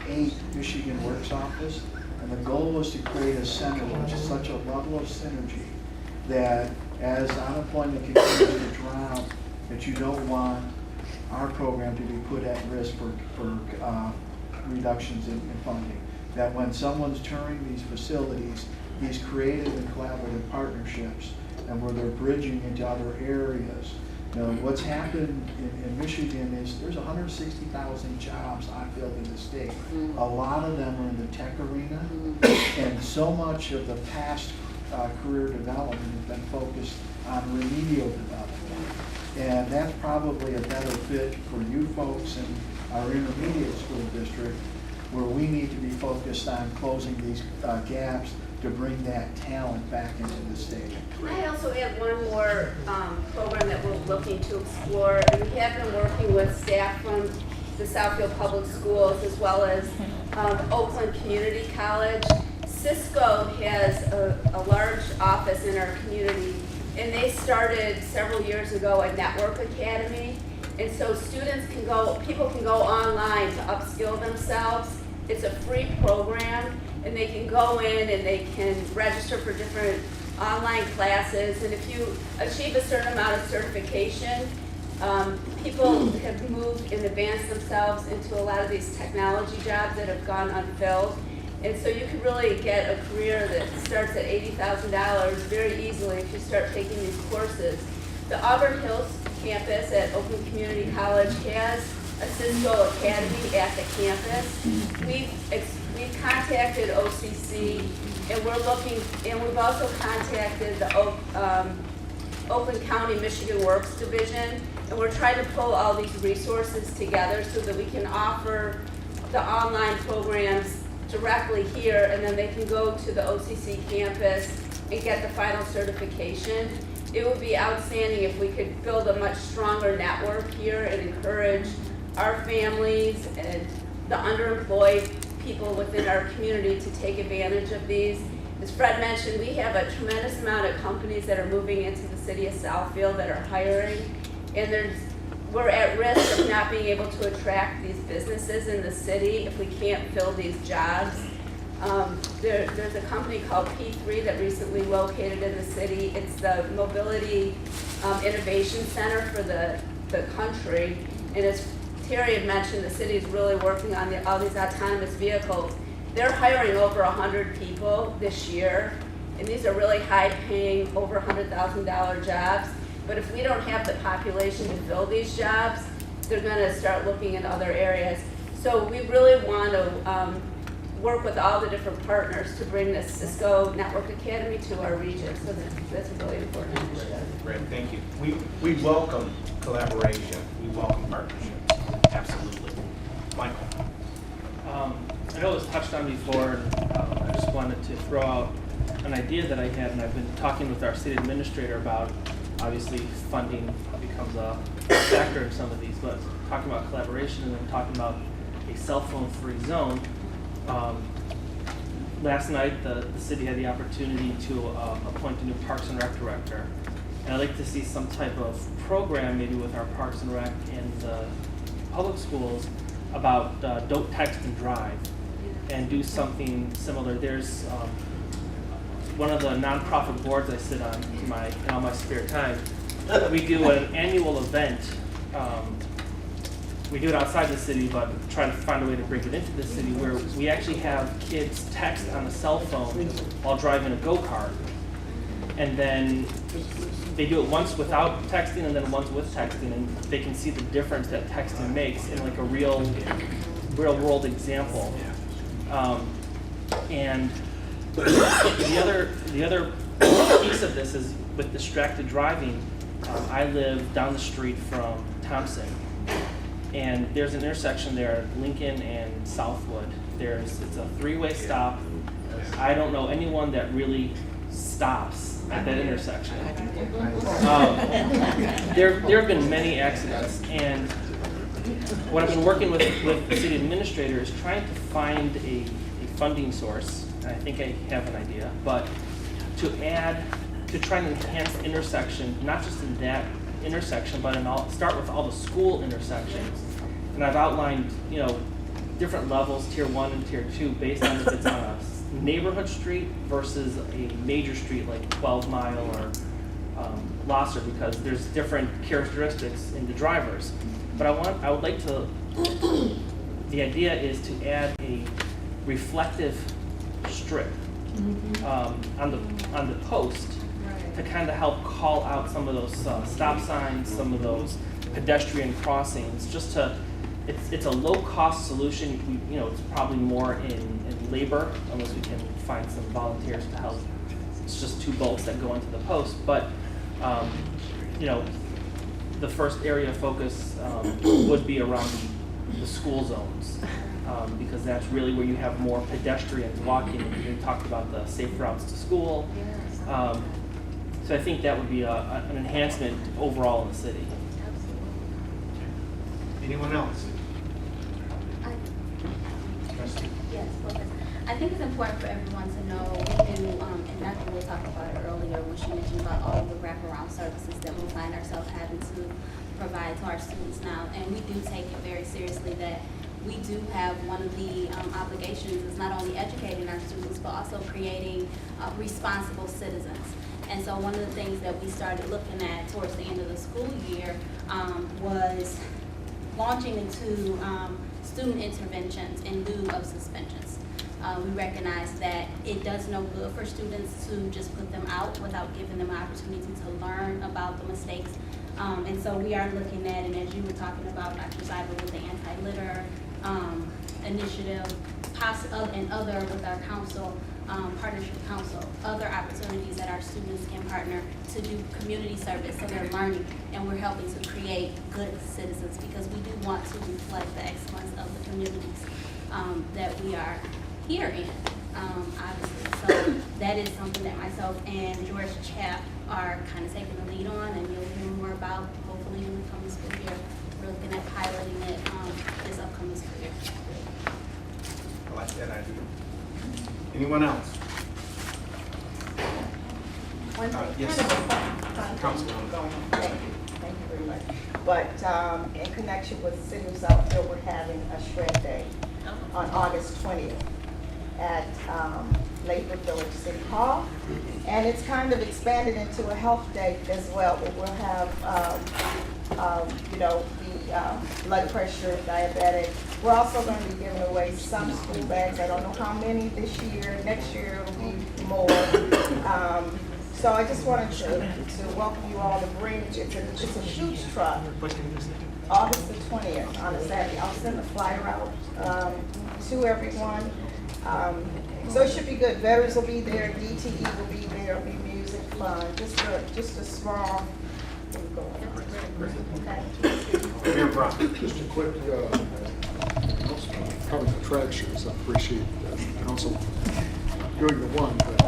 8 Michigan Works offices, and the goal was to create a center which is such a level of synergy that as unemployment continues to drop, that you don't want our program to be put at risk for reductions in funding. That when someone's touring these facilities, these creative and collaborative partnerships, and where they're bridging into other areas. You know, what's happened in Michigan is there's 160,000 jobs unfilled in the state. A lot of them are in the tech arena, and so much of the past career development has been focused on remedial development. And that's probably a better fit for you folks in our intermediate school district, where we need to be focused on closing these gaps to bring that talent back into the state. I also have one more program that we're looking to explore, and we have been working with staff from the Southfield Public Schools as well as Oakland Community College. Cisco has a large office in our community, and they started several years ago a network academy. And so people can go online to upskill themselves. It's a free program, and they can go in and they can register for different online classes. And if you achieve a certain amount of certification, people have moved and advanced themselves into a lot of these technology jobs that have gone unfilled. And so you can really get a career that starts at $80,000 very easily if you start taking these courses. The Auburn Hills campus at Oakland Community College has a Cisco Academy at the campus. We've contacted OCC, and we're looking, and we've also contacted the Oakland County Michigan Works Division, and we're trying to pull all these resources together so that we can offer the online programs directly here, and then they can go to the OCC campus and get the final certification. It would be outstanding if we could build a much stronger network here and encourage our families and the underemployed people within our community to take advantage of these. As Fred mentioned, we have a tremendous amount of companies that are moving into the city of Southfield that are hiring, and we're at risk of not being able to attract these businesses in the city if we can't fill these jobs. There's a company called P3 that recently located in the city. It's the Mobility Innovation Center for the country. And as Terry had mentioned, the city is really working on all these autonomous vehicles. They're hiring over 100 people this year. And these are really high-paying, over $100,000 jobs. But if we don't have the population to fill these jobs, they're going to start looking in other areas. So we really want to work with all the different partners to bring this Cisco Network Academy to our region. So that's a really important initiative. Great, thank you. We welcome collaboration. We welcome partnership. Absolutely. Michael. I know it was touched on before, and I just wanted to throw out an idea that I had, and I've been talking with our city administrator about. Obviously, funding becomes a factor in some of these, but talking about collaboration and then talking about a cell phone-free zone. Last night, the city had the opportunity to appoint a new Parks and Rec director. And I'd like to see some type of program, maybe with our Parks and Rec and public schools, about don't text and drive, and do something similar. There's one of the nonprofit boards I sit on in all my spare time. We do an annual event. We do it outside the city, but try to find a way to bring it into the city, where we actually have kids text on a cell phone while driving a go-kart. And then they do it once without texting and then once with texting, and they can see the difference that texting makes in like a real world example. And the other piece of this is with distracted driving. I live down the street from Thompson, and there's an intersection there, Lincoln and Southwood. It's a three-way stop. I don't know anyone that really stops at that intersection. There have been many accidents, and what I've been working with the city administrator is trying to find a funding source. I think I have an idea, but to try and enhance the intersection, not just in that intersection, but start with all the school intersections. And I've outlined, different levels, tier 1 and tier 2, based on if it's on a neighborhood street versus a major street like 12 Mile or Lathrup, because there's different characteristics in the drivers. But I would like to, the idea is to add a reflective strip on the post to kind of help call out some of those stop signs, some of those pedestrian crossings. It's a low-cost solution. It's probably more in labor, unless we can find some volunteers to help. It's just 2 bolts that go into the post, but the first area of focus would be around the school zones. Because that's really where you have more pedestrians walking. We talked about the safe routes to school. So I think that would be an enhancement overall in the city. Anyone else? Yes, I think it's important for everyone to know, we do, and Dr. will talk about it earlier when she mentioned about all of the wraparound services that we find ourselves having to provide to our students now. And we do take it very seriously that we do have one of the obligations is not only educating our students, but also creating responsible citizens. And so one of the things that we started looking at towards the end of the school year was launching into student interventions in lieu of suspensions. We recognize that it does no good for students to just put them out without giving them an opportunity to learn about the mistakes. And so we are looking at, and as you were talking about, Dr. Seibel, with the anti-litter initiative, and other with our council, partnership council, other opportunities that our students can partner to do community service, so they're learning, and we're helping to create good citizens, because we do want to reflect the excellence of the communities that we are here in, obviously. So that is something that myself and George Chapp are kind of taking the lead on, and you'll hear more about hopefully in the coming school year. We're looking at piloting it this upcoming school year. I like that idea. Anyone else? Yes. Councilwoman. Thank you very much. But in connection with the City of Southfield, we're having a shred day on August 20th. at Lathrup Village City Hall. And it's kind of expanded into a health day as well, but we'll have, you know, the blood pressure, diabetic. We're also going to be giving away some school bags. I don't know how many this year. Next year it'll be more. So I just wanted to welcome you all to bring, it's a huge truck. August the 20th on a Saturday. I'll send a flyer out to everyone. So it should be good. Veterans will be there, DTE will be there, it'll be music, fun, just a small. Just a quick public attractions. I appreciate council doing the one, but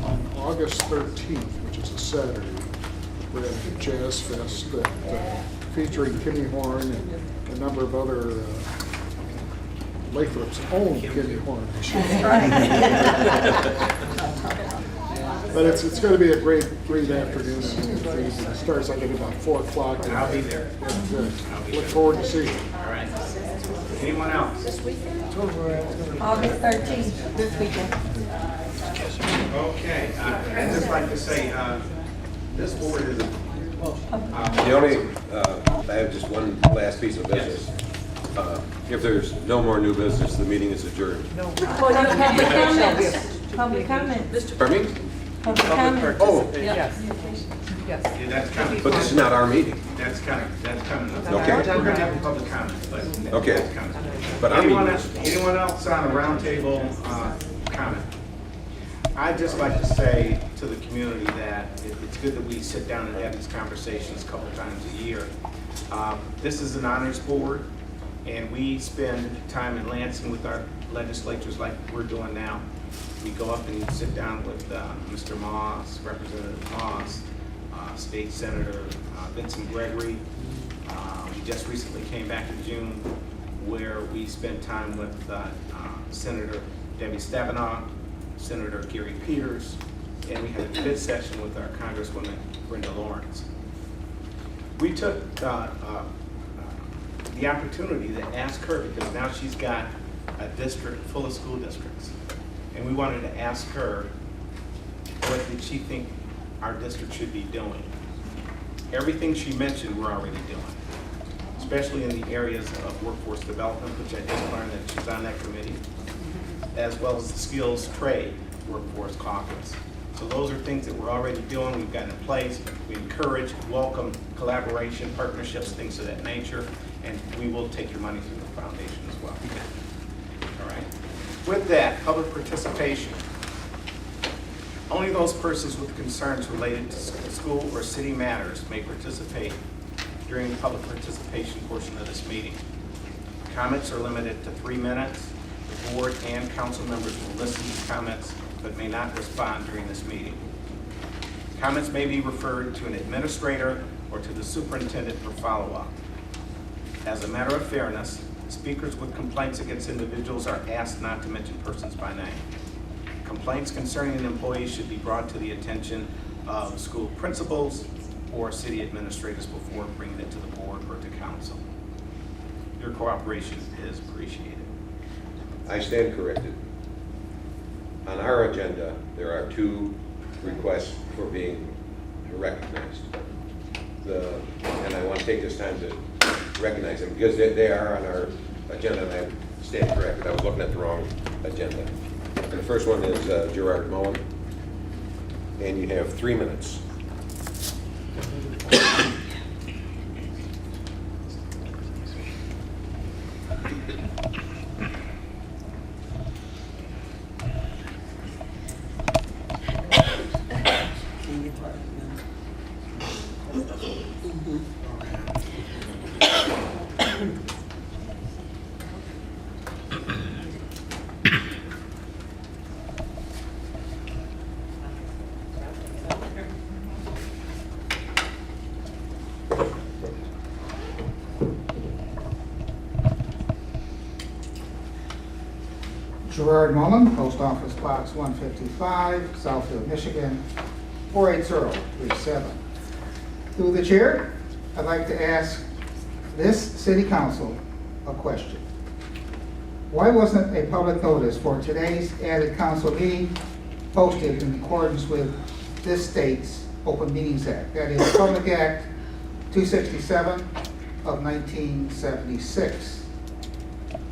on August 13th, which is a Saturday, we're having a jazz fest featuring Kimmy Horn and a number of other Lathrup's own Kimmy Horn. But it's going to be a great afternoon. It starts, I think, about 4 o'clock. And I'll be there. Look forward to seeing you. All right. Anyone else? This weekend? August 13th, this weekend. Okay. I'd just like to say, this board is. The only, I have just one last piece of business. If there's no more new business, the meeting is adjourned. No. Public comments. Public comments. Pardon me? Public comments. Oh. Yes. Yes. Yeah, that's coming. But this is not our meeting. That's coming. Okay. We're going to have a public comment, but Okay. that's coming. But our anyone meeting else on a roundtable comment? I'd just like to say to the community that it's good that we sit down and have these conversations a couple times a year. This is an honors board, and we spend time in Lansing with our legislators like we're doing now. We go up and sit down with Mr. Moss, Representative Moss, State Senator Vincent Gregory. We just recently came back in June where we spent time with Senator Debbie Stabenow, Senator Gary Peters, and we had a debate session with our Congresswoman Brenda Lawrence. We took the opportunity to ask her, because now she's got a district full of school districts, and we wanted to ask her what did she think our district should be doing. Everything she mentioned we're already doing, especially in the areas of workforce development, which I did learn that she's on that committee, as well as the skills trade workforce caucus. So those are things that we're already doing, we've got in place. We encourage, welcome collaboration, partnerships, things of that nature, and we will take your money through the foundation as well. All right. With that, public participation. Only those persons with concerns related to school or city matters may participate during the public participation portion of this meeting. Comments are limited to 3 minutes. The board and council members will listen to comments but may not respond during this meeting. Comments may be referred to an administrator or to the superintendent for follow-up. As a matter of fairness, speakers with complaints against individuals are asked not to mention persons by name. Complaints concerning an employee should be brought to the attention of school principals or city administrators before bringing it to the board or to council. Your cooperation is appreciated. I stand corrected. On our agenda, there are 2 requests for being recognized. And I want to take this time to recognize them because they are on our agenda, and I stand corrected. I was looking at the wrong agenda. And the first one is Gerard Mullen, and you have 3 minutes. Gerard Mullen, Post Office Box 155, Southfield, Michigan, 48037. Through the chair, I'd like to ask this city council a question. Why wasn't a public notice for today's added council meeting posted in accordance with this state's Open Meetings Act? That is Public Act 267 of 1976.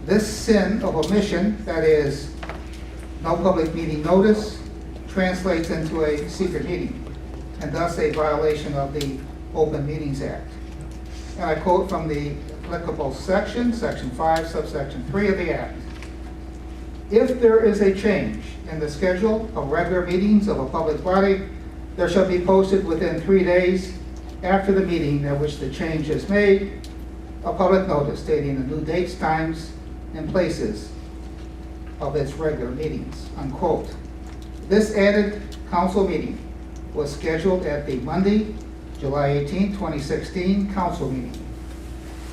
This sin of omission, that is, no public meeting notice, translates into a secret meeting, and thus a violation of the Open Meetings Act. And I quote from the applicable section, Section 5, subsection 3 of the Act. If there is a change in the schedule of regular meetings of a public body, there shall be posted within 3 days after the meeting at which the change is made, a public notice stating the new dates, times, and places of its regular meetings, unquote. This added council meeting was scheduled at the Monday, July 18, 2016 council meeting.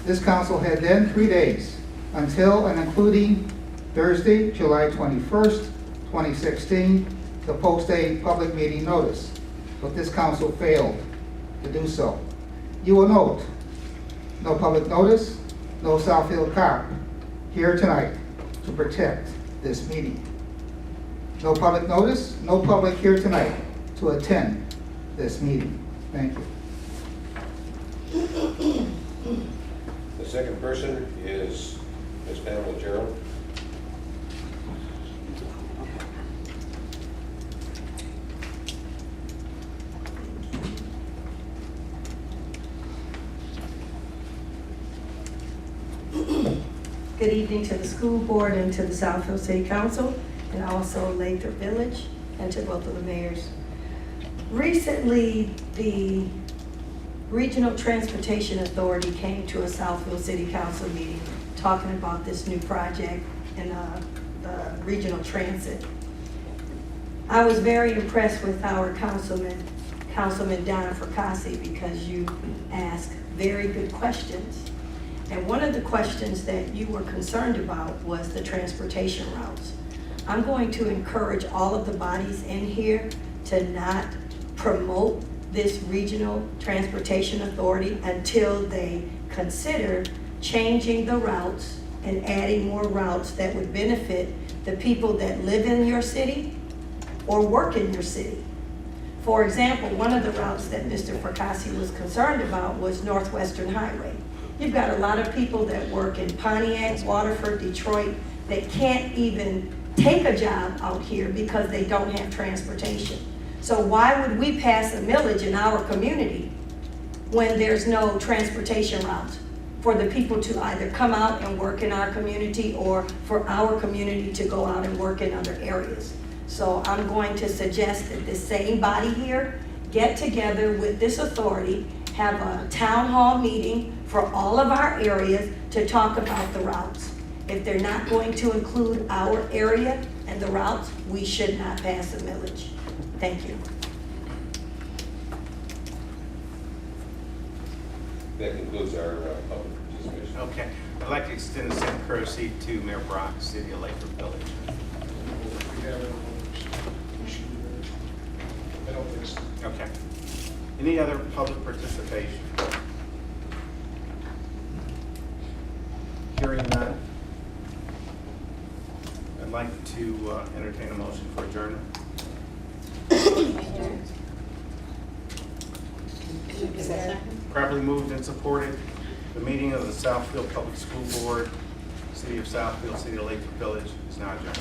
This council had then 3 days until and including Thursday, July 21st, 2016 to post a public meeting notice, but this council failed to do so. You will note, no public notice, no Southfield cop here tonight to protect this meeting. No public notice, no public here tonight to attend this meeting. Thank you. The second person is Ms. Pamela Gerald. Good evening to the school board and to the Southfield City Council, and also Lathrup Village, and to both of the mayors. Recently, the Regional Transportation Authority came to a Southfield City Council meeting talking about this new project in the regional transit. I was very impressed with our Councilman Donna Fracassi, because you asked very good questions. And one of the questions that you were concerned about was the transportation routes. I'm going to encourage all of the bodies in here to not promote this Regional Transportation Authority until they consider changing the routes and adding more routes that would benefit the people that live in your city or work in your city. For example, one of the routes that Mr. Fracassi was concerned about was Northwestern Highway. You've got a lot of people that work in Pontiac, Waterford, Detroit, that can't even take a job out here because they don't have transportation. So why would we pass a millage in our community when there's no transportation route for the people to either come out and work in our community or for our community to go out and work in other areas? So I'm going to suggest that this same body here get together with this authority, have a town hall meeting for all of our areas to talk about the routes. If they're not going to include our area and the routes, we should not pass a millage. Thank you. That concludes our public participation. Okay. I'd like to extend the same courtesy to Mayor Brock, City of Lathrup Village. We have it. We should do that. I don't think so. Okay. Any other public participation? Hearing none, I'd like to entertain a motion for adjournment. Properly moved and supported. The meeting of the Southfield Public School Board, City of Southfield, City of Lathrup Village is now adjourned.